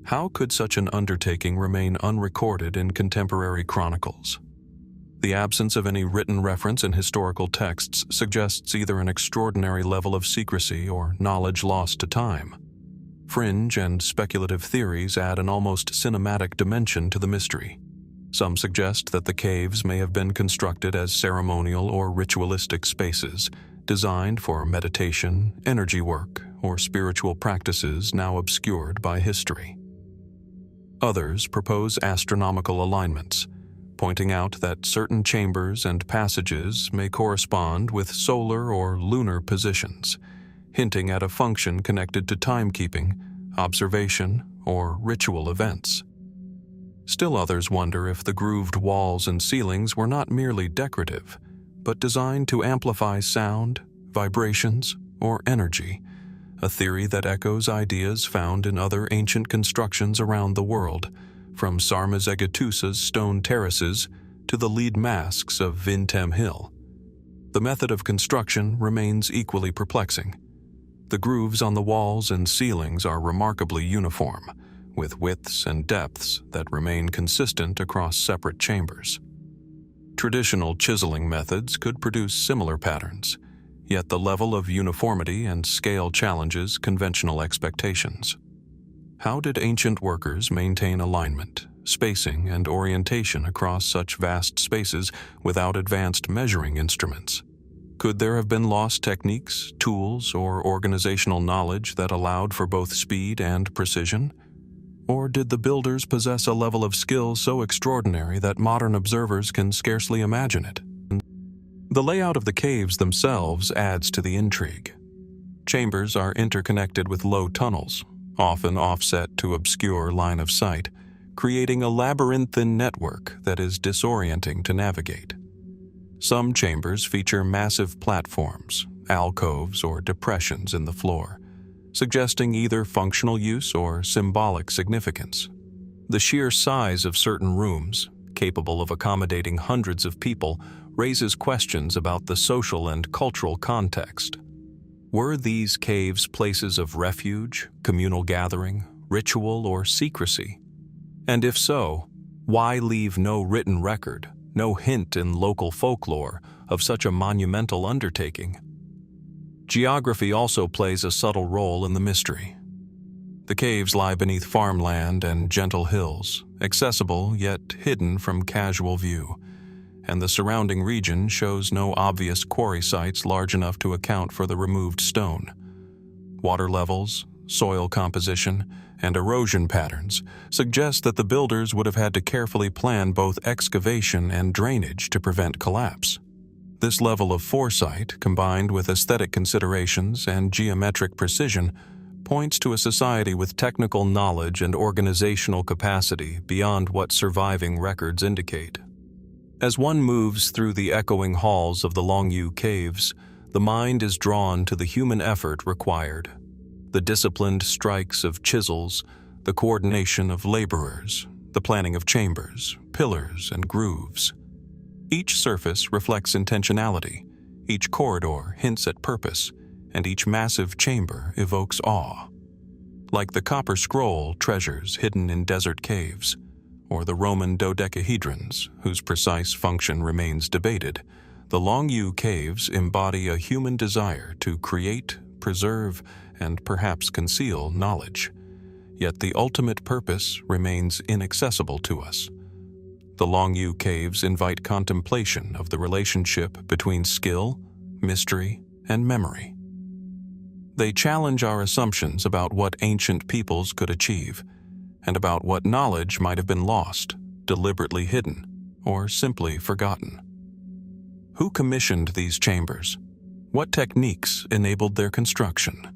How could such an undertaking remain unrecorded in contemporary chronicles? The absence of any written reference in historical texts suggests either an extraordinary level of secrecy or knowledge lost to time. Fringe and speculative theories add an almost cinematic dimension to the mystery. Some suggest that the caves may have been constructed as ceremonial or ritualistic spaces, designed for meditation, energy work, or spiritual practices now obscured by history. Others propose astronomical alignments, pointing out that certain chambers and passages may correspond with solar or lunar positions, hinting at a function connected to timekeeping, observation, or ritual events. Still others wonder if the grooved walls and ceilings were not merely decorative, but designed to amplify sound, vibrations, or energy, a theory that echoes ideas found in other ancient constructions around the world, from Sarmizegetusa's stone terraces to the lead masks of Vintém Hill. The method of construction remains equally perplexing. The grooves on the walls and ceilings are remarkably uniform, with widths and depths that remain consistent across separate chambers. Traditional chiseling methods could produce similar patterns, yet the level of uniformity and scale challenges conventional expectations. How did ancient workers maintain alignment, spacing, and orientation across such vast spaces without advanced measuring instruments? Could there have been lost techniques, tools, or organizational knowledge that allowed for both speed and precision? Or did the builders possess a level of skill so extraordinary that modern observers can scarcely imagine it? The layout of the caves themselves adds to the intrigue. Chambers are interconnected with low tunnels, often offset to obscure line of sight, creating a labyrinthine network that is disorienting to navigate. Some chambers feature massive platforms, alcoves, or depressions in the floor, suggesting either functional use or symbolic significance. The sheer size of certain rooms, capable of accommodating hundreds of people, raises questions about the social and cultural context. Were these caves places of refuge, communal gathering, ritual, or secrecy? And if so, why leave no written record, no hint in local folklore of such a monumental undertaking? Geography also plays a subtle role in the mystery. The caves lie beneath farmland and gentle hills, accessible yet hidden from casual view, and the surrounding region shows no obvious quarry sites large enough to account for the removed stone. Water levels, soil composition, and erosion patterns suggest that the builders would have had to carefully plan both excavation and drainage to prevent collapse. This level of foresight, combined with aesthetic considerations and geometric precision, points to a society with technical knowledge and organizational capacity beyond what surviving records indicate. As one moves through the echoing halls of the Longyou caves, the mind is drawn to the human effort required, the disciplined strikes of chisels, the coordination of laborers, the planning of chambers, pillars, and grooves. Each surface reflects intentionality, each corridor hints at purpose, and each massive chamber evokes awe. Like the copper scroll treasures hidden in desert caves, or the Roman Dodecahedrons, whose precise function remains debated, the Longyou caves embody a human desire to create, preserve, and perhaps conceal knowledge. Yet the ultimate purpose remains inaccessible to us. The Longyou caves invite contemplation of the relationship between skill, mystery, and memory. They challenge our assumptions about what ancient peoples could achieve, and about what knowledge might have been lost, deliberately hidden, or simply forgotten. Who commissioned these chambers? What techniques enabled their construction?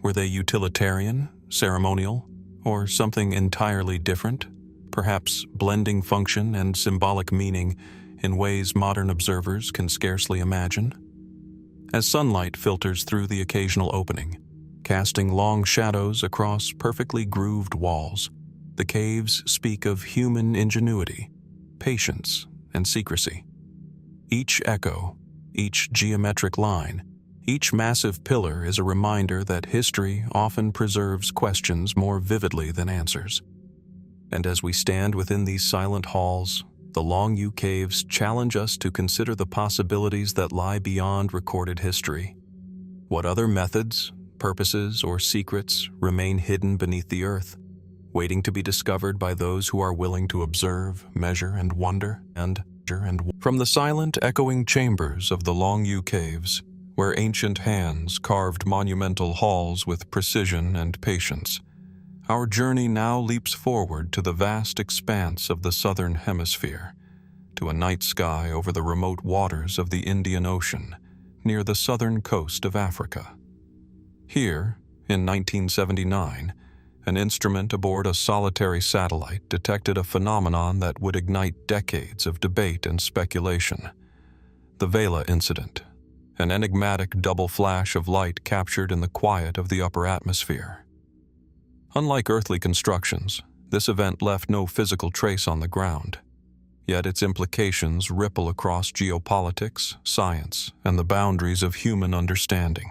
Were they utilitarian, ceremonial, or something entirely different, perhaps blending function and symbolic meaning in ways modern observers can scarcely imagine? As sunlight filters through the occasional opening, casting long shadows across perfectly grooved walls, the caves speak of human ingenuity, patience, and secrecy. Each echo, each geometric line, each massive pillar is a reminder that history often preserves questions more vividly than answers. And as we stand within these silent halls, the Longyou caves challenge us to consider the possibilities that lie beyond recorded history. What other methods, purposes, or secrets remain hidden beneath the earth, waiting to be discovered by those who are willing to observe, measure, and wonder? From the silent, echoing chambers of the Longyou caves, where ancient hands carved monumental halls with precision and patience, our journey now leaps forward to the vast expanse of the southern hemisphere, to a night sky over the remote waters of the Indian Ocean, near the southern coast of Africa. Here, in 1979, an instrument aboard a solitary satellite detected a phenomenon that would ignite decades of debate and speculation: the Vela Incident, an enigmatic double flash of light captured in the quiet of the upper atmosphere. Unlike earthly constructions, this event left no physical trace on the ground, yet its implications ripple across geopolitics, science, and the boundaries of human understanding.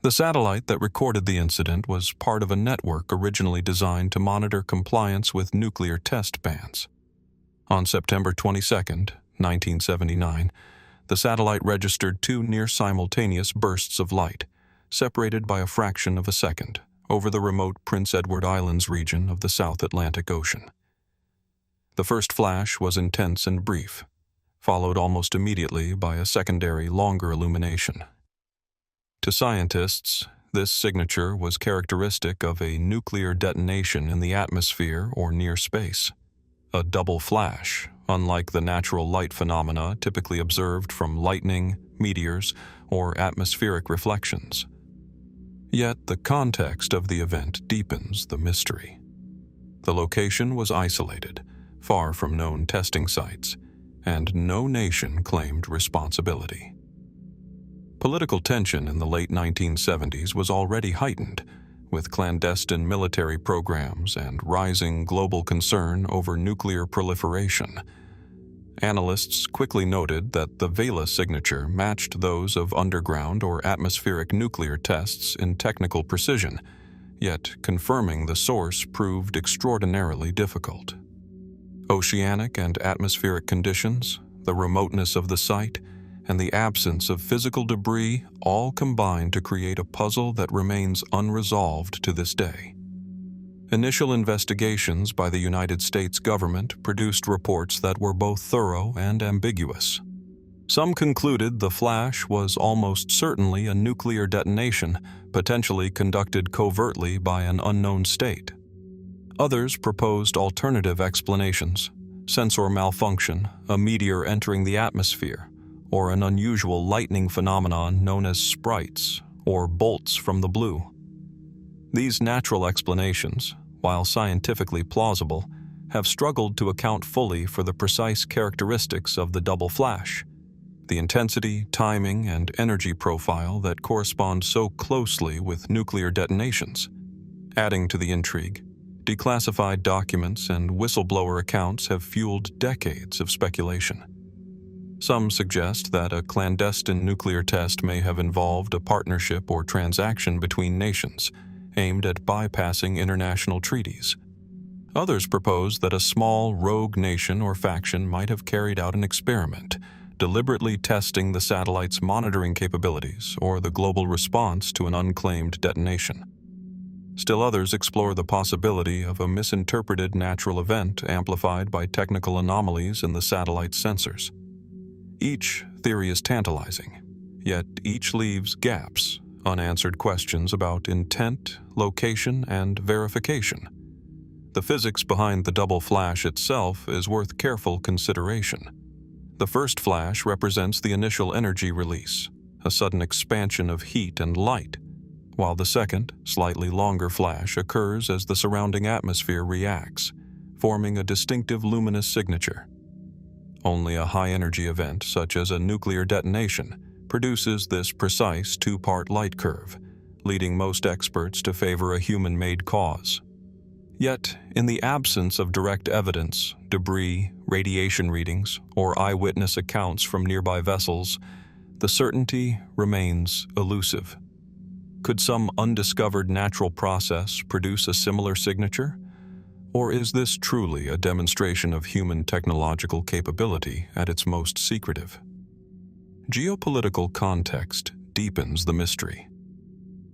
The satellite that recorded the incident was part of a network originally designed to monitor compliance with nuclear test bans. On September 22, 1979, the satellite registered two near-simultaneous bursts of light, separated by a fraction of a second, over the remote Prince Edward Islands region of the South Atlantic Ocean. The first flash was intense and brief, followed almost immediately by a secondary, longer illumination. To scientists, this signature was characteristic of a nuclear detonation in the atmosphere or near space. A double flash, unlike the natural light phenomena typically observed from lightning, meteors, or atmospheric reflections. Yet the context of the event deepens the mystery. The location was isolated, far from known testing sites, and no nation claimed responsibility. Political tension in the late 1970s was already heightened, with clandestine military programs and rising global concern over nuclear proliferation. Analysts quickly noted that the Vela signature matched those of underground or atmospheric nuclear tests in technical precision, yet confirming the source proved extraordinarily difficult. Oceanic and atmospheric conditions, the remoteness of the site, and the absence of physical debris all combine to create a puzzle that remains unresolved to this day. Initial investigations by the United States government produced reports that were both thorough and ambiguous. Some concluded the flash was almost certainly a nuclear detonation, potentially conducted covertly by an unknown state. Others proposed alternative explanations: sensor malfunction, a meteor entering the atmosphere, or an unusual lightning phenomenon known as sprites, or bolts from the blue. These natural explanations, while scientifically plausible, have struggled to account fully for the precise characteristics of the double flash. the intensity, timing, and energy profile that correspond so closely with nuclear detonations. Adding to the intrigue, declassified documents and whistleblower accounts have fueled decades of speculation. Some suggest that a clandestine nuclear test may have involved a partnership or transaction between nations, aimed at bypassing international treaties. Others propose that a small rogue nation or faction might have carried out an experiment, deliberately testing the satellite's monitoring capabilities or the global response to an unclaimed detonation. Still others explore the possibility of a misinterpreted natural event amplified by technical anomalies in the satellite's sensors. Each theory is tantalizing, yet each leaves gaps, unanswered questions about intent, location, and verification. The physics behind the double flash itself is worth careful consideration. The first flash represents the initial energy release, a sudden expansion of heat and light, while the second, slightly longer flash occurs as the surrounding atmosphere reacts, forming a distinctive luminous signature. Only a high-energy event, such as a nuclear detonation, produces this precise two-part light curve, leading most experts to favor a human-made cause. Yet, in the absence of direct evidence, debris, radiation readings, or eyewitness accounts from nearby vessels, the certainty remains elusive. Could some undiscovered natural process produce a similar signature? Or is this truly a demonstration of human technological capability at its most secretive? Geopolitical context deepens the mystery.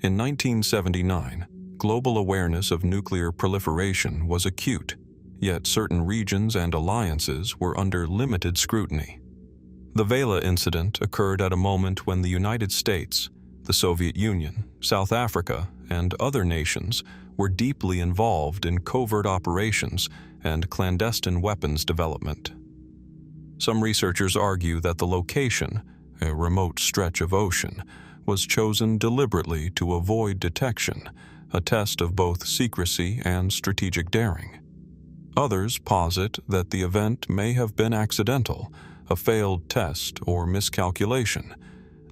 In 1979, global awareness of nuclear proliferation was acute, yet certain regions and alliances were under limited scrutiny. The Vela Incident occurred at a moment when the United States, the Soviet Union, South Africa, and other nations were deeply involved in covert operations and clandestine weapons development. Some researchers argue that the location, a remote stretch of ocean, was chosen deliberately to avoid detection, a test of both secrecy and strategic daring. Others posit that the event may have been accidental, a failed test or miscalculation,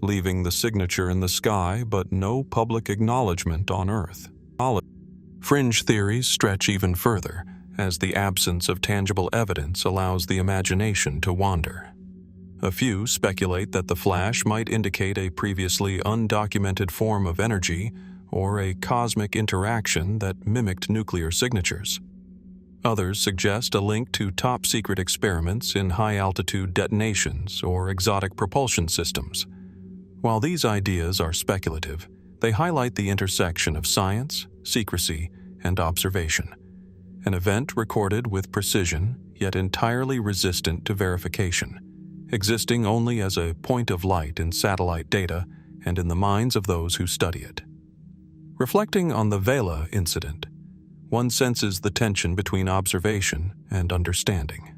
leaving the signature in the sky but no public acknowledgement on Earth. Fringe theories stretch even further, as the absence of tangible evidence allows the imagination to wander. A few speculate that the flash might indicate a previously undocumented form of energy or a cosmic interaction that mimicked nuclear signatures. Others suggest a link to top-secret experiments in high-altitude detonations or exotic propulsion systems. While these ideas are speculative, they highlight the intersection of science, secrecy, and observation. An event recorded with precision, yet entirely resistant to verification, existing only as a point of light in satellite data and in the minds of those who study it. Reflecting on the Vela Incident, one senses the tension between observation and understanding.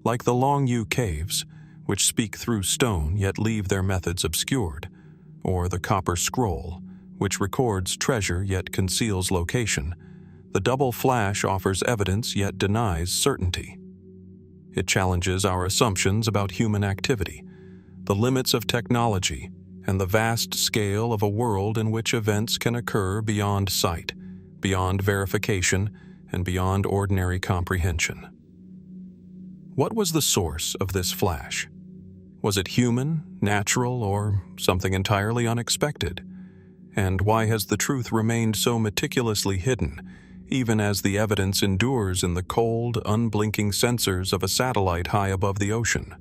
Like the Longyou caves, which speak through stone yet leave their methods obscured, or the copper scroll, which records treasure yet conceals location, the double flash offers evidence yet denies certainty. It challenges our assumptions about human activity, the limits of technology, and the vast scale of a world in which events can occur beyond sight, beyond verification, and beyond ordinary comprehension. What was the source of this flash? Was it human, natural, or something entirely unexpected? And why has the truth remained so meticulously hidden, even as the evidence endures in the cold, unblinking sensors of a satellite high above the ocean?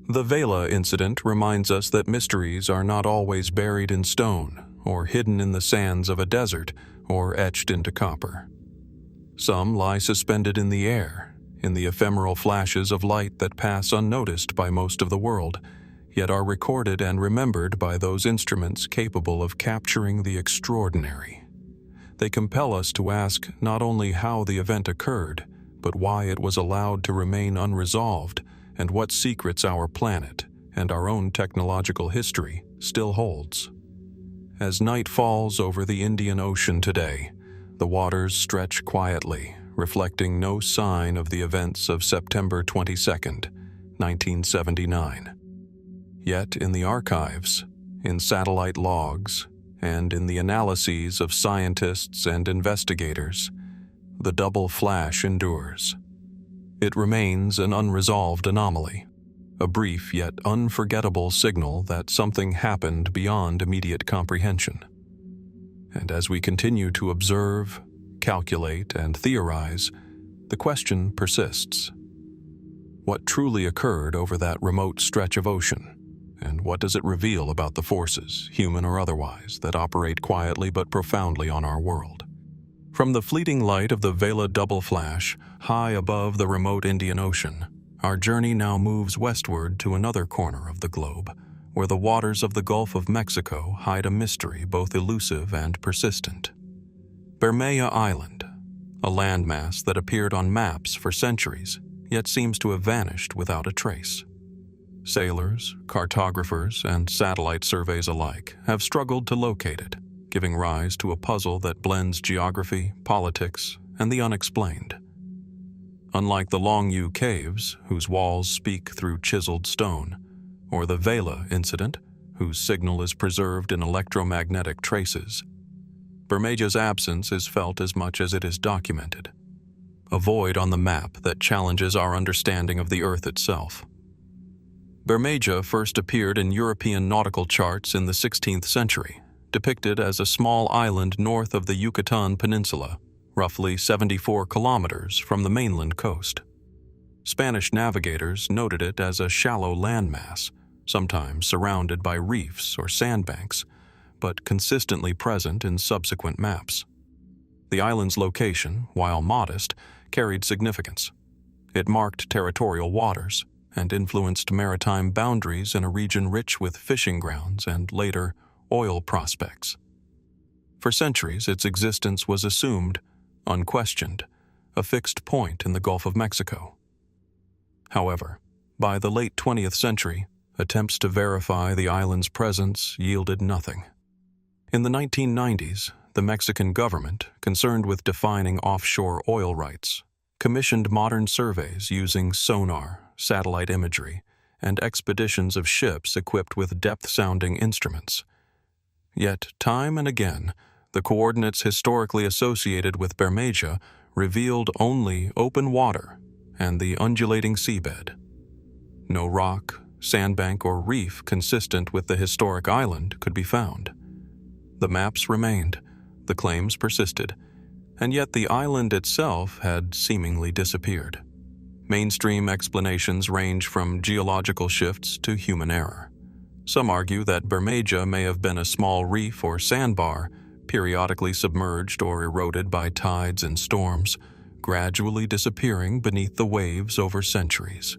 The Vela Incident reminds us that mysteries are not always buried in stone, or hidden in the sands of a desert, or etched into copper. Some lie suspended in the air, in the ephemeral flashes of light that pass unnoticed by most of the world, yet are recorded and remembered by those instruments capable of capturing the extraordinary. They compel us to ask not only how the event occurred, but why it was allowed to remain unresolved, and what secrets our planet and our own technological history still holds. As night falls over the Indian Ocean today, the waters stretch quietly, reflecting no sign of the events of September 22nd, 1979. Yet in the archives, in satellite logs, and in the analyses of scientists and investigators, the double flash endures. It remains an unresolved anomaly, a brief yet unforgettable signal that something happened beyond immediate comprehension. And as we continue to observe, calculate, and theorize, the question persists. What truly occurred over that remote stretch of ocean, and what does it reveal about the forces, human or otherwise, that operate quietly but profoundly on our world? From the fleeting light of the Vela double flash, high above the remote Indian Ocean, our journey now moves westward to another corner of the globe, where the waters of the Gulf of Mexico hide a mystery both elusive and persistent. Bermeja Island, a landmass that appeared on maps for centuries, yet seems to have vanished without a trace. Sailors, cartographers, and satellite surveys alike have struggled to locate it, giving rise to a puzzle that blends geography, politics, and the unexplained. Unlike the Longyou caves, whose walls speak through chiseled stone, or the Vela Incident, whose signal is preserved in electromagnetic traces, Bermeja's absence is felt as much as it is documented, a void on the map that challenges our understanding of the Earth itself. Bermeja first appeared in European nautical charts in the 16th century, depicted as a small island north of the Yucatan Peninsula, roughly 74 kilometers from the mainland coast. Spanish navigators noted it as a shallow landmass, sometimes surrounded by reefs or sandbanks, but consistently present in subsequent maps. The island's location, while modest, carried significance. It marked territorial waters and influenced maritime boundaries in a region rich with fishing grounds and, later, oil prospects. For centuries, its existence was assumed, unquestioned, a fixed point in the Gulf of Mexico. However, by the late 20th century, attempts to verify the island's presence yielded nothing. In the 1990s, the Mexican government, concerned with defining offshore oil rights, commissioned modern surveys using sonar, satellite imagery, and expeditions of ships equipped with depth-sounding instruments. Yet, time and again, the coordinates historically associated with Bermeja revealed only open water and the undulating seabed. No rock, sandbank, or reef consistent with the historic island could be found. The maps remained, the claims persisted, and yet the island itself had seemingly disappeared. Mainstream explanations range from geological shifts to human error. Some argue that Bermeja may have been a small reef or sandbar, periodically submerged or eroded by tides and storms, gradually disappearing beneath the waves over centuries.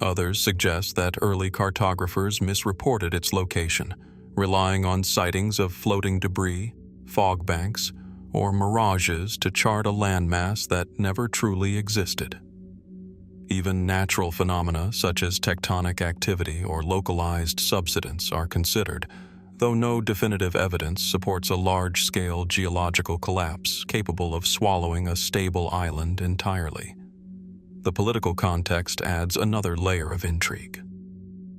Others suggest that early cartographers misreported its location, relying on sightings of floating debris, fog banks, or mirages to chart a landmass that never truly existed. Even natural phenomena such as tectonic activity or localized subsidence are considered, though no definitive evidence supports a large-scale geological collapse capable of swallowing a stable island entirely. The political context adds another layer of intrigue.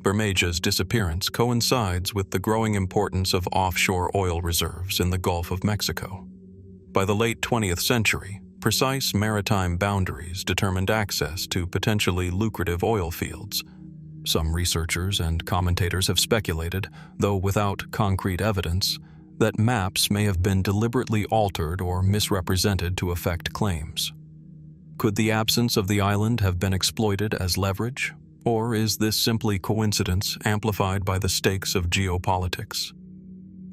Bermeja's disappearance coincides with the growing importance of offshore oil reserves in the Gulf of Mexico. By the late 20th century, precise maritime boundaries determined access to potentially lucrative oil fields. Some researchers and commentators have speculated, though without concrete evidence, that maps may have been deliberately altered or misrepresented to affect claims. Could the absence of the island have been exploited as leverage, or is this simply coincidence amplified by the stakes of geopolitics?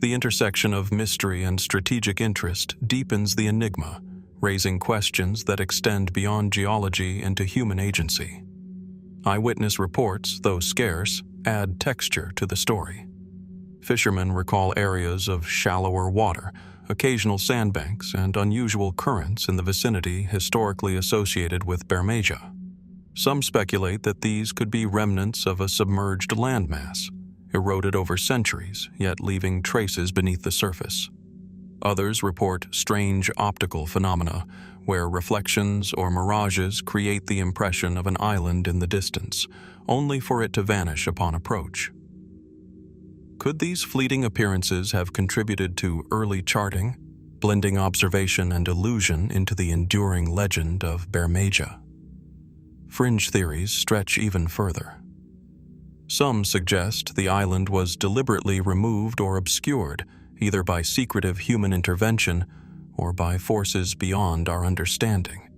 The intersection of mystery and strategic interest deepens the enigma, raising questions that extend beyond geology into human agency. Eyewitness reports, though scarce, add texture to the story. Fishermen recall areas of shallower water, occasional sandbanks, and unusual currents in the vicinity historically associated with Bermeja. Some speculate that these could be remnants of a submerged landmass, eroded over centuries, yet leaving traces beneath the surface. Others report strange optical phenomena, where reflections or mirages create the impression of an island in the distance, only for it to vanish upon approach. Could these fleeting appearances have contributed to early charting, blending observation and illusion into the enduring legend of Bermeja? Fringe theories stretch even further. Some suggest the island was deliberately removed or obscured, either by secretive human intervention or by forces beyond our understanding.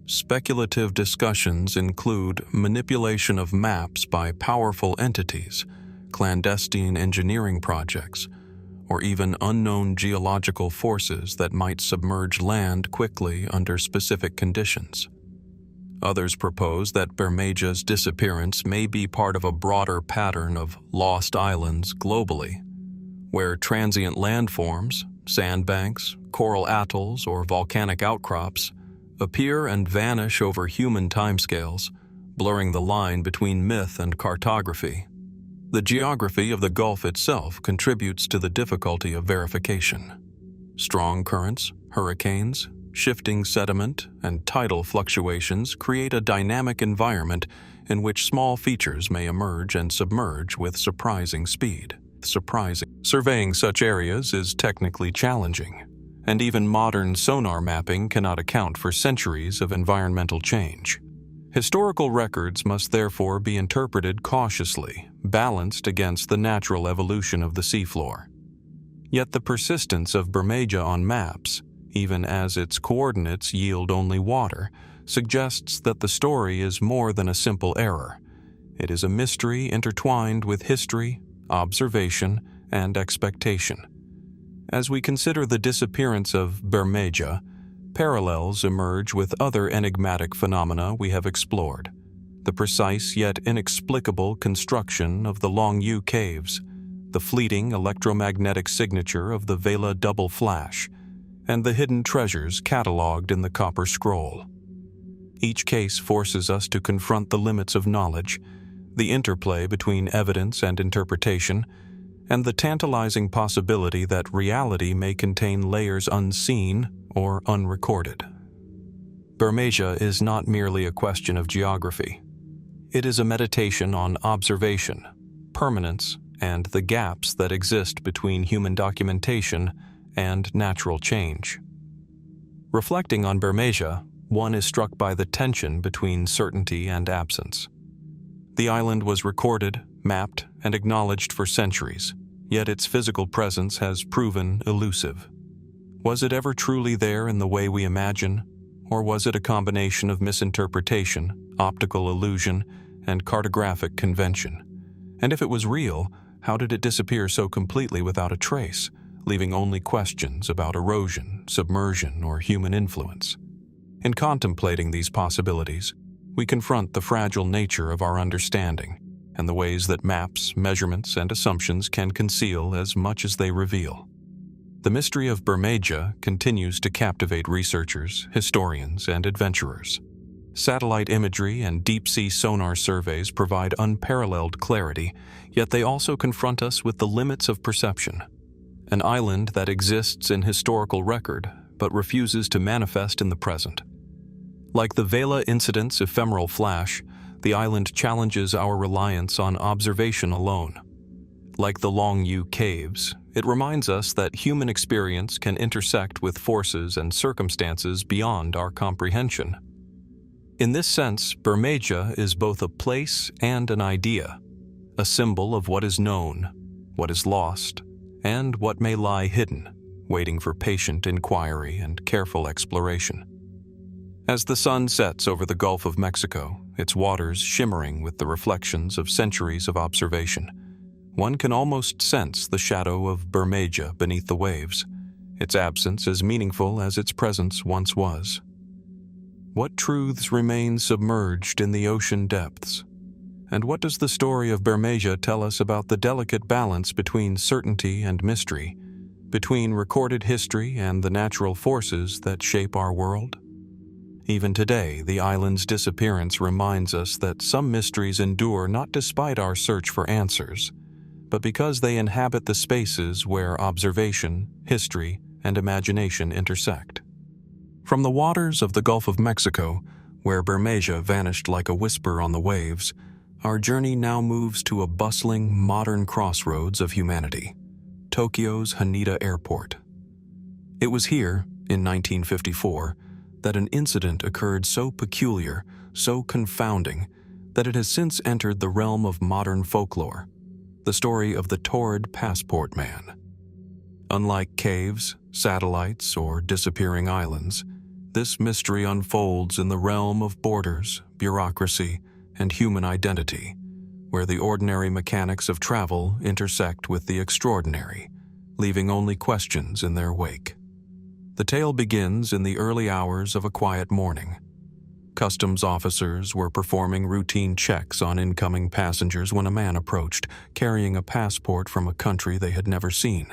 Speculative discussions include manipulation of maps by powerful entities, clandestine engineering projects, or even unknown geological forces that might submerge land quickly under specific conditions. Others propose that Bermeja's disappearance may be part of a broader pattern of lost islands globally, where transient landforms, sandbanks, coral atolls, or volcanic outcrops appear and vanish over human timescales, blurring the line between myth and cartography. The geography of the Gulf itself contributes to the difficulty of verification. Strong currents, hurricanes, shifting sediment, and tidal fluctuations create a dynamic environment in which small features may emerge and submerge with surprising speed. Surveying such areas is technically challenging, and even modern sonar mapping cannot account for centuries of environmental change. Historical records must therefore be interpreted cautiously, balanced against the natural evolution of the seafloor. Yet the persistence of Bermeja on maps, even as its coordinates yield only water, suggests that the story is more than a simple error. It is a mystery intertwined with history, observation, and expectation. As we consider the disappearance of Bermeja, parallels emerge with other enigmatic phenomena we have explored. The precise yet inexplicable construction of the Longyou caves, the fleeting electromagnetic signature of the Vela double flash, and the hidden treasures catalogued in the Copper Scroll. Each case forces us to confront the limits of knowledge, the interplay between evidence and interpretation, and the tantalizing possibility that reality may contain layers unseen or unrecorded. Bermeja is not merely a question of geography. It is a meditation on observation, permanence, and the gaps that exist between human documentation and natural change. Reflecting on Bermeja, one is struck by the tension between certainty and absence. The island was recorded, mapped, and acknowledged for centuries, yet its physical presence has proven elusive. Was it ever truly there in the way we imagine, or was it a combination of misinterpretation, optical illusion, and cartographic convention? And if it was real, how did it disappear so completely without a trace, leaving only questions about erosion, submersion, or human influence? In contemplating these possibilities, we confront the fragile nature of our understanding and the ways that maps, measurements, and assumptions can conceal as much as they reveal. The mystery of Bermeja continues to captivate researchers, historians, and adventurers. Satellite imagery and deep-sea sonar surveys provide unparalleled clarity, yet they also confront us with the limits of perception. An island that exists in historical record, but refuses to manifest in the present. Like the Vela Incident's ephemeral flash, the island challenges our reliance on observation alone. Like the Longyou caves, it reminds us that human experience can intersect with forces and circumstances beyond our comprehension. In this sense, Bermeja is both a place and an idea, a symbol of what is known, what is lost, and what may lie hidden, waiting for patient inquiry and careful exploration. As the sun sets over the Gulf of Mexico, its waters shimmering with the reflections of centuries of observation, one can almost sense the shadow of Bermeja beneath the waves, its absence as meaningful as its presence once was. What truths remain submerged in the ocean depths? And what does the story of Bermeja tell us about the delicate balance between certainty and mystery, between recorded history and the natural forces that shape our world? Even today, the island's disappearance reminds us that some mysteries endure not despite our search for answers, but because they inhabit the spaces where observation, history, and imagination intersect. From the waters of the Gulf of Mexico, where Bermeja vanished like a whisper on the waves, our journey now moves to a bustling, modern crossroads of humanity, Tokyo's Haneda Airport. It was here, in 1954, that an incident occurred so peculiar, so confounding, that it has since entered the realm of modern folklore, the story of the Taured Passport Man. Unlike caves, satellites, or disappearing islands, this mystery unfolds in the realm of borders, bureaucracy, and human identity, where the ordinary mechanics of travel intersect with the extraordinary, leaving only questions in their wake. The tale begins in the early hours of a quiet morning. Customs officers were performing routine checks on incoming passengers when a man approached, carrying a passport from a country they had never seen.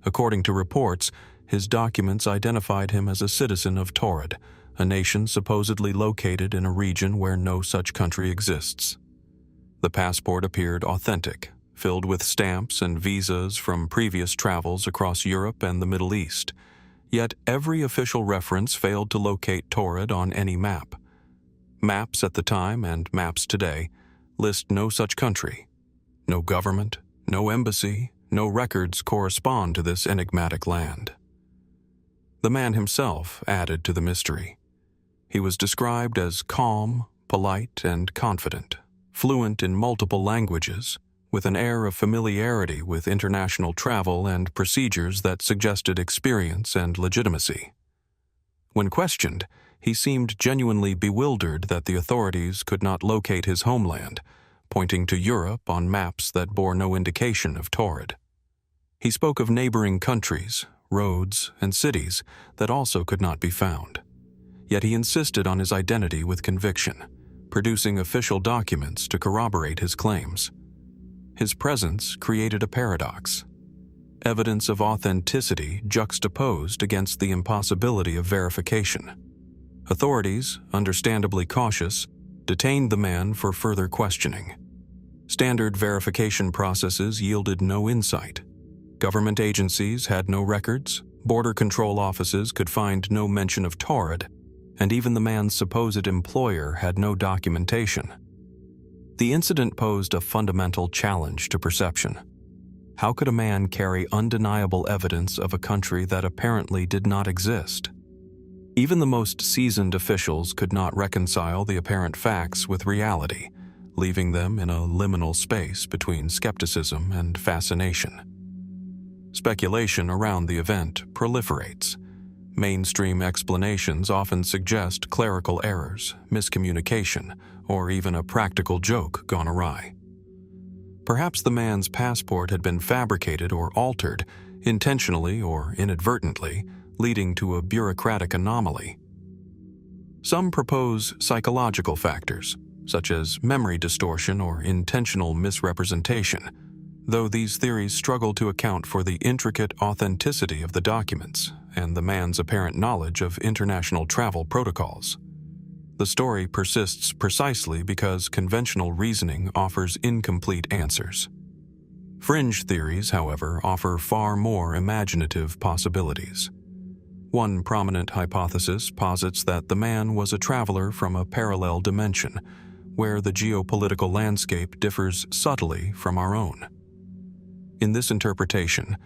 According to reports, his documents identified him as a citizen of Taured, a nation supposedly located in a region where no such country exists. The passport appeared authentic, filled with stamps and visas from previous travels across Europe and the Middle East. Yet every official reference failed to locate Taured on any map. Maps at the time and maps today list no such country. No government, no embassy, no records correspond to this enigmatic land. The man himself added to the mystery. He was described as calm, polite, and confident, fluent in multiple languages, with an air of familiarity with international travel and procedures that suggested experience and legitimacy. When questioned, he seemed genuinely bewildered that the authorities could not locate his homeland, pointing to Europe on maps that bore no indication of Taured. He spoke of neighboring countries, roads, and cities that also could not be found. Yet he insisted on his identity with conviction, producing official documents to corroborate his claims. His presence created a paradox. Evidence of authenticity juxtaposed against the impossibility of verification. Authorities, understandably cautious, detained the man for further questioning. Standard verification processes yielded no insight. Government agencies had no records, border control offices could find no mention of Taured, and even the man's supposed employer had no documentation. The incident posed a fundamental challenge to perception. How could a man carry undeniable evidence of a country that apparently did not exist? Even the most seasoned officials could not reconcile the apparent facts with reality, leaving them in a liminal space between skepticism and fascination. Speculation around the event proliferates. Mainstream explanations often suggest clerical errors, miscommunication, or even a practical joke gone awry. Perhaps the man's passport had been fabricated or altered, intentionally or inadvertently, leading to a bureaucratic anomaly. Some propose psychological factors, such as memory distortion or intentional misrepresentation, though these theories struggle to account for the intricate authenticity of the documents and the man's apparent knowledge of international travel protocols. The story persists precisely because conventional reasoning offers incomplete answers. Fringe theories, however, offer far more imaginative possibilities. One prominent hypothesis posits that the man was a traveler from a parallel dimension, where the geopolitical landscape differs subtly from our own. In this interpretation,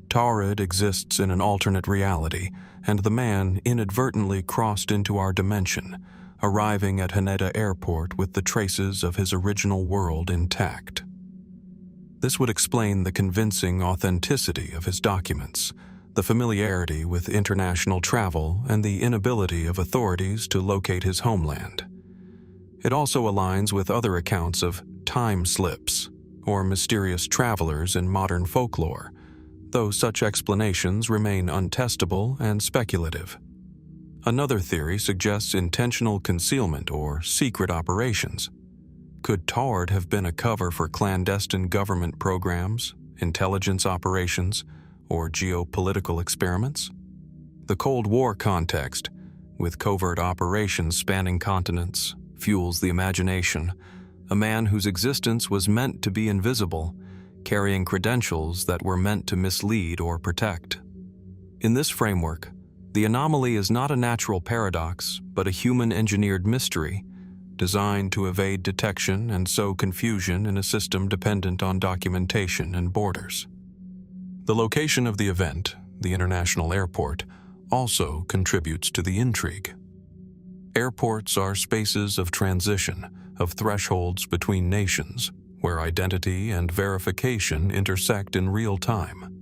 Taured exists in an alternate reality, and the man inadvertently crossed into our dimension, arriving at Haneda Airport with the traces of his original world intact. This would explain the convincing authenticity of his documents, the familiarity with international travel, and the inability of authorities to locate his homeland. It also aligns with other accounts of time slips or mysterious travelers in modern folklore, though such explanations remain untestable and speculative. Another theory suggests intentional concealment or secret operations. Could Taured have been a cover for clandestine government programs, intelligence operations, or geopolitical experiments? The Cold War context, with covert operations spanning continents, fuels the imagination. A man whose existence was meant to be invisible, carrying credentials that were meant to mislead or protect. In this framework, The anomaly is not a natural paradox, but a human-engineered mystery designed to evade detection and sow confusion in a system dependent on documentation and borders. The location of the event, the international airport, also contributes to the intrigue. Airports are spaces of transition, of thresholds between nations, where identity and verification intersect in real time.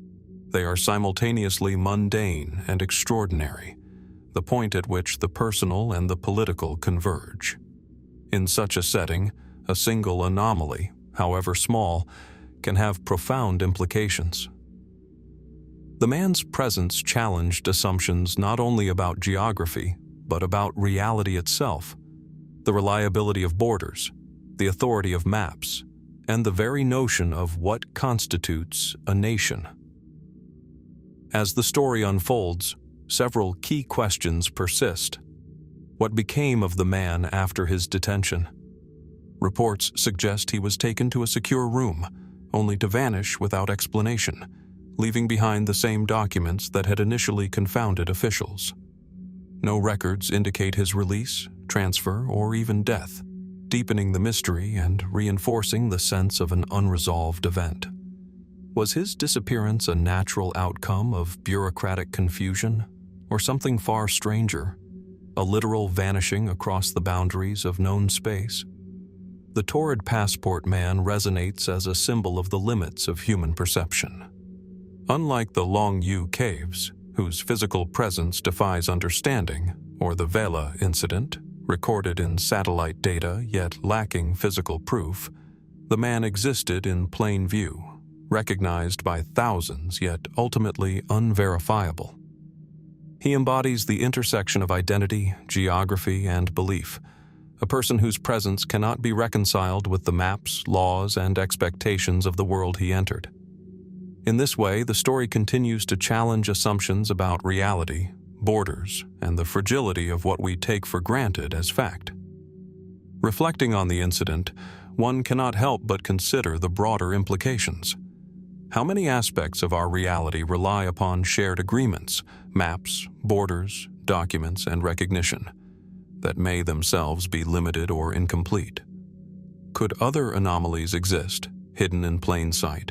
They are simultaneously mundane and extraordinary, the point at which the personal and the political converge. In such a setting, a single anomaly, however small, can have profound implications. The man's presence challenged assumptions not only about geography, but about reality itself, the reliability of borders, the authority of maps, and the very notion of what constitutes a nation. As the story unfolds, several key questions persist. What became of the man after his detention? Reports suggest he was taken to a secure room, only to vanish without explanation, leaving behind the same documents that had initially confounded officials. No records indicate his release, transfer, or even death, deepening the mystery and reinforcing the sense of an unresolved event. Was his disappearance a natural outcome of bureaucratic confusion, or something far stranger, a literal vanishing across the boundaries of known space? The Taured Passport Man resonates as a symbol of the limits of human perception. Unlike the Longyou caves, whose physical presence defies understanding, or the Vela Incident, recorded in satellite data yet lacking physical proof, the man existed in plain view, recognized by thousands yet ultimately unverifiable. He embodies the intersection of identity, geography, and belief, a person whose presence cannot be reconciled with the maps, laws, and expectations of the world he entered. In this way, the story continues to challenge assumptions about reality, borders, and the fragility of what we take for granted as fact. Reflecting on the incident, one cannot help but consider the broader implications. How many aspects of our reality rely upon shared agreements, maps, borders, documents, and recognition, that may themselves be limited or incomplete? Could other anomalies exist, hidden in plain sight,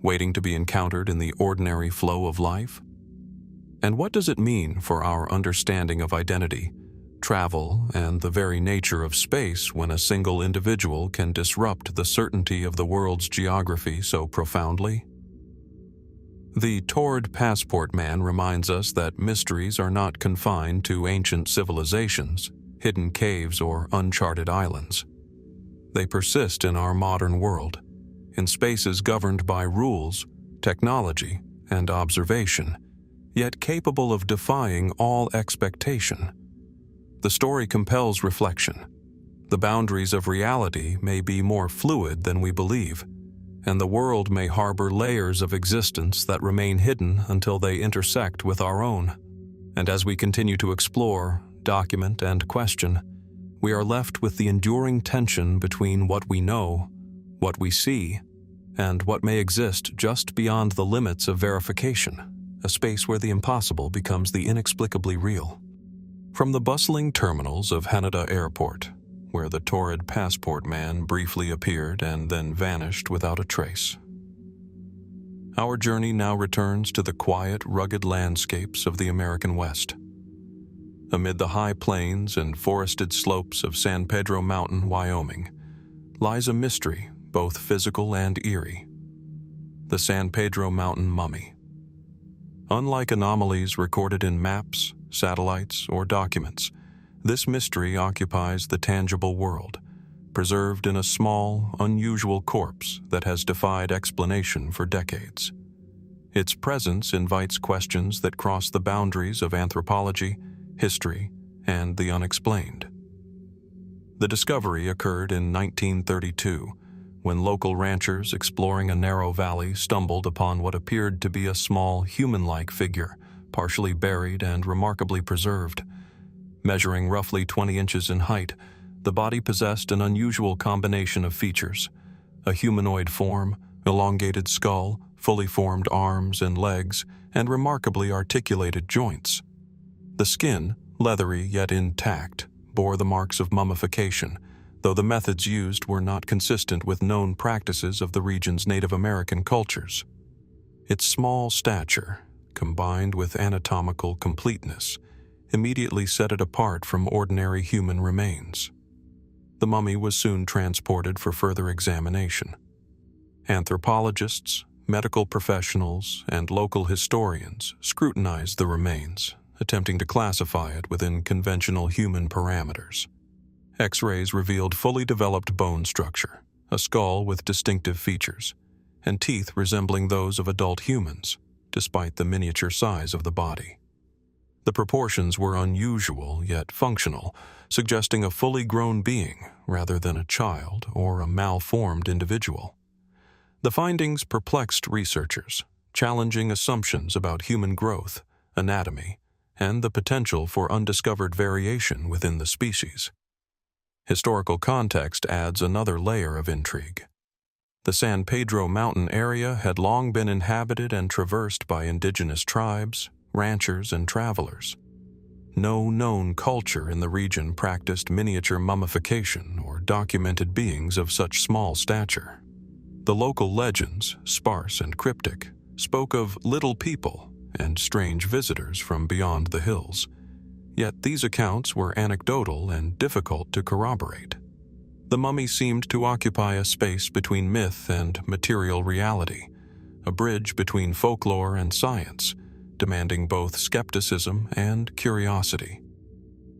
waiting to be encountered in the ordinary flow of life? And what does it mean for our understanding of identity, travel, and the very nature of space when a single individual can disrupt the certainty of the world's geography so profoundly? The Taured Passport Man reminds us that mysteries are not confined to ancient civilizations, hidden caves, or uncharted islands. They persist in our modern world, in spaces governed by rules, technology, and observation, yet capable of defying all expectation. The story compels reflection. The boundaries of reality may be more fluid than we believe, and the world may harbor layers of existence that remain hidden until they intersect with our own. And as we continue to explore, document, and question, we are left with the enduring tension between what we know, what we see, and what may exist just beyond the limits of verification, a space where the impossible becomes the inexplicably real. From the bustling terminals of Haneda Airport, where the Taured Passport Man briefly appeared and then vanished without a trace, our journey now returns to the quiet, rugged landscapes of the American West. Amid the high plains and forested slopes of San Pedro Mountain, Wyoming, lies a mystery both physical and eerie: the San Pedro Mountain Mummy. Unlike anomalies recorded in maps, satellites, or documents, this mystery occupies the tangible world, preserved in a small, unusual corpse that has defied explanation for decades. Its presence invites questions that cross the boundaries of anthropology, history, and the unexplained. The discovery occurred in 1932, when local ranchers exploring a narrow valley stumbled upon what appeared to be a small, human-like figure, partially buried and remarkably preserved. Measuring roughly 20 inches in height, the body possessed an unusual combination of features: a humanoid form, elongated skull, fully formed arms and legs, and remarkably articulated joints. The skin, leathery yet intact, bore the marks of mummification, though the methods used were not consistent with known practices of the region's Native American cultures. Its small stature, combined with anatomical completeness, immediately set it apart from ordinary human remains. The mummy was soon transported for further examination. Anthropologists, medical professionals, and local historians scrutinized the remains, attempting to classify it within conventional human parameters. X-rays revealed fully developed bone structure, a skull with distinctive features, and teeth resembling those of adult humans, despite the miniature size of the body. The proportions were unusual yet functional, suggesting a fully grown being rather than a child or a malformed individual. The findings perplexed researchers, challenging assumptions about human growth, anatomy, and the potential for undiscovered variation within the species. Historical context adds another layer of intrigue. The San Pedro mountain area had long been inhabited and traversed by indigenous tribes, ranchers, and travelers. No known culture in the region practiced miniature mummification or documented beings of such small stature. The local legends, sparse and cryptic, spoke of little people and strange visitors from beyond the hills. Yet these accounts were anecdotal and difficult to corroborate. The mummy seemed to occupy a space between myth and material reality, a bridge between folklore and science, demanding both skepticism and curiosity.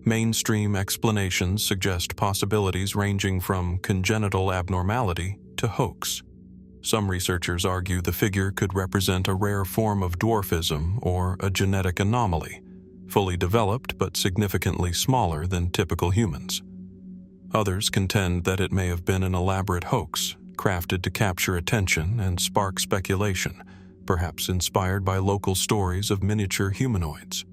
Mainstream explanations suggest possibilities ranging from congenital abnormality to hoax. Some researchers argue the figure could represent a rare form of dwarfism or a genetic anomaly, fully developed but significantly smaller than typical humans. Others contend that it may have been an elaborate hoax, crafted to capture attention and spark speculation, perhaps inspired by local stories of miniature humanoids.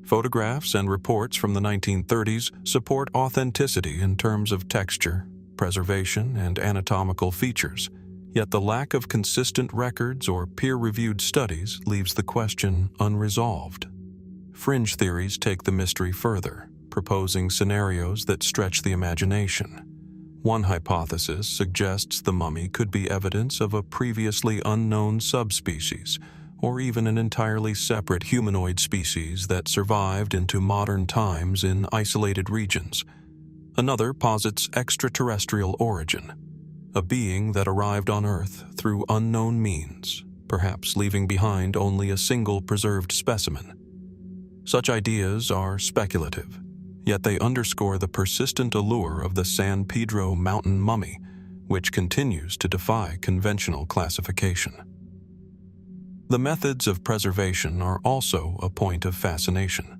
Photographs and reports from the 1930s support authenticity in terms of texture, preservation, and anatomical features, yet the lack of consistent records or peer-reviewed studies leaves the question unresolved. Fringe theories take the mystery further, proposing scenarios that stretch the imagination. One hypothesis suggests the mummy could be evidence of a previously unknown subspecies, or even an entirely separate humanoid species that survived into modern times in isolated regions. Another posits extraterrestrial origin, a being that arrived on Earth through unknown means, perhaps leaving behind only a single preserved specimen. Such ideas are speculative, yet they underscore the persistent allure of the San Pedro mountain mummy, which continues to defy conventional classification. The methods of preservation are also a point of fascination.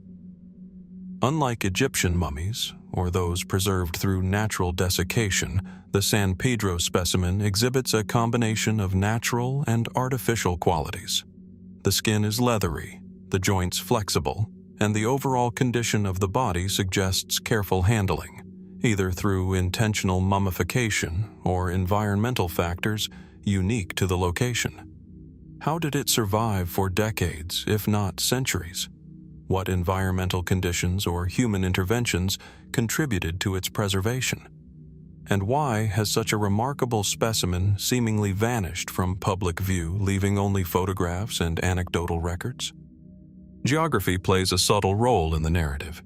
Unlike Egyptian mummies, or those preserved through natural desiccation, the San Pedro specimen exhibits a combination of natural and artificial qualities. The skin is leathery, the joints flexible, and the overall condition of the body suggests careful handling, either through intentional mummification or environmental factors unique to the location. How did it survive for decades, if not centuries? What environmental conditions or human interventions contributed to its preservation? And why has such a remarkable specimen seemingly vanished from public view, leaving only photographs and anecdotal records? Geography plays a subtle role in the narrative.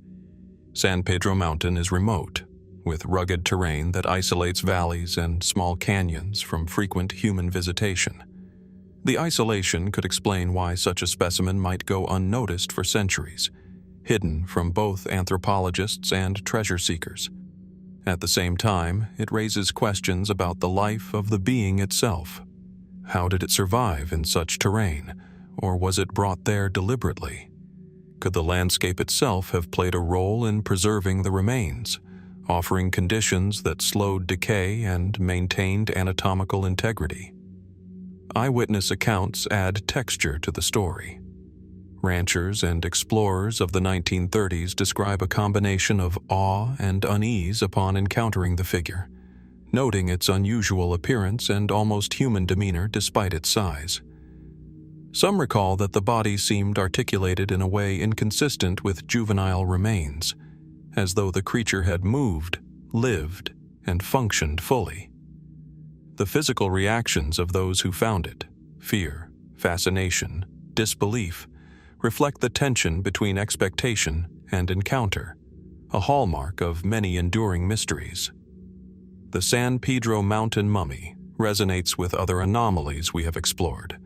San Pedro Mountain is remote, with rugged terrain that isolates valleys and small canyons from frequent human visitation. The isolation could explain why such a specimen might go unnoticed for centuries, hidden from both anthropologists and treasure seekers. At the same time, it raises questions about the life of the being itself. How did it survive in such terrain, or was it brought there deliberately? Could the landscape itself have played a role in preserving the remains, offering conditions that slowed decay and maintained anatomical integrity? Eyewitness accounts add texture to the story. Ranchers and explorers of the 1930s describe a combination of awe and unease upon encountering the figure, noting its unusual appearance and almost human demeanor despite its size. Some recall that the body seemed articulated in a way inconsistent with juvenile remains, as though the creature had moved, lived, and functioned fully. The physical reactions of those who found it, fear, fascination, disbelief, reflect the tension between expectation and encounter, a hallmark of many enduring mysteries. The San Pedro Mountain mummy resonates with other anomalies we have explored.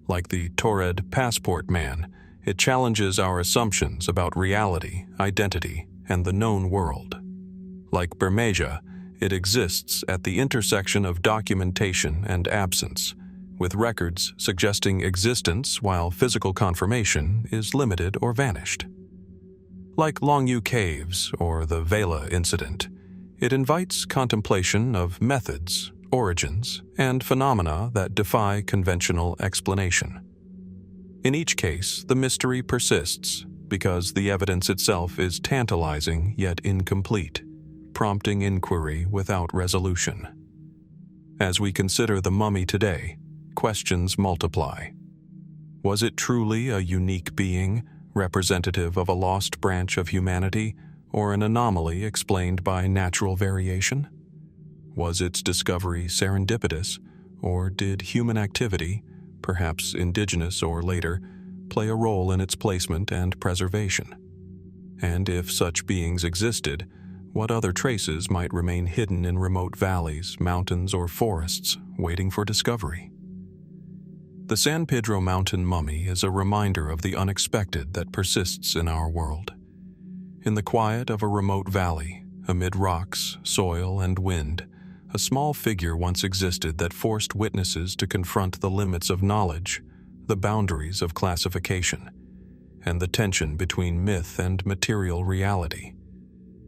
Like the Taured Passport Man, it challenges our assumptions about reality, identity, and the known world. Like Bermeja, it exists at the intersection of documentation and absence, with records suggesting existence while physical confirmation is limited or vanished. Like Longyou caves or the Vela Incident, it invites contemplation of methods, origins, and phenomena that defy conventional explanation. In each case, the mystery persists because the evidence itself is tantalizing yet incomplete, prompting inquiry without resolution. As we consider the mummy today, questions multiply. Was it truly a unique being, representative of a lost branch of humanity, or an anomaly explained by natural variation? Was its discovery serendipitous, or did human activity, perhaps indigenous or later, play a role in its placement and preservation? And if such beings existed, what other traces might remain hidden in remote valleys, mountains, or forests, waiting for discovery? The San Pedro Mountain mummy is a reminder of the unexpected that persists in our world. In the quiet of a remote valley, amid rocks, soil, and wind, a small figure once existed that forced witnesses to confront the limits of knowledge, the boundaries of classification, and the tension between myth and material reality.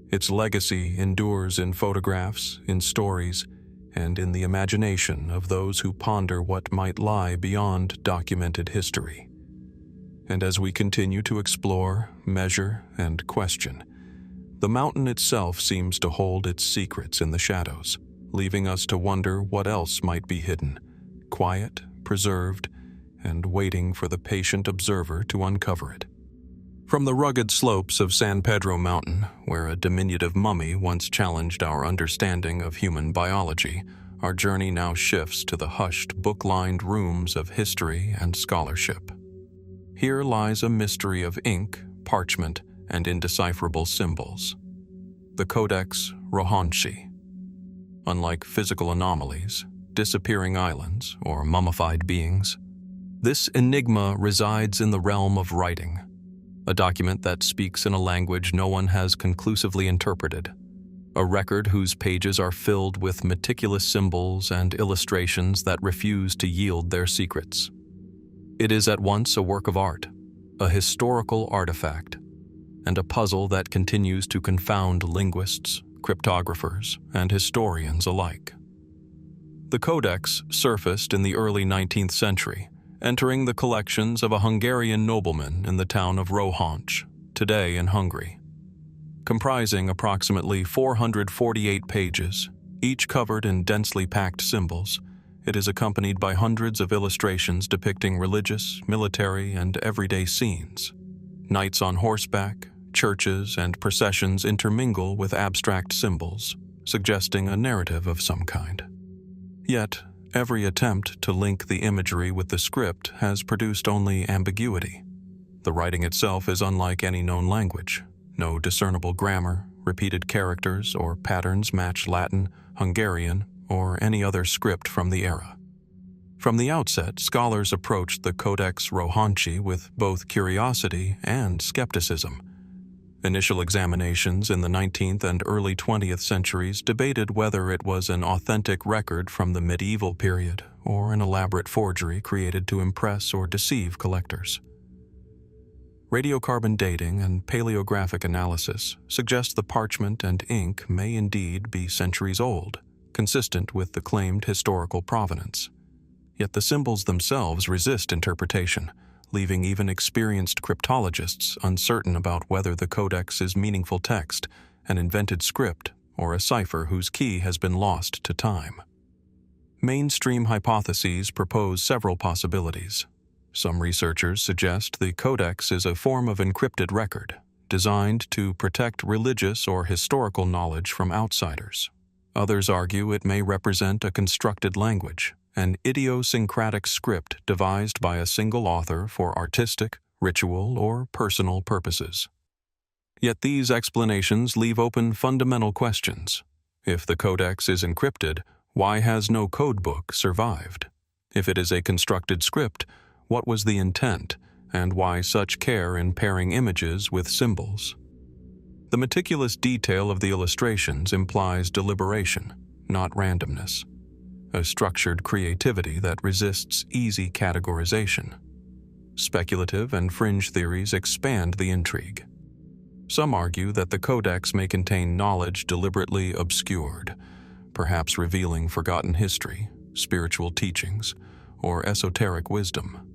Its legacy endures in photographs, in stories, and in the imagination of those who ponder what might lie beyond documented history. And as we continue to explore, measure, and question, the mountain itself seems to hold its secrets in the shadows, leaving us to wonder what else might be hidden, quiet, preserved, and waiting for the patient observer to uncover it. From the rugged slopes of San Pedro Mountain, where a diminutive mummy once challenged our understanding of human biology, our journey now shifts to the hushed, book-lined rooms of history and scholarship. Here lies a mystery of ink, parchment, and indecipherable symbols. The Codex Rohonczi. Unlike physical anomalies, disappearing islands, or mummified beings, this enigma resides in the realm of writing, a document that speaks in a language no one has conclusively interpreted, a record whose pages are filled with meticulous symbols and illustrations that refuse to yield their secrets. It is at once a work of art, a historical artifact, and a puzzle that continues to confound linguists, cryptographers, and historians alike. The codex surfaced in the early 19th century, entering the collections of a Hungarian nobleman in the town of Rohonczi, today in Hungary. Comprising approximately 448 pages, each covered in densely packed symbols, it is accompanied by hundreds of illustrations depicting religious, military, and everyday scenes. Knights on horseback, churches, and processions intermingle with abstract symbols, suggesting a narrative of some kind. Yet, every attempt to link the imagery with the script has produced only ambiguity. The writing itself is unlike any known language. No discernible grammar, repeated characters, or patterns match Latin, Hungarian, or any other script from the era. From the outset, scholars approached the Codex Rohonczi with both curiosity and skepticism. Initial examinations in the 19th and early 20th centuries debated whether it was an authentic record from the medieval period or an elaborate forgery created to impress or deceive collectors. Radiocarbon dating and paleographic analysis suggest the parchment and ink may indeed be centuries old, consistent with the claimed historical provenance. Yet the symbols themselves resist interpretation, leaving even experienced cryptologists uncertain about whether the codex is meaningful text, an invented script, or a cipher whose key has been lost to time. Mainstream hypotheses propose several possibilities. Some researchers suggest the Codex is a form of encrypted record, designed to protect religious or historical knowledge from outsiders. Others argue it may represent a constructed language, an idiosyncratic script devised by a single author for artistic, ritual, or personal purposes. Yet these explanations leave open fundamental questions. If the Codex is encrypted, why has no codebook survived? If it is a constructed script, what was the intent, and why such care in pairing images with symbols? The meticulous detail of the illustrations implies deliberation, not randomness, a structured creativity that resists easy categorization. Speculative and fringe theories expand the intrigue. Some argue that the Codex may contain knowledge deliberately obscured, perhaps revealing forgotten history, spiritual teachings, or esoteric wisdom.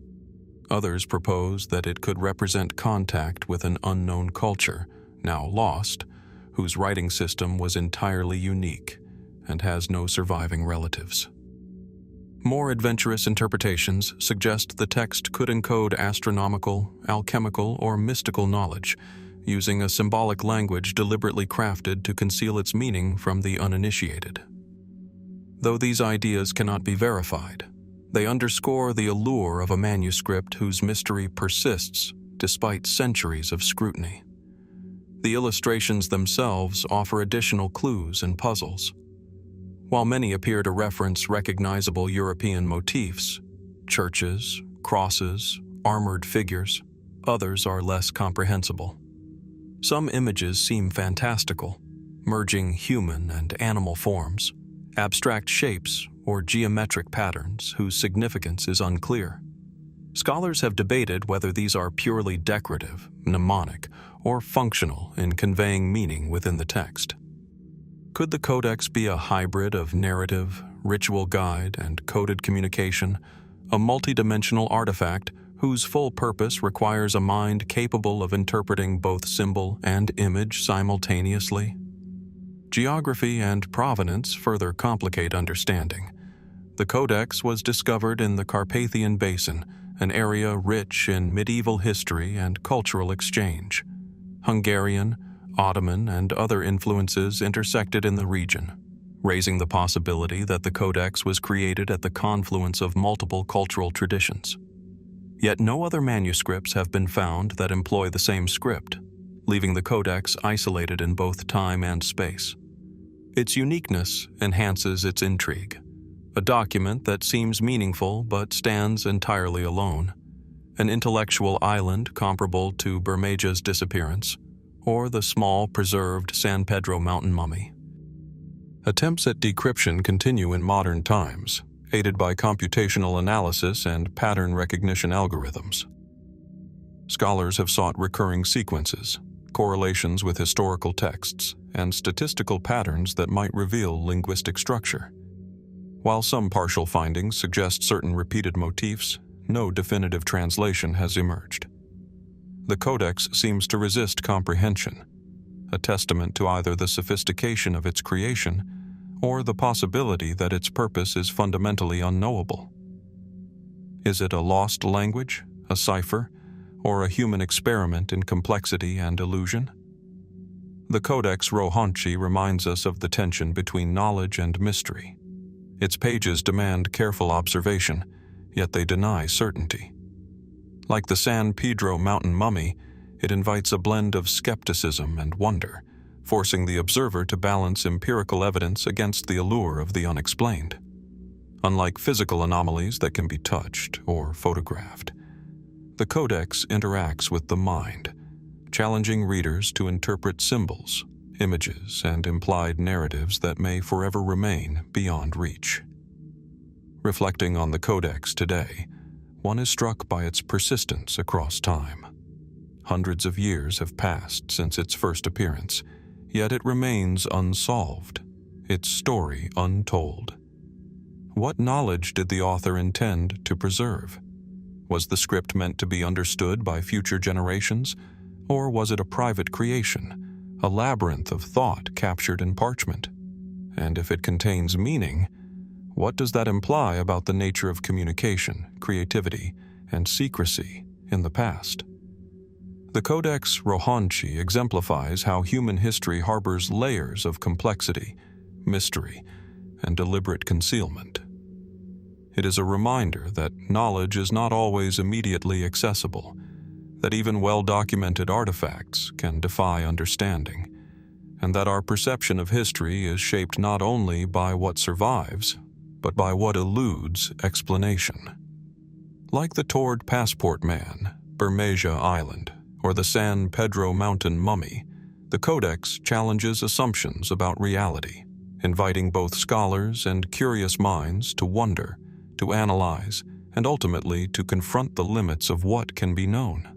Others propose that it could represent contact with an unknown culture, now lost, whose writing system was entirely unique and has no surviving relatives. More adventurous interpretations suggest the text could encode astronomical, alchemical, or mystical knowledge, using a symbolic language deliberately crafted to conceal its meaning from the uninitiated. Though these ideas cannot be verified, they underscore the allure of a manuscript whose mystery persists despite centuries of scrutiny. The illustrations themselves offer additional clues and puzzles. While many appear to reference recognizable European motifs, churches, crosses, armored figures, others are less comprehensible. Some images seem fantastical, merging human and animal forms, abstract shapes, or geometric patterns whose significance is unclear. Scholars have debated whether these are purely decorative, mnemonic, or functional in conveying meaning within the text. Could the Codex be a hybrid of narrative, ritual guide, and coded communication, a multidimensional artifact whose full purpose requires a mind capable of interpreting both symbol and image simultaneously? Geography and provenance further complicate understanding. The Codex was discovered in the Carpathian Basin, an area rich in medieval history and cultural exchange. Hungarian, Ottoman, and other influences intersected in the region, raising the possibility that the Codex was created at the confluence of multiple cultural traditions. Yet no other manuscripts have been found that employ the same script, leaving the Codex isolated in both time and space. Its uniqueness enhances its intrigue. A document that seems meaningful but stands entirely alone, an intellectual island comparable to Bermeja's Disappearance, or the small preserved San Pedro mountain mummy. Attempts at decryption continue in modern times, aided by computational analysis and pattern recognition algorithms. Scholars have sought recurring sequences, correlations with historical texts, and statistical patterns that might reveal linguistic structure. While some partial findings suggest certain repeated motifs, no definitive translation has emerged. The Codex seems to resist comprehension, a testament to either the sophistication of its creation or the possibility that its purpose is fundamentally unknowable. Is it a lost language, a cipher, or a human experiment in complexity and illusion? The Codex Rohonczi reminds us of the tension between knowledge and mystery. Its pages demand careful observation, yet they deny certainty. Like the San Pedro mountain mummy, it invites a blend of skepticism and wonder, forcing the observer to balance empirical evidence against the allure of the unexplained. Unlike physical anomalies that can be touched or photographed, the Codex interacts with the mind, challenging readers to interpret symbols, images, and implied narratives that may forever remain beyond reach. Reflecting on the Codex today, one is struck by its persistence across time. Hundreds of years have passed since its first appearance, yet it remains unsolved, its story untold. What knowledge did the author intend to preserve? Was the script meant to be understood by future generations, or was it a private creation, a labyrinth of thought captured in parchment? And if it contains meaning, what does that imply about the nature of communication, creativity, and secrecy in the past. The Codex Rohonczi exemplifies how human history harbors layers of complexity, mystery, and deliberate concealment. It is a reminder that knowledge is not always immediately accessible, that even well-documented artifacts can defy understanding, and that our perception of history is shaped not only by what survives, but by what eludes explanation. Like the Taured Passport Man, Bermeja Island, or the San Pedro Mountain mummy, the Codex challenges assumptions about reality, inviting both scholars and curious minds to wonder, to analyze, and ultimately to confront the limits of what can be known.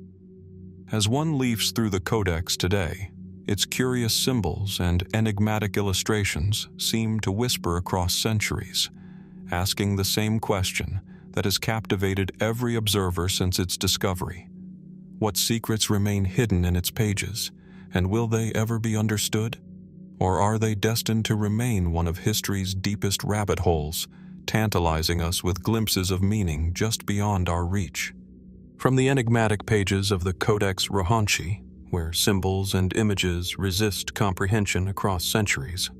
As one leafs through the Codex today, its curious symbols and enigmatic illustrations seem to whisper across centuries, asking the same question that has captivated every observer since its discovery. What secrets remain hidden in its pages, and will they ever be understood? Or are they destined to remain one of history's deepest rabbit holes, tantalizing us with glimpses of meaning just beyond our reach? From the enigmatic pages of the Codex Rohonczi, where symbols and images resist comprehension across centuries,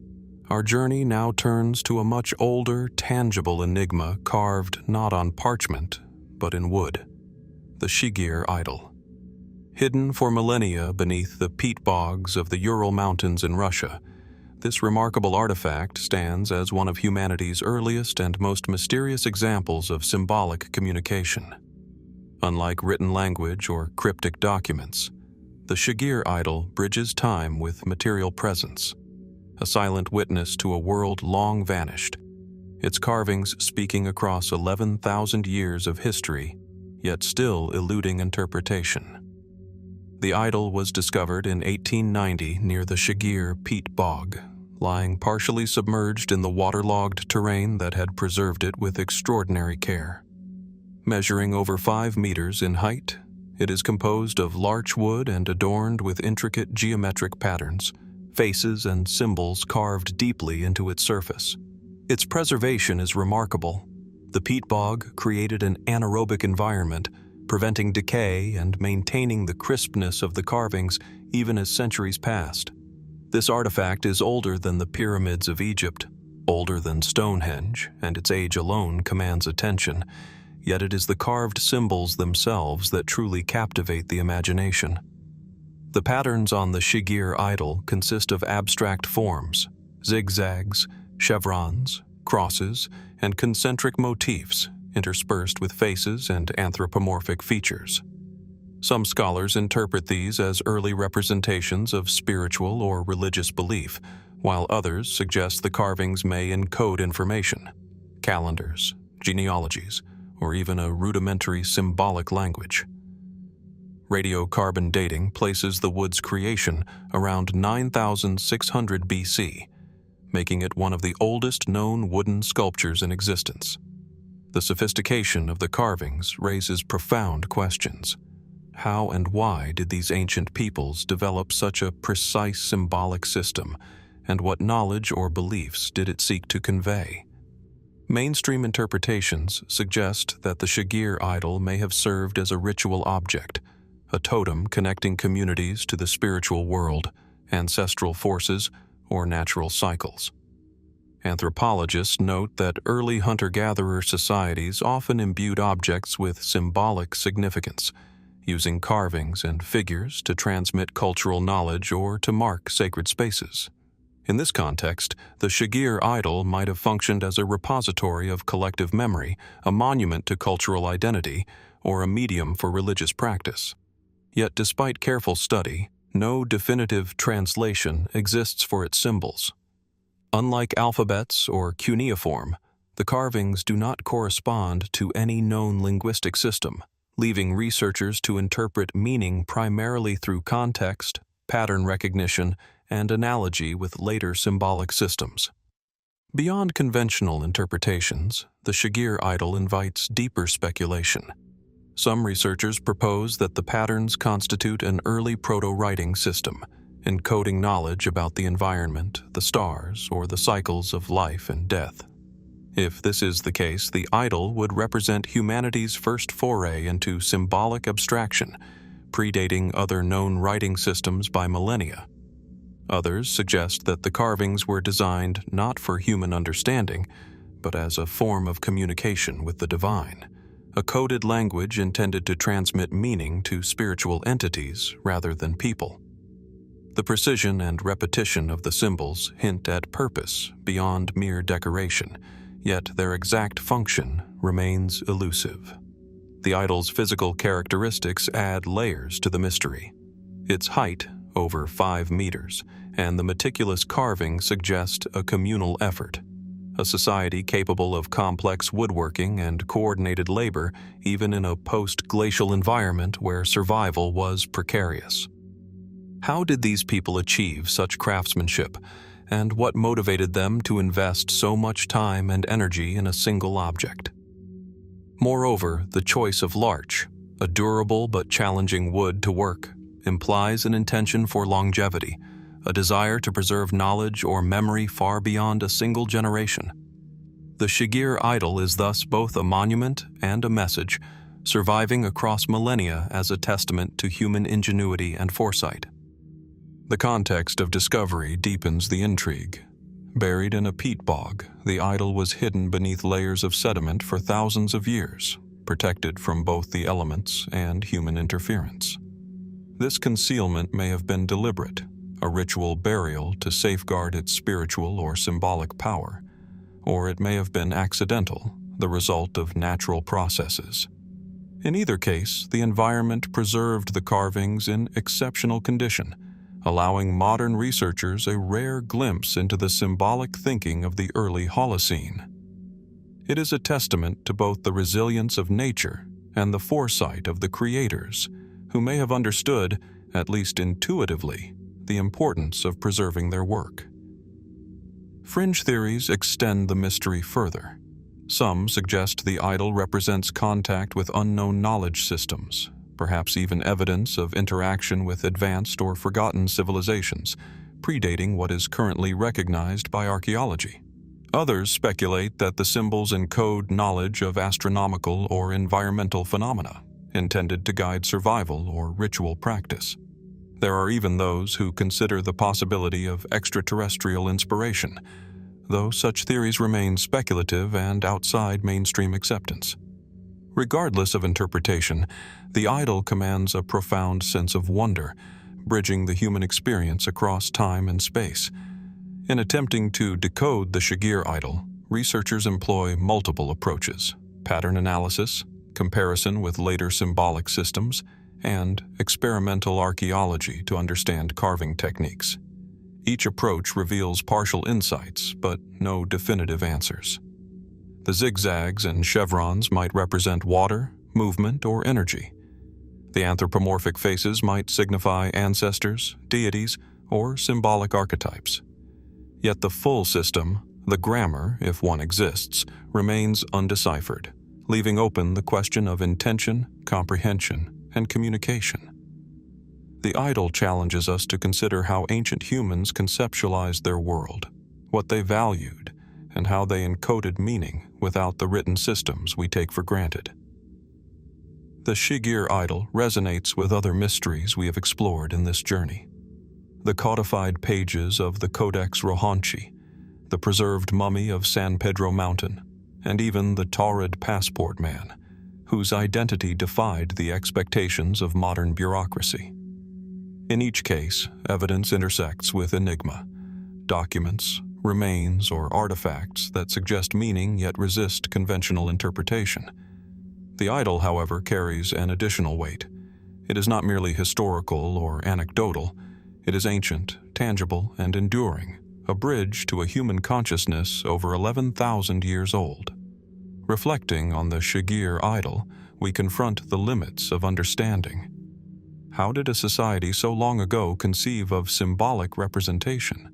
our journey now turns to a much older, tangible enigma carved not on parchment, but in wood: the Shigir idol. Hidden for millennia beneath the peat bogs of the Ural Mountains in Russia, this remarkable artifact stands as one of humanity's earliest and most mysterious examples of symbolic communication. Unlike written language or cryptic documents, the Shigir idol bridges time with material presence, a silent witness to a world long vanished, its carvings speaking across 11,000 years of history, yet still eluding interpretation. The idol was discovered in 1890 near the Shigir peat bog, lying partially submerged in the waterlogged terrain that had preserved it with extraordinary care. Measuring over 5 meters in height, it is composed of larch wood and adorned with intricate geometric patterns, faces and symbols carved deeply into its surface. Its preservation is remarkable. The peat bog created an anaerobic environment, preventing decay and maintaining the crispness of the carvings even as centuries passed. This artifact is older than the pyramids of Egypt, older than Stonehenge, and its age alone commands attention, yet it is the carved symbols themselves that truly captivate the imagination. The patterns on the Shigir idol consist of abstract forms, zigzags, chevrons, crosses, and concentric motifs interspersed with faces and anthropomorphic features. Some scholars interpret these as early representations of spiritual or religious belief, while others suggest the carvings may encode information, calendars, genealogies, or even a rudimentary symbolic language. Radiocarbon dating places the wood's creation around 9,600 BC, making it one of the oldest known wooden sculptures in existence. The sophistication of the carvings raises profound questions. How and why did these ancient peoples develop such a precise symbolic system, and what knowledge or beliefs did it seek to convey? Mainstream interpretations suggest that the Shigir idol may have served as a ritual object, a totem connecting communities to the spiritual world, ancestral forces, or natural cycles. Anthropologists note that early hunter-gatherer societies often imbued objects with symbolic significance, using carvings and figures to transmit cultural knowledge or to mark sacred spaces. In this context, the Shigir idol might have functioned as a repository of collective memory, a monument to cultural identity, or a medium for religious practice. Yet despite careful study, no definitive translation exists for its symbols. Unlike alphabets or cuneiform, the carvings do not correspond to any known linguistic system, leaving researchers to interpret meaning primarily through context, pattern recognition, and analogy with later symbolic systems. Beyond conventional interpretations, the Shigir idol invites deeper speculation. Some researchers propose that the patterns constitute an early proto-writing system, encoding knowledge about the environment, the stars, or the cycles of life and death. If this is the case, the idol would represent humanity's first foray into symbolic abstraction, predating other known writing systems by millennia. Others suggest that the carvings were designed not for human understanding, but as a form of communication with the divine, a coded language intended to transmit meaning to spiritual entities rather than people. The precision and repetition of the symbols hint at purpose beyond mere decoration, yet their exact function remains elusive. The idol's physical characteristics add layers to the mystery. Its height, over 5 meters, and the meticulous carving suggest a communal effort, a society capable of complex woodworking and coordinated labor even in a post-glacial environment where survival was precarious. How did these people achieve such craftsmanship, and what motivated them to invest so much time and energy in a single object? Moreover, the choice of larch, a durable but challenging wood to work, implies an intention for longevity, a desire to preserve knowledge or memory far beyond a single generation. The Shigir idol is thus both a monument and a message, surviving across millennia as a testament to human ingenuity and foresight. The context of discovery deepens the intrigue. Buried in a peat bog, the idol was hidden beneath layers of sediment for thousands of years, protected from both the elements and human interference. This concealment may have been deliberate, a ritual burial to safeguard its spiritual or symbolic power, or it may have been accidental, the result of natural processes. In either case, the environment preserved the carvings in exceptional condition, allowing modern researchers a rare glimpse into the symbolic thinking of the early Holocene. It is a testament to both the resilience of nature and the foresight of the creators, who may have understood, at least intuitively, the importance of preserving their work. Fringe theories extend the mystery further. Some suggest the idol represents contact with unknown knowledge systems, perhaps even evidence of interaction with advanced or forgotten civilizations, predating what is currently recognized by archaeology. Others speculate that the symbols encode knowledge of astronomical or environmental phenomena, intended to guide survival or ritual practice. There are even those who consider the possibility of extraterrestrial inspiration, though such theories remain speculative and outside mainstream acceptance. Regardless of interpretation, the idol commands a profound sense of wonder, bridging the human experience across time and space. In attempting to decode the Shigir idol, researchers employ multiple approaches: pattern analysis, comparison with later symbolic systems, and experimental archaeology to understand carving techniques. Each approach reveals partial insights, but no definitive answers. The zigzags and chevrons might represent water, movement, or energy. The anthropomorphic faces might signify ancestors, deities, or symbolic archetypes. Yet the full system, the grammar, if one exists, remains undeciphered, leaving open the question of intention, comprehension, and communication. The idol challenges us to consider how ancient humans conceptualized their world, what they valued, and how they encoded meaning without the written systems we take for granted. The Shigir idol resonates with other mysteries we have explored in this journey. The codified pages of the Codex Rohonczi, the preserved mummy of San Pedro Mountain, and even the Taured Passport Man, whose identity defied the expectations of modern bureaucracy. In each case, evidence intersects with enigma: documents, remains, or artifacts that suggest meaning yet resist conventional interpretation. The idol, however, carries an additional weight. It is not merely historical or anecdotal. It is ancient, tangible, and enduring, a bridge to a human consciousness over 11,000 years old. Reflecting on the Shigir idol, we confront the limits of understanding. How did a society so long ago conceive of symbolic representation?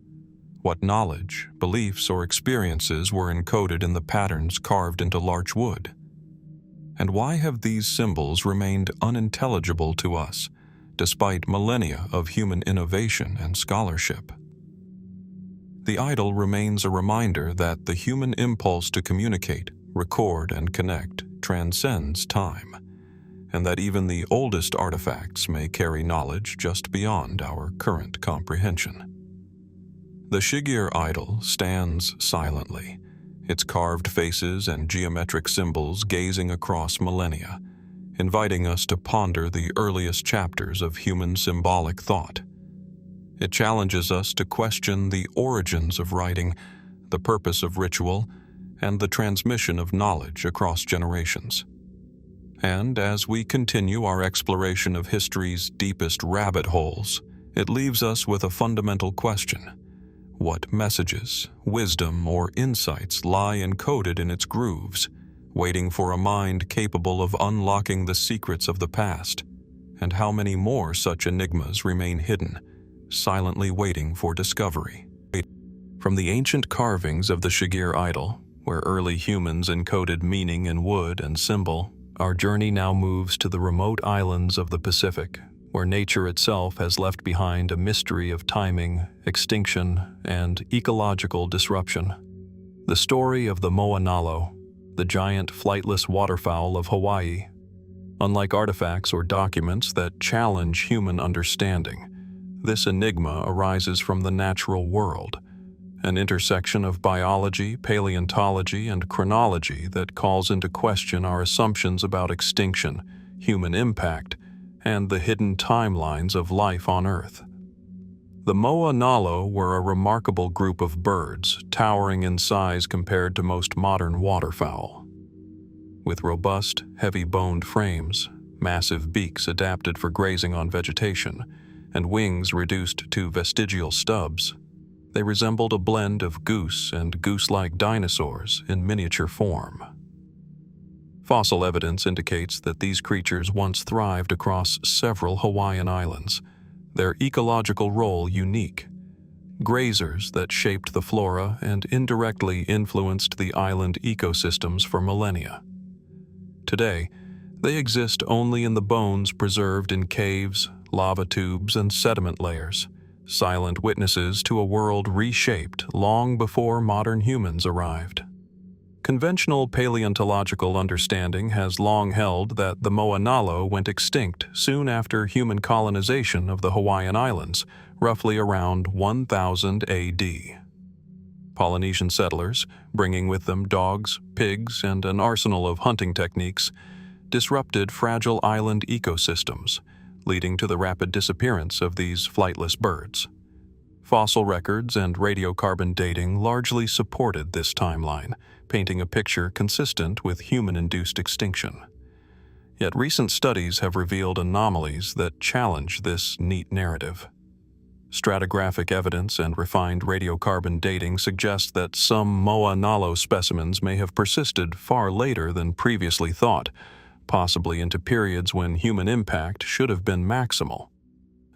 What knowledge, beliefs, or experiences were encoded in the patterns carved into larch wood? And why have these symbols remained unintelligible to us, despite millennia of human innovation and scholarship? The idol remains a reminder that the human impulse to communicate, record, and connect transcends time, and that even the oldest artifacts may carry knowledge just beyond our current comprehension. The Shigir idol stands silently, its carved faces and geometric symbols gazing across millennia, inviting us to ponder the earliest chapters of human symbolic thought. It challenges us to question the origins of writing, the purpose of ritual, and the transmission of knowledge across generations. And as we continue our exploration of history's deepest rabbit holes, it leaves us with a fundamental question. What messages, wisdom, or insights lie encoded in its grooves, waiting for a mind capable of unlocking the secrets of the past? And how many more such enigmas remain hidden, silently waiting for discovery? From the ancient carvings of the Shigir idol, where early humans encoded meaning in wood and symbol, our journey now moves to the remote islands of the Pacific, where nature itself has left behind a mystery of timing, extinction, and ecological disruption. The story of the Moa-nalo, the giant flightless waterfowl of Hawaii. Unlike artifacts or documents that challenge human understanding, this enigma arises from the natural world, an intersection of biology, paleontology, and chronology that calls into question our assumptions about extinction, human impact, and the hidden timelines of life on Earth. The Moa-nalo were a remarkable group of birds, towering in size compared to most modern waterfowl. With robust, heavy-boned frames, massive beaks adapted for grazing on vegetation, and wings reduced to vestigial stubs, they resembled a blend of goose and goose-like dinosaurs in miniature form. Fossil evidence indicates that these creatures once thrived across several Hawaiian islands, their ecological role unique. Grazers that shaped the flora and indirectly influenced the island ecosystems for millennia. Today, they exist only in the bones preserved in caves, lava tubes, and sediment layers, silent witnesses to a world reshaped long before modern humans arrived. Conventional paleontological understanding has long held that the Moa-nalo went extinct soon after human colonization of the Hawaiian Islands, roughly around 1000 AD. Polynesian settlers, bringing with them dogs, pigs, and an arsenal of hunting techniques, disrupted fragile island ecosystems, leading to the rapid disappearance of these flightless birds. Fossil records and radiocarbon dating largely supported this timeline, painting a picture consistent with human-induced extinction. Yet recent studies have revealed anomalies that challenge this neat narrative. Stratigraphic evidence and refined radiocarbon dating suggest that some Moa-nalo specimens may have persisted far later than previously thought, possibly into periods when human impact should have been maximal.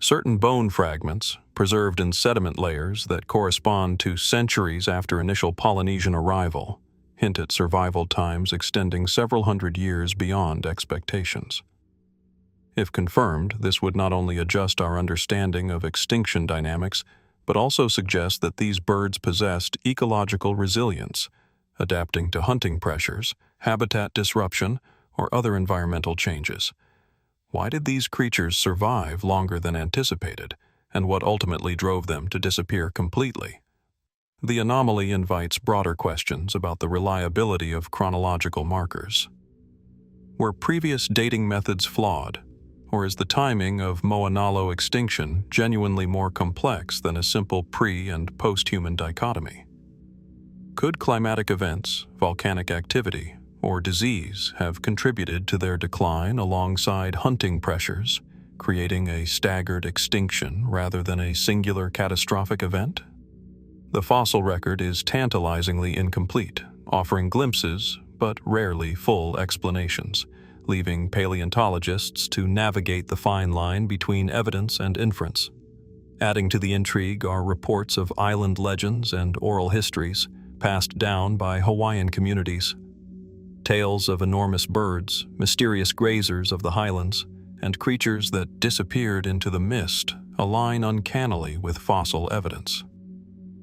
Certain bone fragments, preserved in sediment layers that correspond to centuries after initial Polynesian arrival, hint at survival times extending several hundred years beyond expectations. If confirmed, this would not only adjust our understanding of extinction dynamics, but also suggest that these birds possessed ecological resilience, adapting to hunting pressures, habitat disruption, or other environmental changes. Why did these creatures survive longer than anticipated, and what ultimately drove them to disappear completely? The anomaly invites broader questions about the reliability of chronological markers. Were previous dating methods flawed, or is the timing of Moa-nalo extinction genuinely more complex than a simple pre- and post-human dichotomy? Could climatic events, volcanic activity, or disease have contributed to their decline alongside hunting pressures, creating a staggered extinction rather than a singular catastrophic event? The fossil record is tantalizingly incomplete, offering glimpses but rarely full explanations, leaving paleontologists to navigate the fine line between evidence and inference. Adding to the intrigue are reports of island legends and oral histories passed down by Hawaiian communities. Tales of enormous birds, mysterious grazers of the highlands, and creatures that disappeared into the mist align uncannily with fossil evidence.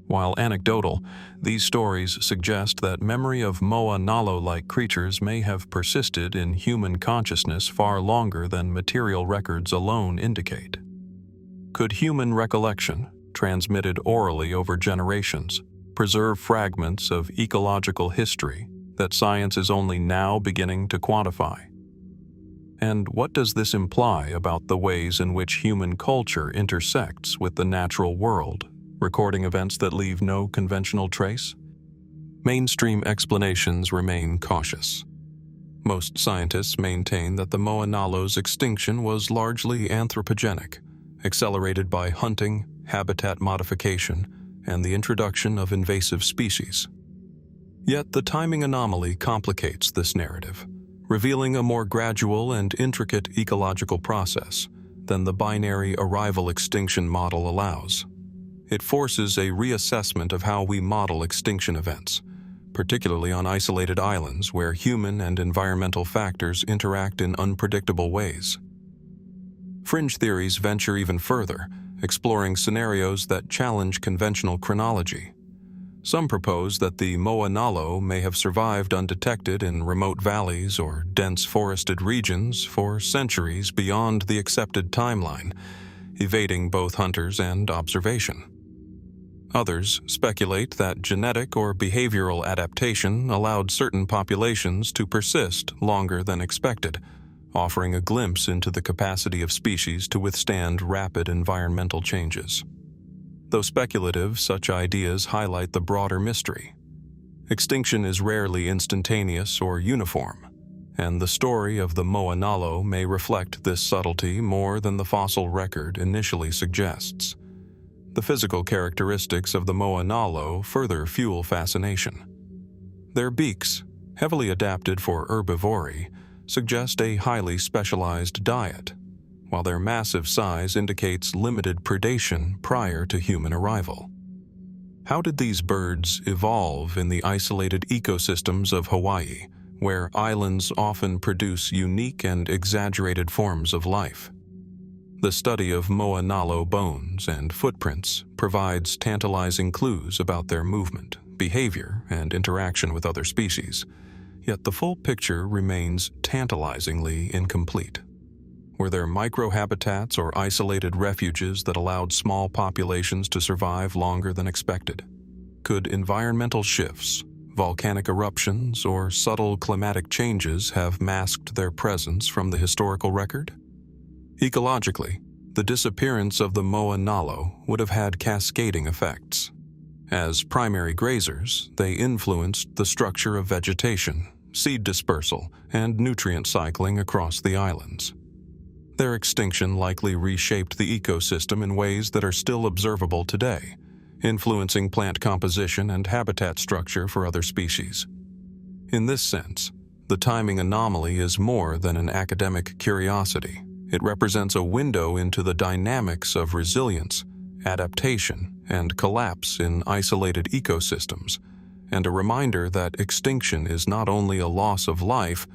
While anecdotal, these stories suggest that memory of Moa-nalo-like creatures may have persisted in human consciousness far longer than material records alone indicate. Could human recollection, transmitted orally over generations, preserve fragments of ecological history that science is only now beginning to quantify? And what does this imply about the ways in which human culture intersects with the natural world, recording events that leave no conventional trace? Mainstream explanations remain cautious. Most scientists maintain that the Moa-nalo's extinction was largely anthropogenic, accelerated by hunting, habitat modification, and the introduction of invasive species. Yet the timing anomaly complicates this narrative, revealing a more gradual and intricate ecological process than the binary arrival-extinction model allows. It forces a reassessment of how we model extinction events, particularly on isolated islands where human and environmental factors interact in unpredictable ways. Fringe theories venture even further, exploring scenarios that challenge conventional chronology. Some propose that the Moa-nalo may have survived undetected in remote valleys or dense forested regions for centuries beyond the accepted timeline, evading both hunters and observation. Others speculate that genetic or behavioral adaptation allowed certain populations to persist longer than expected, offering a glimpse into the capacity of species to withstand rapid environmental changes. Though speculative, such ideas highlight the broader mystery. Extinction is rarely instantaneous or uniform, and the story of the Moa-nalo may reflect this subtlety more than the fossil record initially suggests. The physical characteristics of the Moa-nalo further fuel fascination. Their beaks, heavily adapted for herbivory, suggest a highly specialized diet, while their massive size indicates limited predation prior to human arrival. How did these birds evolve in the isolated ecosystems of Hawaii, where islands often produce unique and exaggerated forms of life? The study of Moa-nalo bones and footprints provides tantalizing clues about their movement, behavior, and interaction with other species, yet the full picture remains tantalizingly incomplete. Were there microhabitats or isolated refuges that allowed small populations to survive longer than expected? Could environmental shifts, volcanic eruptions, or subtle climatic changes have masked their presence from the historical record? Ecologically, the disappearance of the Moa-nalo would have had cascading effects. As primary grazers, they influenced the structure of vegetation, seed dispersal, and nutrient cycling across the islands. Their extinction likely reshaped the ecosystem in ways that are still observable today, influencing plant composition and habitat structure for other species. In this sense, the timing anomaly is more than an academic curiosity. It represents a window into the dynamics of resilience, adaptation, and collapse in isolated ecosystems, and a reminder that extinction is not only a loss of life,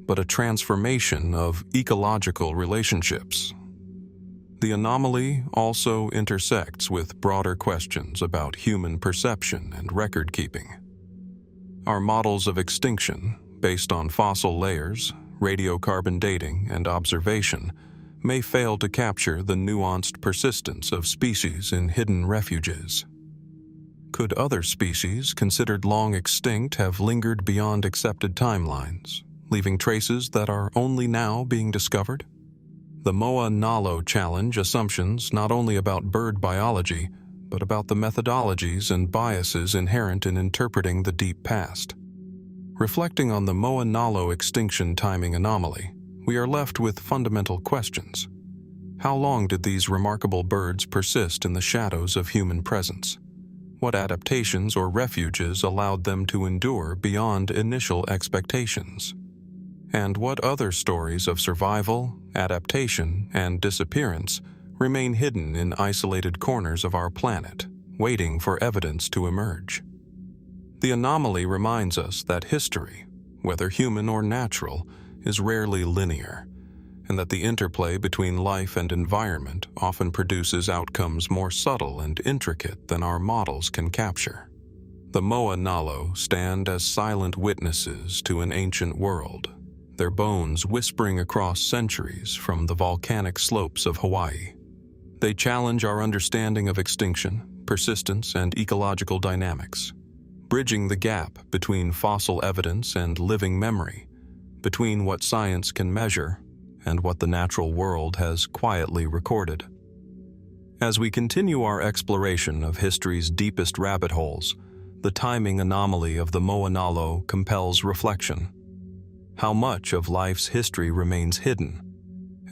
but a transformation of ecological relationships. The anomaly also intersects with broader questions about human perception and record-keeping. Our models of extinction, based on fossil layers, radiocarbon dating, and observation, may fail to capture the nuanced persistence of species in hidden refuges. Could other species considered long extinct have lingered beyond accepted timelines, leaving traces that are only now being discovered? The Moa-nalo challenge assumptions not only about bird biology, but about the methodologies and biases inherent in interpreting the deep past. Reflecting on the Moa-nalo extinction timing anomaly, we are left with fundamental questions. How long did these remarkable birds persist in the shadows of human presence? What adaptations or refuges allowed them to endure beyond initial expectations? And what other stories of survival, adaptation, and disappearance remain hidden in isolated corners of our planet, waiting for evidence to emerge? The anomaly reminds us that history, whether human or natural, is rarely linear, and that the interplay between life and environment often produces outcomes more subtle and intricate than our models can capture. The Moa-nalo stand as silent witnesses to an ancient world, their bones whispering across centuries from the volcanic slopes of Hawaii. They challenge our understanding of extinction, persistence, and ecological dynamics, bridging the gap between fossil evidence and living memory, between what science can measure and what the natural world has quietly recorded. As we continue our exploration of history's deepest rabbit holes, the timing anomaly of the Moa-nalo compels reflection. How much of life's history remains hidden,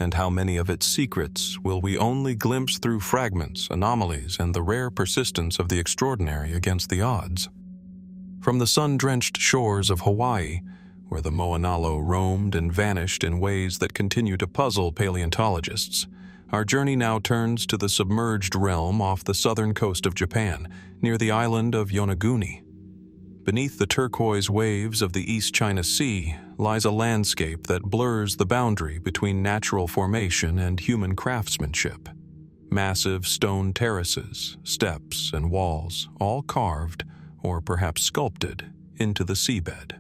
and how many of its secrets will we only glimpse through fragments, anomalies, and the rare persistence of the extraordinary against the odds? From the sun-drenched shores of Hawaii, where the Moa-nalo roamed and vanished in ways that continue to puzzle paleontologists, our journey now turns to the submerged realm off the southern coast of Japan, near the island of Yonaguni. Beneath the turquoise waves of the East China Sea lies a landscape that blurs the boundary between natural formation and human craftsmanship. Massive stone terraces, steps, and walls, all carved, or perhaps sculpted, into the seabed.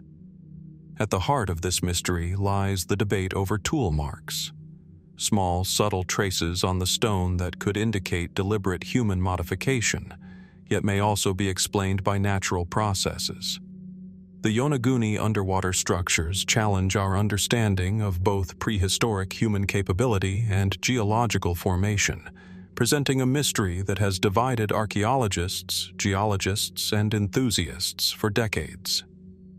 At the heart of this mystery lies the debate over tool marks, small, subtle traces on the stone that could indicate deliberate human modification, yet may also be explained by natural processes. The Yonaguni underwater structures challenge our understanding of both prehistoric human capability and geological formation, presenting a mystery that has divided archaeologists, geologists, and enthusiasts for decades.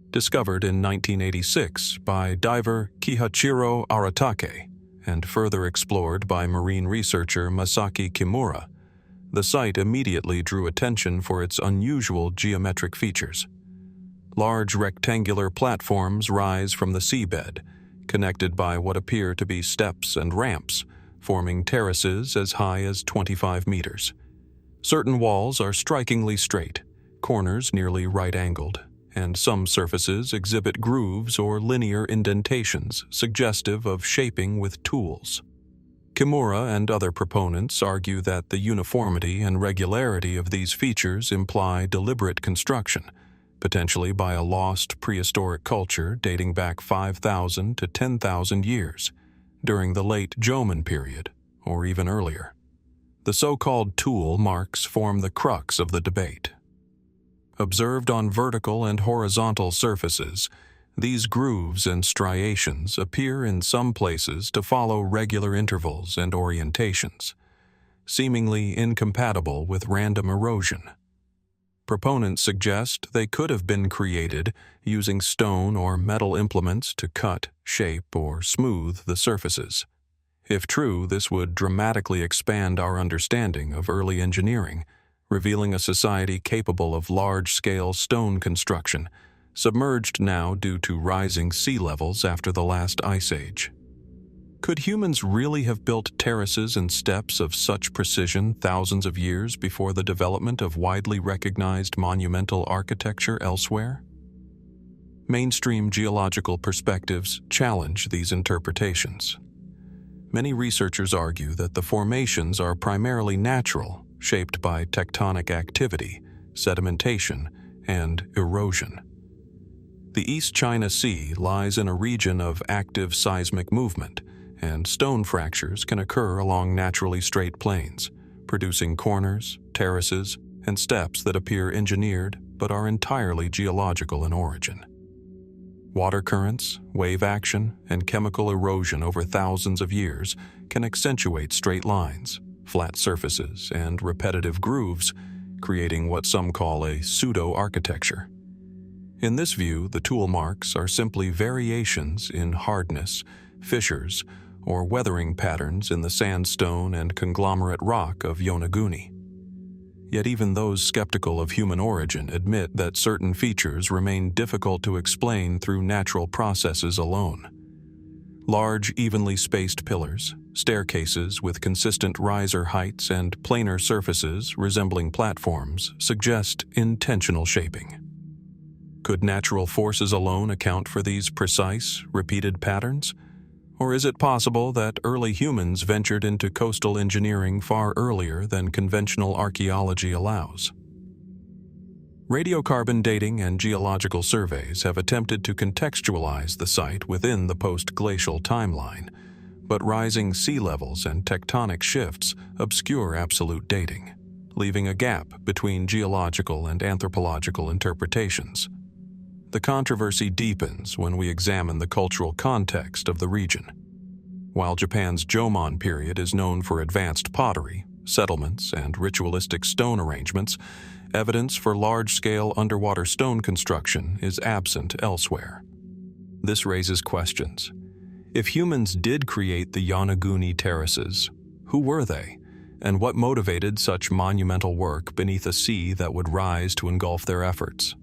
Discovered in 1986 by diver Kihachiro Aratake and further explored by marine researcher Masaki Kimura, the site immediately drew attention for its unusual geometric features. Large rectangular platforms rise from the seabed, connected by what appear to be steps and ramps, forming terraces as high as 25 meters. Certain walls are strikingly straight, corners nearly right-angled, and some surfaces exhibit grooves or linear indentations suggestive of shaping with tools. Kimura and other proponents argue that the uniformity and regularity of these features imply deliberate construction, potentially by a lost prehistoric culture dating back 5,000 to 10,000 years, during the late Jomon period, or even earlier. The so-called tool marks form the crux of the debate. Observed on vertical and horizontal surfaces, these grooves and striations appear in some places to follow regular intervals and orientations, seemingly incompatible with random erosion. Proponents suggest they could have been created using stone or metal implements to cut, shape, or smooth the surfaces. If true, this would dramatically expand our understanding of early engineering, revealing a society capable of large-scale stone construction, submerged now due to rising sea levels after the last ice age. Could humans really have built terraces and steps of such precision thousands of years before the development of widely recognized monumental architecture elsewhere? Mainstream geological perspectives challenge these interpretations. Many researchers argue that the formations are primarily natural, shaped by tectonic activity, sedimentation, and erosion. The East China Sea lies in a region of active seismic movement, and stone fractures can occur along naturally straight plains, producing corners, terraces, and steps that appear engineered but are entirely geological in origin. Water currents, wave action, and chemical erosion over thousands of years can accentuate straight lines, flat surfaces, and repetitive grooves, creating what some call a pseudo-architecture. In this view, the tool marks are simply variations in hardness, fissures, or weathering patterns in the sandstone and conglomerate rock of Yonaguni. Yet even those skeptical of human origin admit that certain features remain difficult to explain through natural processes alone. Large, evenly spaced pillars, staircases with consistent riser heights, and planar surfaces resembling platforms suggest intentional shaping. Could natural forces alone account for these precise, repeated patterns? Or is it possible that early humans ventured into coastal engineering far earlier than conventional archaeology allows? Radiocarbon dating and geological surveys have attempted to contextualize the site within the post-glacial timeline, but rising sea levels and tectonic shifts obscure absolute dating, leaving a gap between geological and anthropological interpretations. The controversy deepens when we examine the cultural context of the region. While Japan's Jomon period is known for advanced pottery, settlements, and ritualistic stone arrangements, evidence for large-scale underwater stone construction is absent elsewhere. This raises questions. If humans did create the Yonaguni terraces, who were they, and what motivated such monumental work beneath a sea that would rise to engulf their efforts?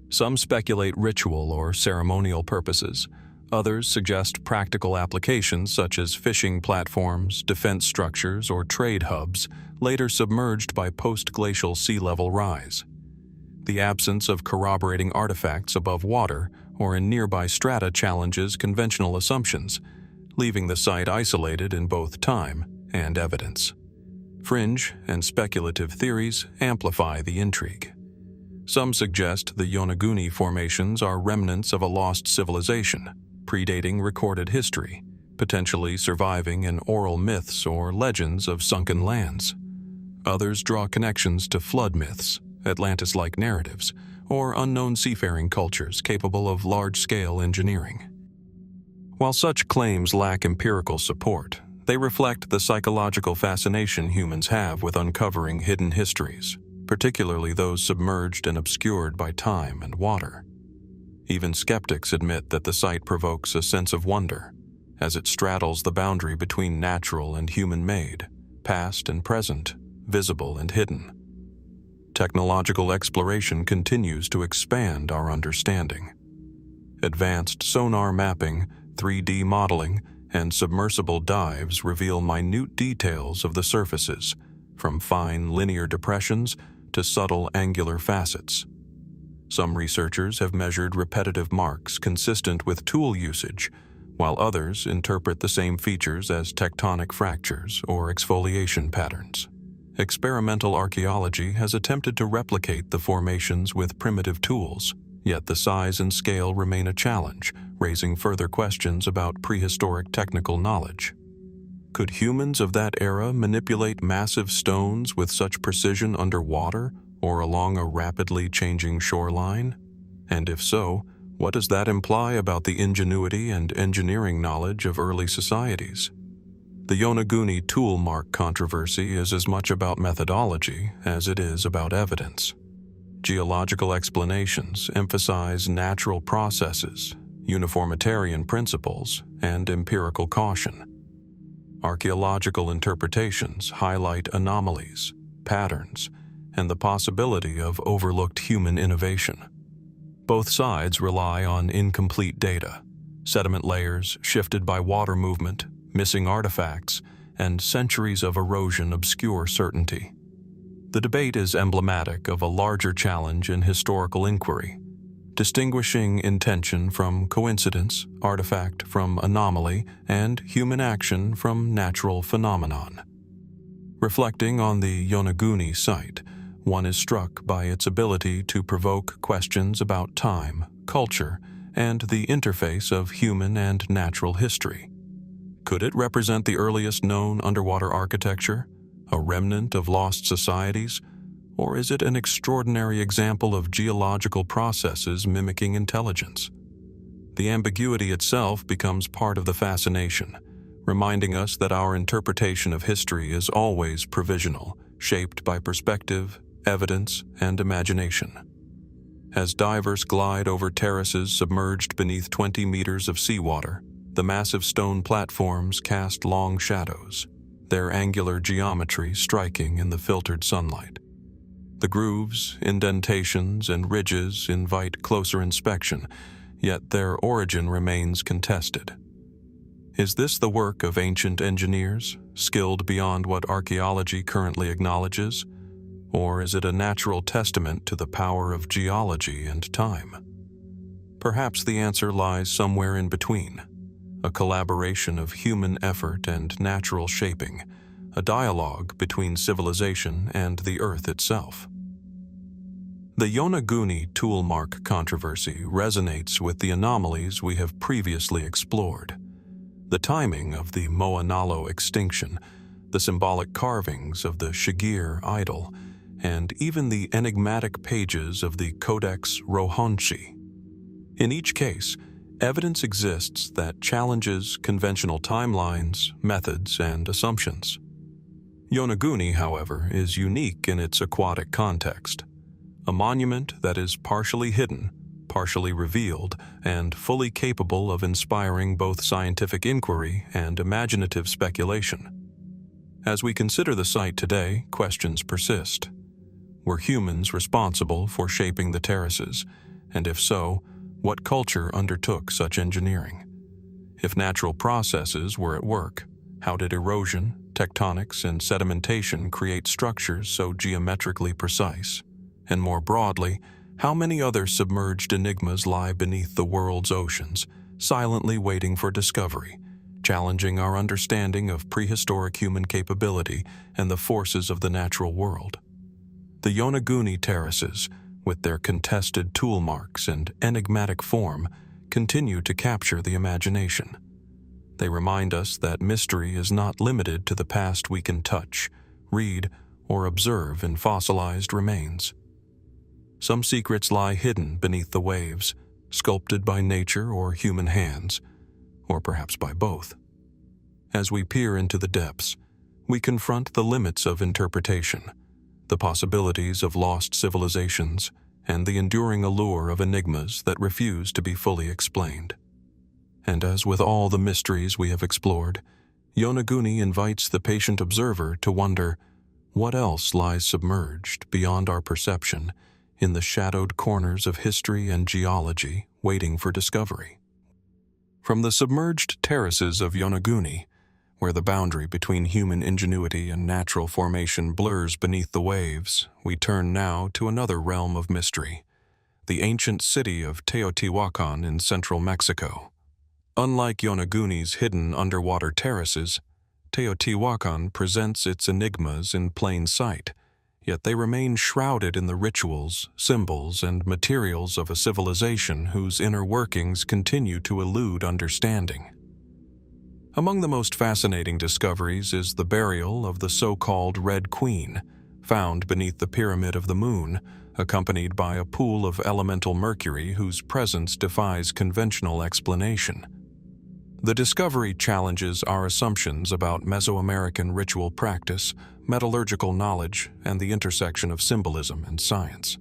Some speculate ritual or ceremonial purposes. Others suggest practical applications such as fishing platforms, defense structures, or trade hubs, later submerged by post-glacial sea level rise. The absence of corroborating artifacts above water or in nearby strata challenges conventional assumptions, leaving the site isolated in both time and evidence. Fringe and speculative theories amplify the intrigue. Some suggest the Yonaguni formations are remnants of a lost civilization, predating recorded history, potentially surviving in oral myths or legends of sunken lands. Others draw connections to flood myths, Atlantis-like narratives, or unknown seafaring cultures capable of large-scale engineering. While such claims lack empirical support, they reflect the psychological fascination humans have with uncovering hidden histories, particularly those submerged and obscured by time and water. Even skeptics admit that the site provokes a sense of wonder, as it straddles the boundary between natural and human-made, past and present, visible and hidden. Technological exploration continues to expand our understanding. Advanced sonar mapping, 3D modeling, and submersible dives reveal minute details of the surfaces, from fine linear depressions to subtle angular facets. Some researchers have measured repetitive marks consistent with tool usage, while others interpret the same features as tectonic fractures or exfoliation patterns. Experimental archaeology has attempted to replicate the formations with primitive tools, yet the size and scale remain a challenge, raising further questions about prehistoric technical knowledge. Could humans of that era manipulate massive stones with such precision underwater or along a rapidly changing shoreline? And if so, what does that imply about the ingenuity and engineering knowledge of early societies? The Yonaguni tool mark controversy is as much about methodology as it is about evidence. Geological explanations emphasize natural processes, uniformitarian principles, and empirical caution. Archaeological interpretations highlight anomalies, patterns, and the possibility of overlooked human innovation. Both sides rely on incomplete data, sediment layers shifted by water movement, missing artifacts, and centuries of erosion obscure certainty. The debate is emblematic of a larger challenge in historical inquiry, distinguishing intention from coincidence, artifact from anomaly, and human action from natural phenomenon. Reflecting on the Yonaguni site, one is struck by its ability to provoke questions about time, culture, and the interface of human and natural history. Could it represent the earliest known underwater architecture, a remnant of lost societies, or is it an extraordinary example of geological processes mimicking intelligence? The ambiguity itself becomes part of the fascination, reminding us that our interpretation of history is always provisional, shaped by perspective, evidence, and imagination. As divers glide over terraces submerged beneath 20 meters of seawater, the massive stone platforms cast long shadows, their angular geometry striking in the filtered sunlight. The grooves, indentations, and ridges invite closer inspection, yet their origin remains contested. Is this the work of ancient engineers, skilled beyond what archaeology currently acknowledges? Or is it a natural testament to the power of geology and time? Perhaps the answer lies somewhere in between, a collaboration of human effort and natural shaping, a dialogue between civilization and the Earth itself. The Yonaguni tool mark controversy resonates with the anomalies we have previously explored. The timing of the Moa-nalo extinction, the symbolic carvings of the Shigir idol, and even the enigmatic pages of the Codex Rohonczi. In each case, evidence exists that challenges conventional timelines, methods, and assumptions. Yonaguni, however, is unique in its aquatic context. A monument that is partially hidden, partially revealed, and fully capable of inspiring both scientific inquiry and imaginative speculation. As we consider the site today, questions persist. Were humans responsible for shaping the terraces? And if so, what culture undertook such engineering? If natural processes were at work, how did erosion, tectonics, and sedimentation create structures so geometrically precise? And more broadly, how many other submerged enigmas lie beneath the world's oceans, silently waiting for discovery, challenging our understanding of prehistoric human capability and the forces of the natural world? The Yonaguni terraces, with their contested tool marks and enigmatic form, continue to capture the imagination. They remind us that mystery is not limited to the past we can touch, read, or observe in fossilized remains. Some secrets lie hidden beneath the waves, sculpted by nature or human hands, or perhaps by both. As we peer into the depths, we confront the limits of interpretation, the possibilities of lost civilizations, and the enduring allure of enigmas that refuse to be fully explained. And as with all the mysteries we have explored, Yonaguni invites the patient observer to wonder, what else lies submerged beyond our perception in the shadowed corners of history and geology waiting for discovery? From the submerged terraces of Yonaguni, where the boundary between human ingenuity and natural formation blurs beneath the waves, we turn now to another realm of mystery, the ancient city of Teotihuacan in central Mexico. Unlike Yonaguni's hidden underwater terraces, Teotihuacan presents its enigmas in plain sight, yet they remain shrouded in the rituals, symbols, and materials of a civilization whose inner workings continue to elude understanding. Among the most fascinating discoveries is the burial of the so-called Red Queen, found beneath the Pyramid of the Moon, accompanied by a pool of elemental mercury whose presence defies conventional explanation. The discovery challenges our assumptions about Mesoamerican ritual practice, metallurgical knowledge, and the intersection of symbolism and science.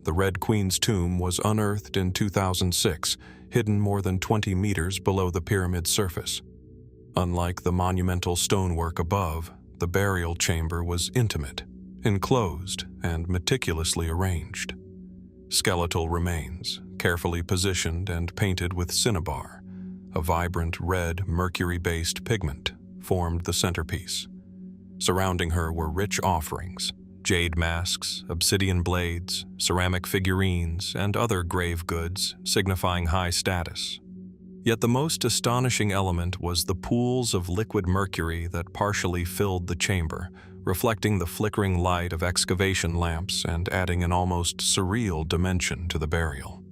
The Red Queen's tomb was unearthed in 2006, hidden more than 20 meters below the pyramid's surface. Unlike the monumental stonework above, the burial chamber was intimate, enclosed, and meticulously arranged. Skeletal remains, carefully positioned and painted with cinnabar, a vibrant red mercury-based pigment, formed the centerpiece. Surrounding her were rich offerings, jade masks, obsidian blades, ceramic figurines, and other grave goods signifying high status. Yet the most astonishing element was the pools of liquid mercury that partially filled the chamber, reflecting the flickering light of excavation lamps and adding an almost surreal dimension to the burial.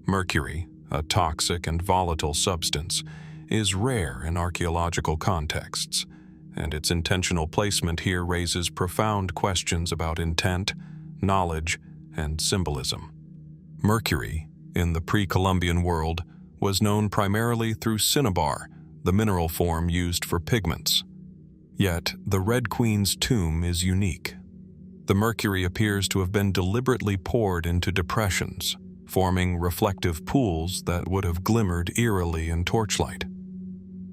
Mercury, a toxic and volatile substance, is rare in archaeological contexts, and its intentional placement here raises profound questions about intent, knowledge, and symbolism. Mercury, in the pre-Columbian world, was known primarily through cinnabar, the mineral form used for pigments. Yet, the Red Queen's tomb is unique. The mercury appears to have been deliberately poured into depressions, forming reflective pools that would have glimmered eerily in torchlight.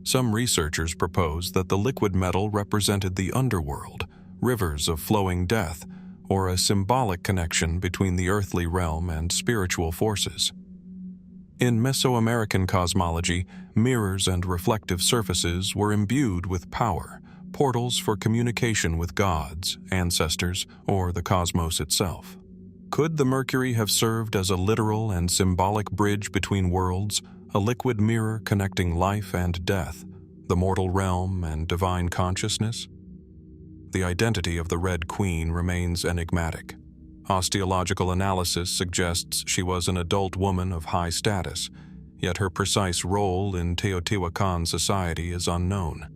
Some researchers propose that the liquid metal represented the underworld, rivers of flowing death, or a symbolic connection between the earthly realm and spiritual forces. In Mesoamerican cosmology, mirrors and reflective surfaces were imbued with power, portals for communication with gods, ancestors, or the cosmos itself. Could the mercury have served as a literal and symbolic bridge between worlds, a liquid mirror connecting life and death, the mortal realm and divine consciousness? The identity of the Red Queen remains enigmatic. Osteological analysis suggests she was an adult woman of high status, yet her precise role in Teotihuacan society is unknown.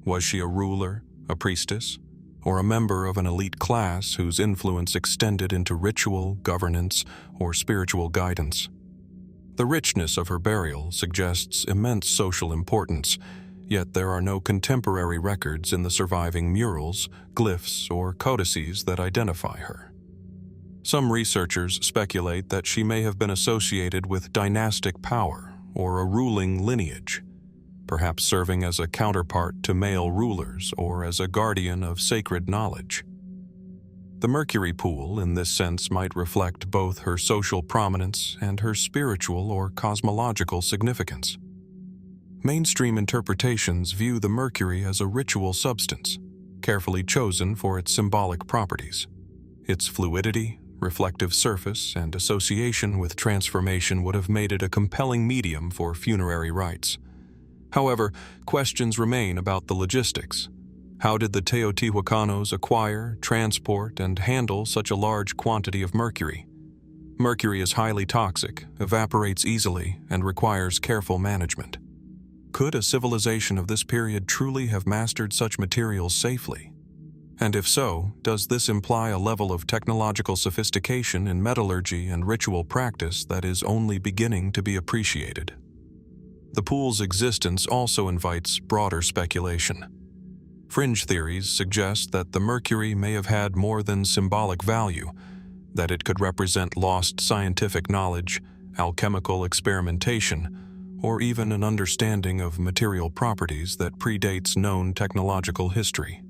Was she a ruler, a priestess, or a member of an elite class whose influence extended into ritual, governance, or spiritual guidance? The richness of her burial suggests immense social importance, yet there are no contemporary records in the surviving murals, glyphs, or codices that identify her. Some researchers speculate that she may have been associated with dynastic power or a ruling lineage, perhaps serving as a counterpart to male rulers or as a guardian of sacred knowledge. The Mercury pool, in this sense, might reflect both her social prominence and her spiritual or cosmological significance. Mainstream interpretations view the Mercury as a ritual substance, carefully chosen for its symbolic properties. Its fluidity, reflective surface, and association with transformation would have made it a compelling medium for funerary rites. However, questions remain about the logistics. How did the Teotihuacanos acquire, transport, and handle such a large quantity of mercury? Mercury is highly toxic, evaporates easily, and requires careful management. Could a civilization of this period truly have mastered such materials safely? And if so, does this imply a level of technological sophistication in metallurgy and ritual practice that is only beginning to be appreciated? The pool's existence also invites broader speculation. Fringe theories suggest that the mercury may have had more than symbolic value, that it could represent lost scientific knowledge, alchemical experimentation, or even an understanding of material properties that predates known technological history.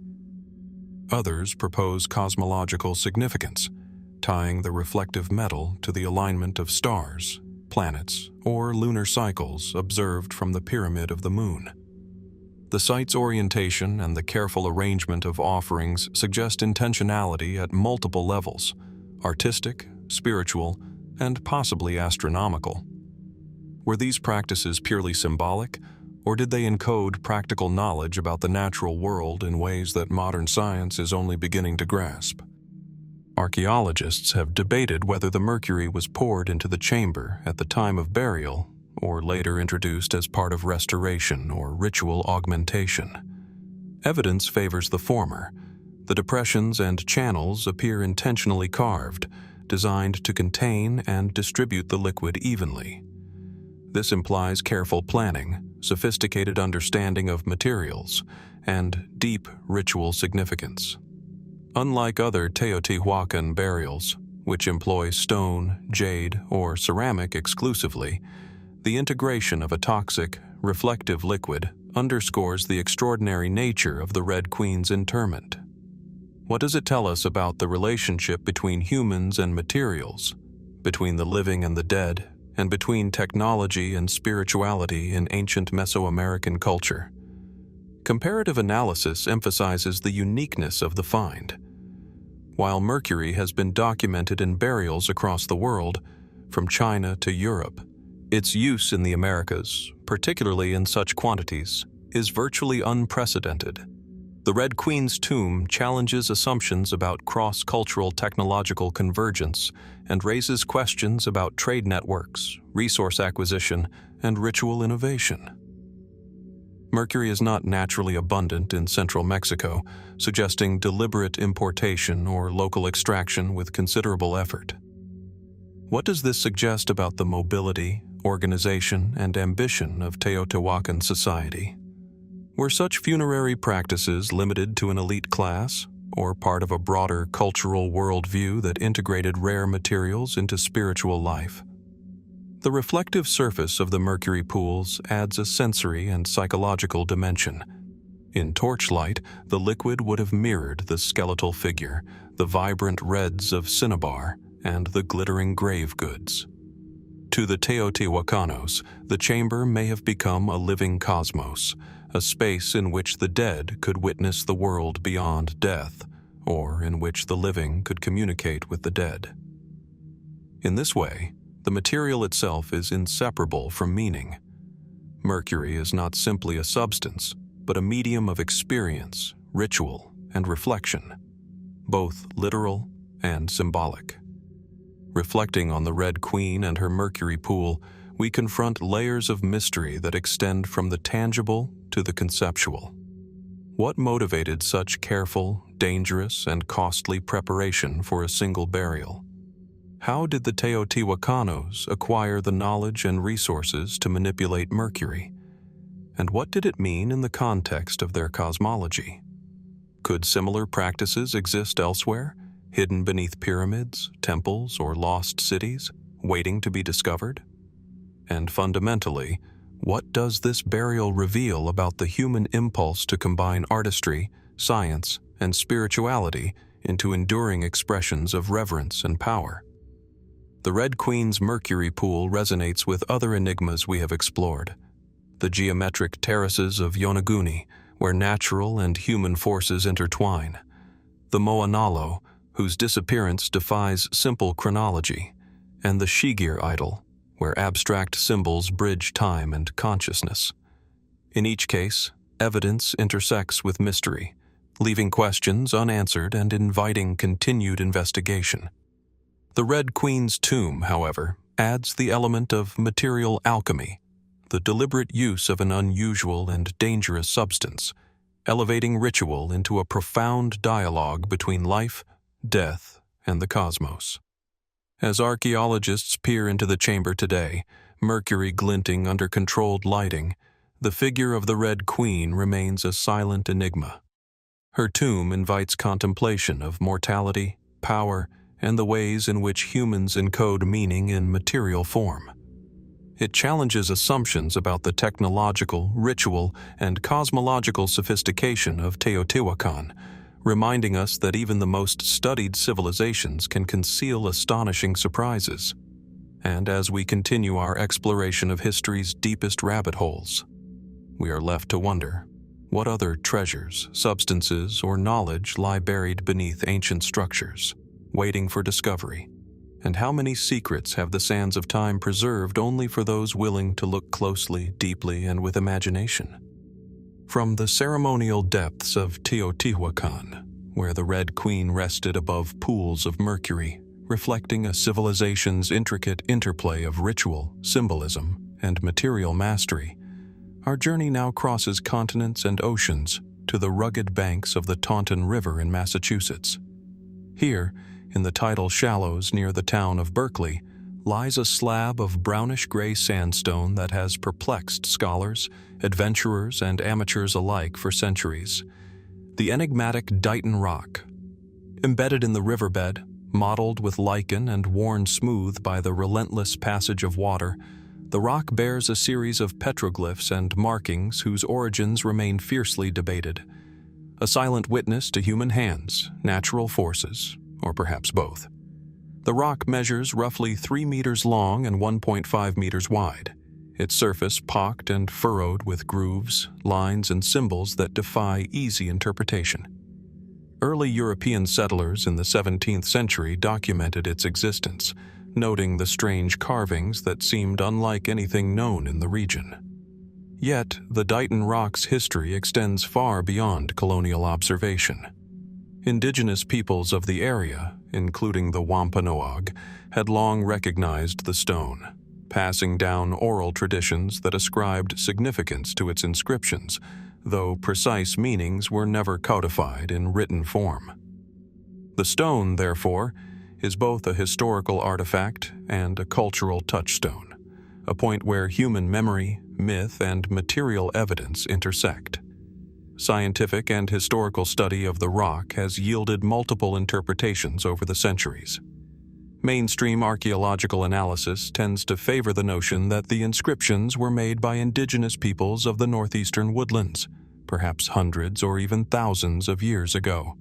Others propose cosmological significance, tying the reflective metal to the alignment of stars, planets, or lunar cycles observed from the pyramid of the moon. The site's orientation and the careful arrangement of offerings suggest intentionality at multiple levels: artistic, spiritual, and possibly astronomical. Were these practices purely symbolic, or did they encode practical knowledge about the natural world in ways that modern science is only beginning to grasp? Archaeologists have debated whether the mercury was poured into the chamber at the time of burial or later introduced as part of restoration or ritual augmentation. Evidence favors the former. The depressions and channels appear intentionally carved, designed to contain and distribute the liquid evenly. This implies careful planning, sophisticated understanding of materials, and deep ritual significance. Unlike other Teotihuacan burials, which employ stone, jade, or ceramic exclusively, the integration of a toxic, reflective liquid underscores the extraordinary nature of the Red Queen's interment. What does it tell us about the relationship between humans and materials, between the living and the dead, and between technology and spirituality in ancient Mesoamerican culture? Comparative analysis emphasizes the uniqueness of the find. While mercury has been documented in burials across the world, from China to Europe, its use in the Americas, particularly in such quantities, is virtually unprecedented. The Red Queen's tomb challenges assumptions about cross-cultural technological convergence and raises questions about trade networks, resource acquisition, and ritual innovation. Mercury is not naturally abundant in central Mexico, suggesting deliberate importation or local extraction with considerable effort. What does this suggest about the mobility, organization, and ambition of Teotihuacan society? Were such funerary practices limited to an elite class, or part of a broader cultural worldview that integrated rare materials into spiritual life? The reflective surface of the mercury pools adds a sensory and psychological dimension. In torchlight, the liquid would have mirrored the skeletal figure, the vibrant reds of cinnabar, and the glittering grave goods. To the Teotihuacanos, the chamber may have become a living cosmos, a space in which the dead could witness the world beyond death, or in which the living could communicate with the dead. In this way, The material itself is inseparable from meaning. Mercury is not simply a substance, but a medium of experience, ritual, and reflection, both literal and symbolic. Reflecting on the Red Queen and her Mercury pool, we confront layers of mystery that extend from the tangible to the conceptual. What motivated such careful, dangerous, and costly preparation for a single burial? How did the Teotihuacanos acquire the knowledge and resources to manipulate Mercury? And what did it mean in the context of their cosmology? Could similar practices exist elsewhere, hidden beneath pyramids, temples, or lost cities, waiting to be discovered? And fundamentally, what does this burial reveal about the human impulse to combine artistry, science, and spirituality into enduring expressions of reverence and power? The Red Queen's Mercury pool resonates with other enigmas we have explored. The geometric terraces of Yonaguni, where natural and human forces intertwine. The Moa-nalo, whose disappearance defies simple chronology. And the Shigir idol, where abstract symbols bridge time and consciousness. In each case, evidence intersects with mystery, leaving questions unanswered and inviting continued investigation. The Red Queen's tomb, however, adds the element of material alchemy, the deliberate use of an unusual and dangerous substance, elevating ritual into a profound dialogue between life, death, and the cosmos. As archaeologists peer into the chamber today, Mercury glinting under controlled lighting, the figure of the Red Queen remains a silent enigma. Her tomb invites contemplation of mortality, power, and the ways in which humans encode meaning in material form. It challenges assumptions about the technological, ritual, and cosmological sophistication of Teotihuacan, reminding us that even the most studied civilizations can conceal astonishing surprises. And as we continue our exploration of history's deepest rabbit holes, we are left to wonder, what other treasures, substances, or knowledge lie buried beneath ancient structures, waiting for discovery? And how many secrets have the sands of time preserved only for those willing to look closely, deeply, and with imagination? From the ceremonial depths of Teotihuacan, where the Red Queen rested above pools of mercury, reflecting a civilization's intricate interplay of ritual, symbolism, and material mastery, our journey now crosses continents and oceans to the rugged banks of the Taunton River in Massachusetts. Here, in the tidal shallows near the town of Berkeley, lies a slab of brownish-gray sandstone that has perplexed scholars, adventurers, and amateurs alike for centuries. The enigmatic Dighton rock. Embedded in the riverbed, mottled with lichen and worn smooth by the relentless passage of water, the rock bears a series of petroglyphs and markings whose origins remain fiercely debated. A silent witness to human hands, natural forces, or perhaps both. The rock measures roughly 3 meters long and 1.5 meters wide, its surface pocked and furrowed with grooves, lines, and symbols that defy easy interpretation. Early European settlers in the 17th century documented its existence, noting the strange carvings that seemed unlike anything known in the region. Yet, the Dighton rock's history extends far beyond colonial observation. Indigenous peoples of the area, including the Wampanoag, had long recognized the stone, passing down oral traditions that ascribed significance to its inscriptions, though precise meanings were never codified in written form. The stone, therefore, is both a historical artifact and a cultural touchstone, a point where human memory, myth, and material evidence intersect. Scientific and historical study of the rock has yielded multiple interpretations over the centuries. Mainstream archaeological analysis tends to favor the notion that the inscriptions were made by indigenous peoples of the northeastern woodlands, perhaps hundreds or even thousands of years ago.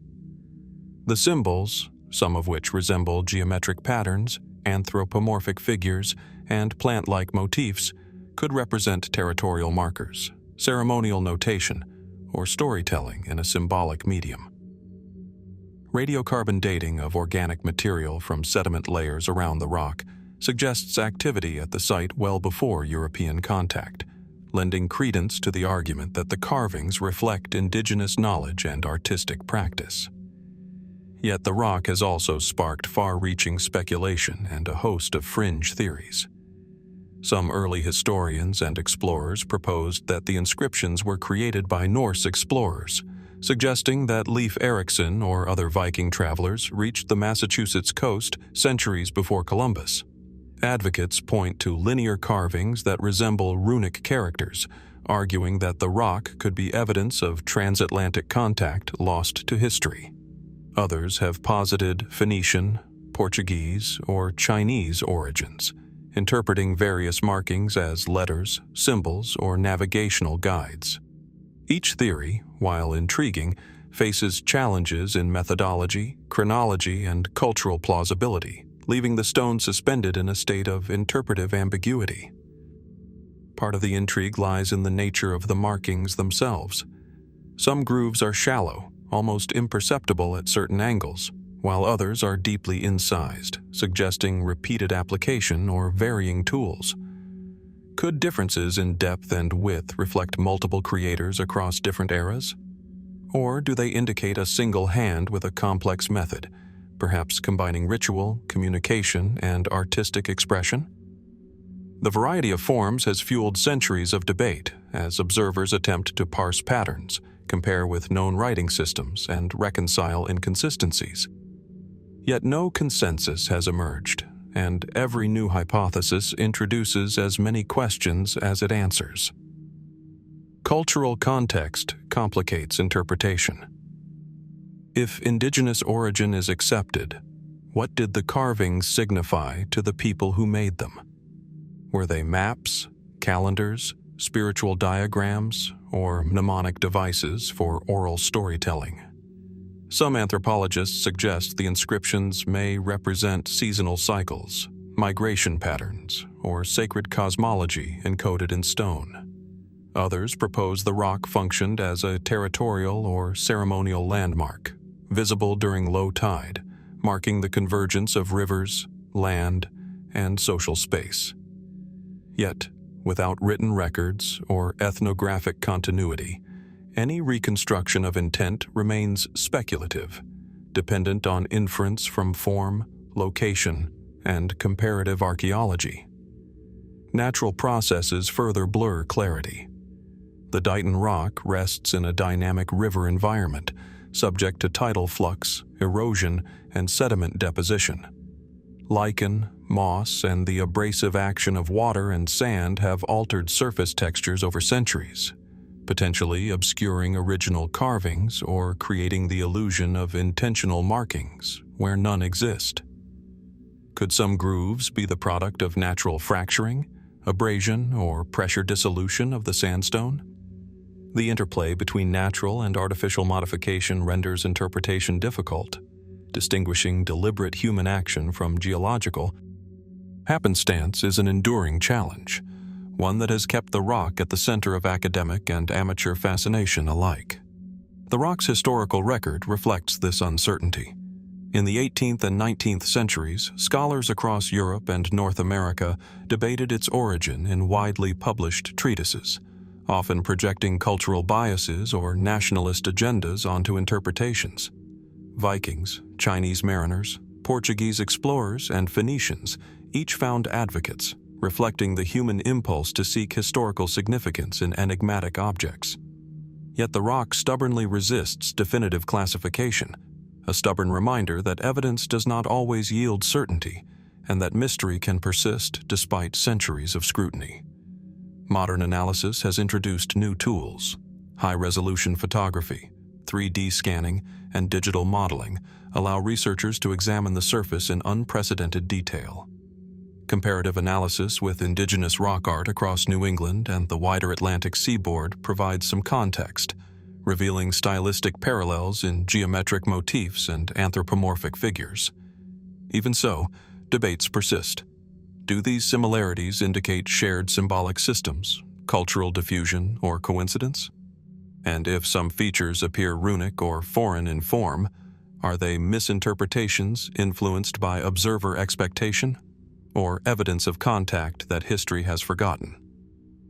The symbols, some of which resemble geometric patterns, anthropomorphic figures, and plant-like motifs, could represent territorial markers, ceremonial notation, or storytelling in a symbolic medium. Radiocarbon dating of organic material from sediment layers around the rock suggests activity at the site well before European contact, lending credence to the argument that the carvings reflect indigenous knowledge and artistic practice. Yet the rock has also sparked far-reaching speculation and a host of fringe theories. Some early historians and explorers proposed that the inscriptions were created by Norse explorers, suggesting that Leif Erikson or other Viking travelers reached the Massachusetts coast centuries before Columbus. Advocates point to linear carvings that resemble runic characters, arguing that the rock could be evidence of transatlantic contact lost to history. Others have posited Phoenician, Portuguese, or Chinese origins, interpreting various markings as letters, symbols, or navigational guides. Each theory, while intriguing, faces challenges in methodology, chronology, and cultural plausibility, leaving the stone suspended in a state of interpretive ambiguity. Part of the intrigue lies in the nature of the markings themselves. Some grooves are shallow, almost imperceptible at certain angles, while others are deeply incised, suggesting repeated application or varying tools. Could differences in depth and width reflect multiple creators across different eras? Or do they indicate a single hand with a complex method, perhaps combining ritual, communication, and artistic expression? The variety of forms has fueled centuries of debate as observers attempt to parse patterns, compare with known writing systems, and reconcile inconsistencies. Yet no consensus has emerged, and every new hypothesis introduces as many questions as it answers. Cultural context complicates interpretation. If indigenous origin is accepted, what did the carvings signify to the people who made them? Were they maps, calendars, spiritual diagrams, or mnemonic devices for oral storytelling? Some anthropologists suggest the inscriptions may represent seasonal cycles, migration patterns, or sacred cosmology encoded in stone. Others propose the rock functioned as a territorial or ceremonial landmark, visible during low tide, marking the convergence of rivers, land, and social space. Yet, without written records or ethnographic continuity, any reconstruction of intent remains speculative, dependent on inference from form, location, and comparative archaeology. Natural processes further blur clarity. The Dighton rock rests in a dynamic river environment, subject to tidal flux, erosion, and sediment deposition. Lichen, moss, and the abrasive action of water and sand have altered surface textures over centuries, potentially obscuring original carvings or creating the illusion of intentional markings where none exist. Could some grooves be the product of natural fracturing, abrasion, or pressure dissolution of the sandstone? The interplay between natural and artificial modification renders interpretation difficult, distinguishing deliberate human action from geological. Happenstance is an enduring challenge, one that has kept the rock at the center of academic and amateur fascination alike. The rock's historical record reflects this uncertainty. In the 18th and 19th centuries, scholars across Europe and North America debated its origin in widely published treatises, often projecting cultural biases or nationalist agendas onto interpretations. Vikings, Chinese mariners, Portuguese explorers, and Phoenicians each found advocates, reflecting the human impulse to seek historical significance in enigmatic objects. Yet the rock stubbornly resists definitive classification, a stubborn reminder that evidence does not always yield certainty, and that mystery can persist despite centuries of scrutiny. Modern analysis has introduced new tools. High-resolution photography, 3D scanning, and digital modeling allow researchers to examine the surface in unprecedented detail. Comparative analysis with indigenous rock art across New England and the wider Atlantic seaboard provides some context, revealing stylistic parallels in geometric motifs and anthropomorphic figures. Even so, debates persist. Do these similarities indicate shared symbolic systems, cultural diffusion, or coincidence? And if some features appear runic or foreign in form, are they misinterpretations influenced by observer expectation? or evidence of contact that history has forgotten.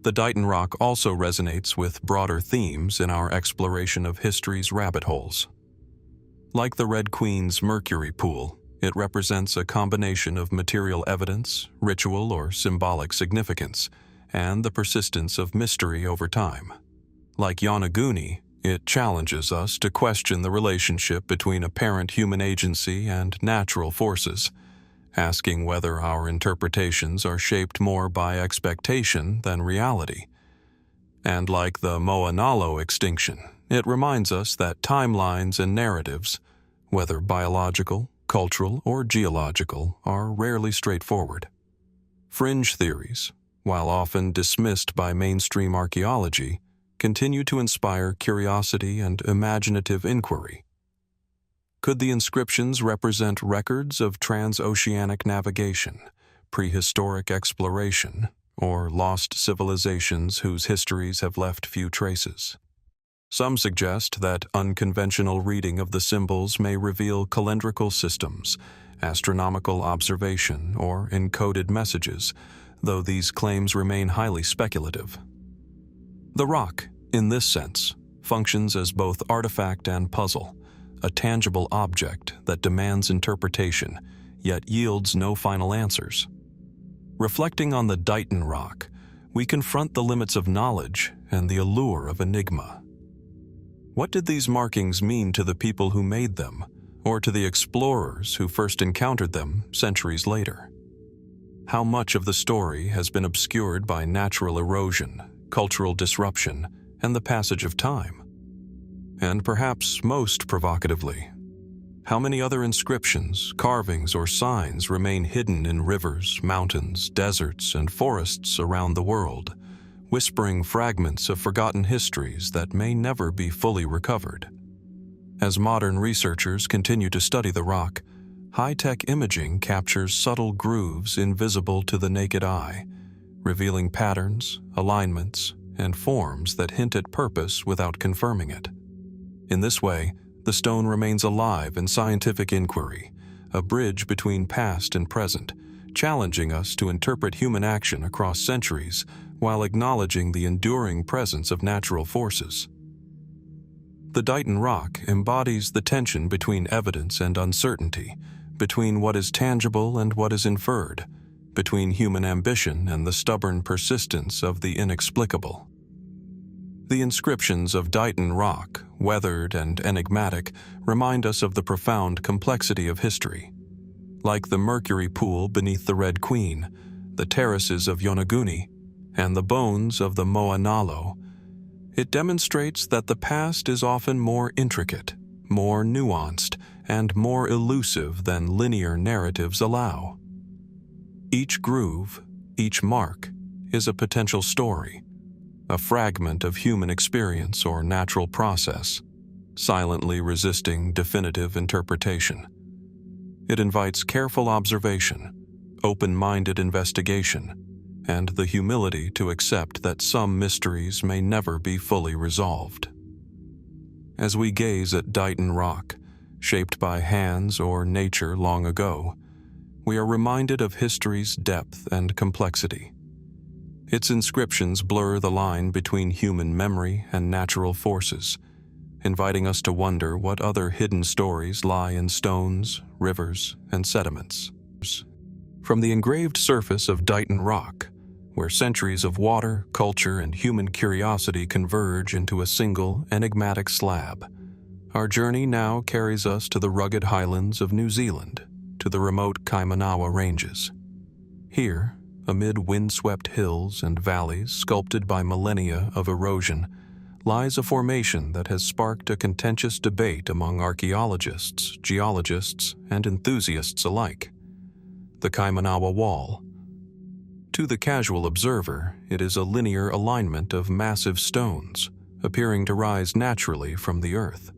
The Dighton rock also resonates with broader themes in our exploration of history's rabbit holes. Like the Red Queen's Mercury pool, it represents a combination of material evidence, ritual or symbolic significance, and the persistence of mystery over time. Like Yonaguni, it challenges us to question the relationship between apparent human agency and natural forces, asking whether our interpretations are shaped more by expectation than reality. And like the Moa-nalo extinction, it reminds us that timelines and narratives, whether biological, cultural, or geological, are rarely straightforward. Fringe theories, while often dismissed by mainstream archaeology, continue to inspire curiosity and imaginative inquiry. Could the inscriptions represent records of transoceanic navigation, prehistoric exploration, or lost civilizations whose histories have left few traces? Some suggest that unconventional reading of the symbols may reveal calendrical systems, astronomical observation, or encoded messages, though these claims remain highly speculative. The rock, in this sense, functions as both artifact and puzzle, a tangible object that demands interpretation, yet yields no final answers. Reflecting on the Dighton rock, we confront the limits of knowledge and the allure of enigma. What did these markings mean to the people who made them, or to the explorers who first encountered them centuries later? How much of the story has been obscured by natural erosion, cultural disruption, and the passage of time? And perhaps most provocatively, how many other inscriptions, carvings, or signs remain hidden in rivers, mountains, deserts, and forests around the world, whispering fragments of forgotten histories that may never be fully recovered? As modern researchers continue to study the rock, high-tech imaging captures subtle grooves invisible to the naked eye, revealing patterns, alignments, and forms that hint at purpose without confirming it. In this way, the stone remains alive in scientific inquiry, a bridge between past and present, challenging us to interpret human action across centuries while acknowledging the enduring presence of natural forces. The Dighton rock embodies the tension between evidence and uncertainty, between what is tangible and what is inferred, between human ambition and the stubborn persistence of the inexplicable. The inscriptions of Dighton rock, weathered and enigmatic, remind us of the profound complexity of history. Like the Mercury pool beneath the Red Queen, the terraces of Yonaguni, and the bones of the Moa-nalo, it demonstrates that the past is often more intricate, more nuanced, and more elusive than linear narratives allow. Each groove, each mark, is a potential story, a fragment of human experience or natural process, silently resisting definitive interpretation. It invites careful observation, open-minded investigation, and the humility to accept that some mysteries may never be fully resolved. As we gaze at Dighton rock, shaped by hands or nature long ago, we are reminded of history's depth and complexity. Its inscriptions blur the line between human memory and natural forces, inviting us to wonder what other hidden stories lie in stones, rivers, and sediments. From the engraved surface of Dighton rock, where centuries of water, culture, and human curiosity converge into a single, enigmatic slab, our journey now carries us to the rugged highlands of New Zealand, to the remote Kaimanawa ranges. Here, amid windswept hills and valleys sculpted by millennia of erosion, lies a formation that has sparked a contentious debate among archaeologists, geologists, and enthusiasts alike: the Kaimanawa Wall. To the casual observer, it is a linear alignment of massive stones, appearing to rise naturally from the earth.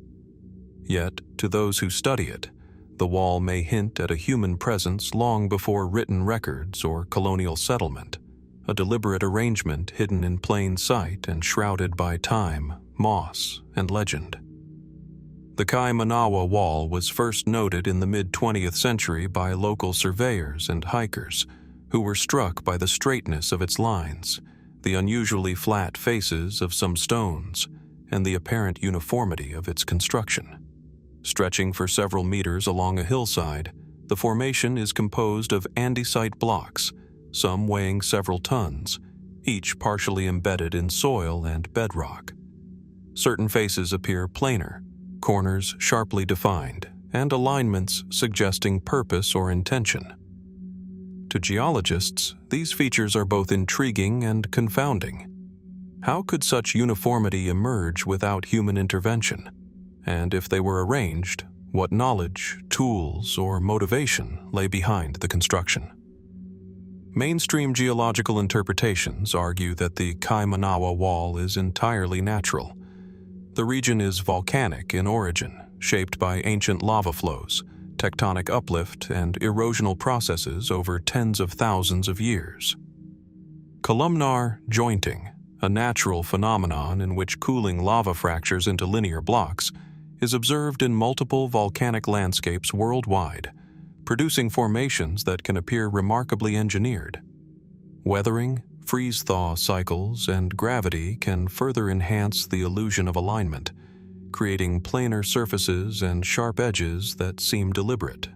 Yet, to those who study it, the wall may hint at a human presence long before written records or colonial settlement, a deliberate arrangement hidden in plain sight and shrouded by time, moss, and legend. The Kaimanawa Wall was first noted in the mid-20th century by local surveyors and hikers, who were struck by the straightness of its lines, the unusually flat faces of some stones, and the apparent uniformity of its construction. Stretching for several meters along a hillside, the formation is composed of andesite blocks, some weighing several tons, each partially embedded in soil and bedrock. Certain faces appear planar, corners sharply defined, and alignments suggesting purpose or intention. To geologists, these features are both intriguing and confounding. How could such uniformity emerge without human intervention? And if they were arranged, what knowledge, tools, or motivation lay behind the construction? Mainstream geological interpretations argue that the Kaimanawa Wall is entirely natural. The region is volcanic in origin, shaped by ancient lava flows, tectonic uplift, and erosional processes over tens of thousands of years. Columnar jointing, a natural phenomenon in which cooling lava fractures into linear blocks, is observed in multiple volcanic landscapes worldwide, producing formations that can appear remarkably engineered. Weathering, freeze-thaw cycles, and gravity can further enhance the illusion of alignment, creating planar surfaces and sharp edges that seem deliberate.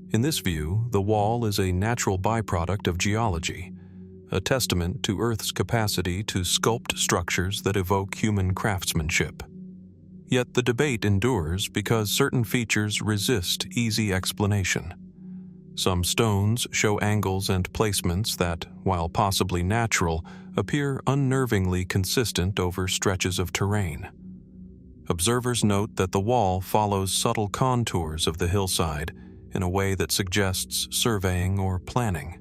In this view, the wall is a natural byproduct of geology, a testament to Earth's capacity to sculpt structures that evoke human craftsmanship. Yet the debate endures because certain features resist easy explanation. Some stones show angles and placements that, while possibly natural, appear unnervingly consistent over stretches of terrain. Observers note that the wall follows subtle contours of the hillside in a way that suggests surveying or planning.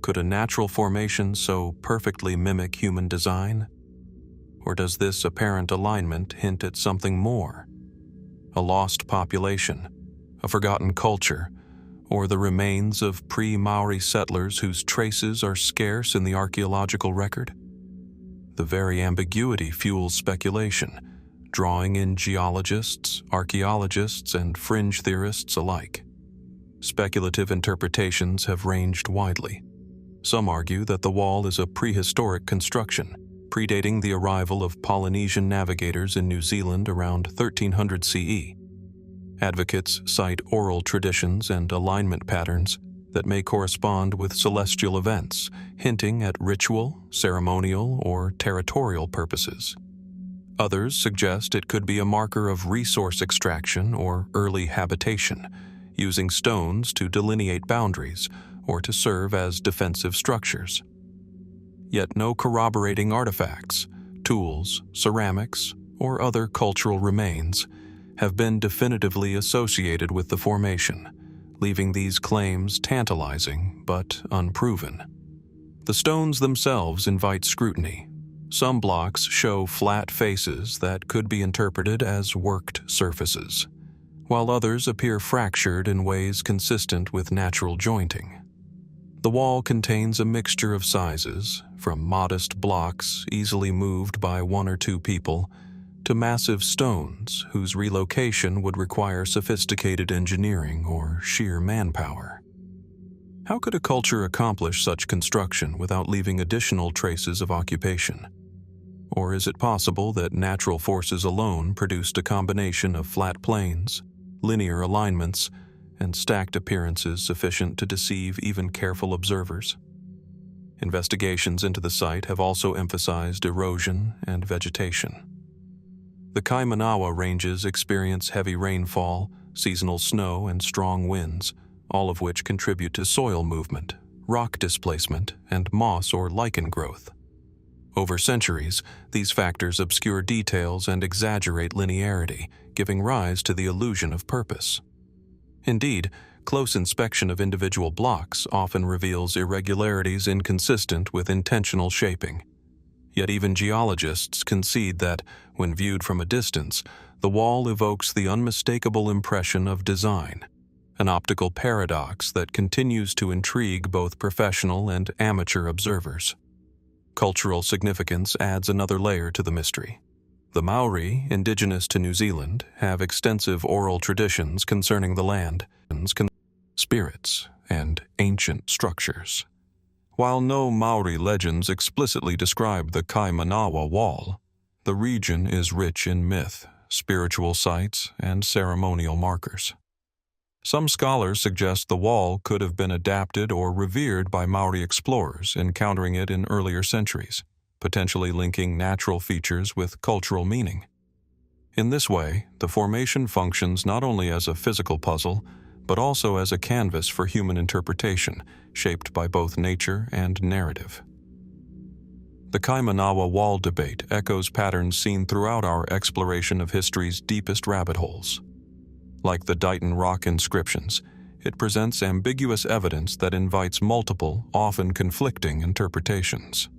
Could a natural formation so perfectly mimic human design? Or does this apparent alignment hint at something more? A lost population, a forgotten culture, or the remains of pre-Maori settlers whose traces are scarce in the archaeological record? The very ambiguity fuels speculation, drawing in geologists, archaeologists, and fringe theorists alike. Speculative interpretations have ranged widely. Some argue that the wall is a prehistoric construction, predating the arrival of Polynesian navigators in New Zealand around 1300 CE. Advocates cite oral traditions and alignment patterns that may correspond with celestial events, hinting at ritual, ceremonial, or territorial purposes. Others suggest it could be a marker of resource extraction or early habitation, using stones to delineate boundaries or to serve as defensive structures. Yet no corroborating artifacts, tools, ceramics, or other cultural remains have been definitively associated with the formation, leaving these claims tantalizing but unproven. The stones themselves invite scrutiny. Some blocks show flat faces that could be interpreted as worked surfaces, while others appear fractured in ways consistent with natural jointing. The wall contains a mixture of sizes, from modest blocks easily moved by one or two people, to massive stones whose relocation would require sophisticated engineering or sheer manpower. How could a culture accomplish such construction without leaving additional traces of occupation? Or is it possible that natural forces alone produced a combination of flat plains, linear alignments, and stacked appearances sufficient to deceive even careful observers? Investigations into the site have also emphasized erosion and vegetation. The Kaimanawa ranges experience heavy rainfall, seasonal snow, and strong winds, all of which contribute to soil movement, rock displacement, and moss or lichen growth. Over centuries, these factors obscure details and exaggerate linearity, giving rise to the illusion of purpose. Indeed, close inspection of individual blocks often reveals irregularities inconsistent with intentional shaping. Yet even geologists concede that, when viewed from a distance, the wall evokes the unmistakable impression of design, an optical paradox that continues to intrigue both professional and amateur observers. Cultural significance adds another layer to the mystery. The Maori, indigenous to New Zealand, have extensive oral traditions concerning the land, spirits, and ancient structures. While no Maori legends explicitly describe the Kaimanawa Wall, the region is rich in myth, spiritual sites, and ceremonial markers. Some scholars suggest the wall could have been adapted or revered by Maori explorers encountering it in earlier centuries, potentially linking natural features with cultural meaning. In this way, the formation functions not only as a physical puzzle, but also as a canvas for human interpretation, shaped by both nature and narrative. The Kaimanawa Wall debate echoes patterns seen throughout our exploration of history's deepest rabbit holes. Like the Dighton rock inscriptions, it presents ambiguous evidence that invites multiple, often conflicting interpretations.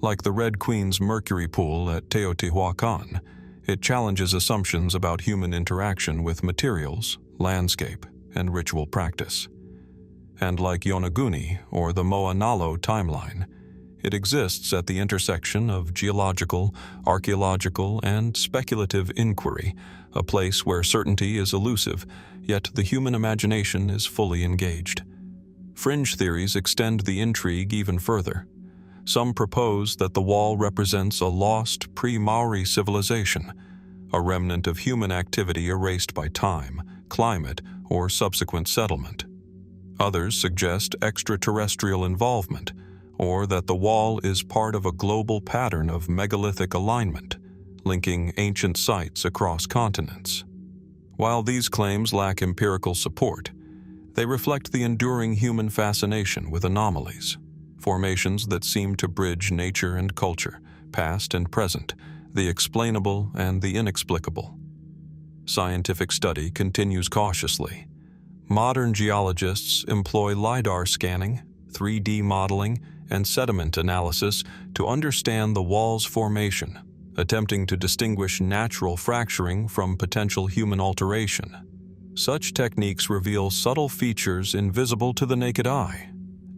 Like the Red Queen's Mercury pool at Teotihuacan, it challenges assumptions about human interaction with materials, landscape, and ritual practice. And like Yonaguni or the Moa-nalo timeline, it exists at the intersection of geological, archaeological, and speculative inquiry, a place where certainty is elusive, yet the human imagination is fully engaged. Fringe theories extend the intrigue even further. Some propose that the wall represents a lost pre-Maori civilization, a remnant of human activity erased by time, climate, or subsequent settlement. Others suggest extraterrestrial involvement, or that the wall is part of a global pattern of megalithic alignment, linking ancient sites across continents. While these claims lack empirical support, they reflect the enduring human fascination with anomalies, formations that seem to bridge nature and culture, past and present, the explainable and the inexplicable. Scientific study continues cautiously. Modern geologists employ LiDAR scanning, 3D modeling, and sediment analysis to understand the wall's formation, attempting to distinguish natural fracturing from potential human alteration. Such techniques reveal subtle features invisible to the naked eye,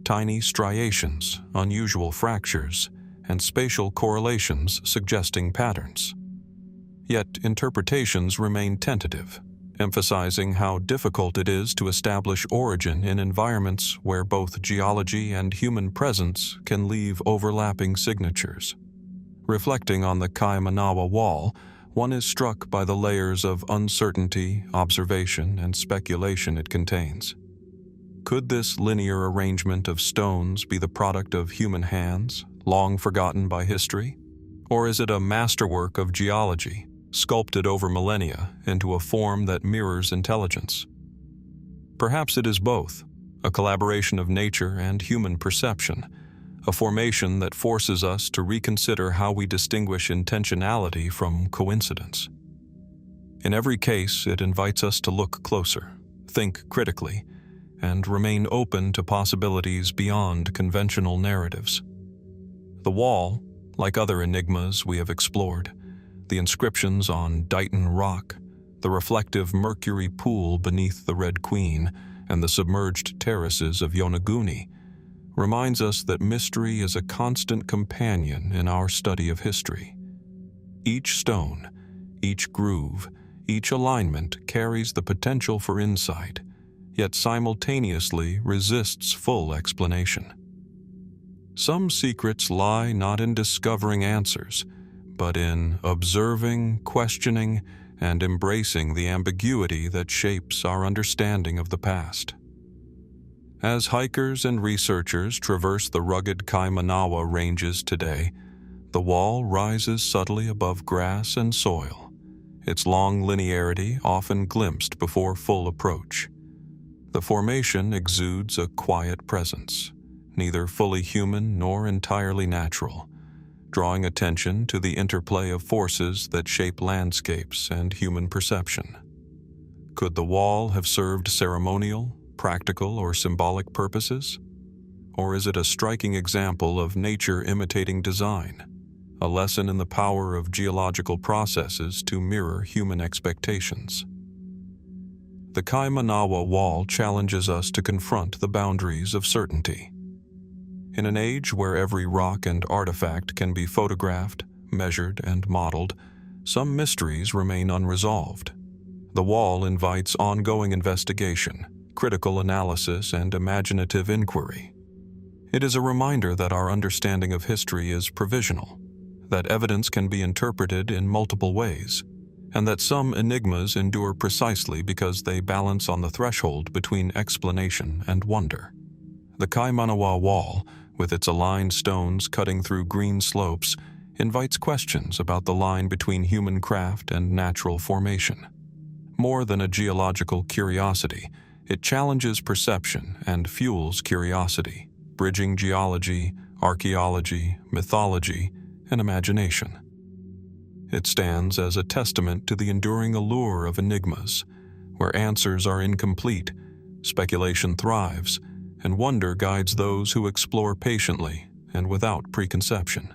tiny striations, unusual fractures, and spatial correlations suggesting patterns. Yet interpretations remain tentative, emphasizing how difficult it is to establish origin in environments where both geology and human presence can leave overlapping signatures. Reflecting on the Kaimanawa Wall, one is struck by the layers of uncertainty, observation, and speculation it contains. Could this linear arrangement of stones be the product of human hands, long forgotten by history? Or is it a masterwork of geology, sculpted over millennia into a form that mirrors intelligence? Perhaps it is both, a collaboration of nature and human perception, a formation that forces us to reconsider how we distinguish intentionality from coincidence. In every case, it invites us to look closer, think critically, and remain open to possibilities beyond conventional narratives. The wall, like other enigmas we have explored, the inscriptions on Dighton rock, the reflective Mercury pool beneath the Red Queen, and the submerged terraces of Yonaguni, reminds us that mystery is a constant companion in our study of history. Each stone, each groove, each alignment carries the potential for insight, yet simultaneously resists full explanation. Some secrets lie not in discovering answers, but in observing, questioning, and embracing the ambiguity that shapes our understanding of the past. As hikers and researchers traverse the rugged Kaimanawa ranges today, the wall rises subtly above grass and soil, its long linearity often glimpsed before full approach. The formation exudes a quiet presence, neither fully human nor entirely natural, drawing attention to the interplay of forces that shape landscapes and human perception. Could the wall have served ceremonial, practical, or symbolic purposes? Or is it a striking example of nature imitating design, a lesson in the power of geological processes to mirror human expectations? The Kaimanawa Wall challenges us to confront the boundaries of certainty. In an age where every rock and artifact can be photographed, measured, and modeled, some mysteries remain unresolved. The wall invites ongoing investigation, critical analysis, and imaginative inquiry. It is a reminder that our understanding of history is provisional, that evidence can be interpreted in multiple ways, and that some enigmas endure precisely because they balance on the threshold between explanation and wonder. The Kaimanawa Wall, with its aligned stones cutting through green slopes, invites questions about the line between human craft and natural formation. More than a geological curiosity, it challenges perception and fuels curiosity, bridging geology, archaeology, mythology, and imagination. It stands as a testament to the enduring allure of enigmas, where answers are incomplete, speculation thrives, and wonder guides those who explore patiently and without preconception.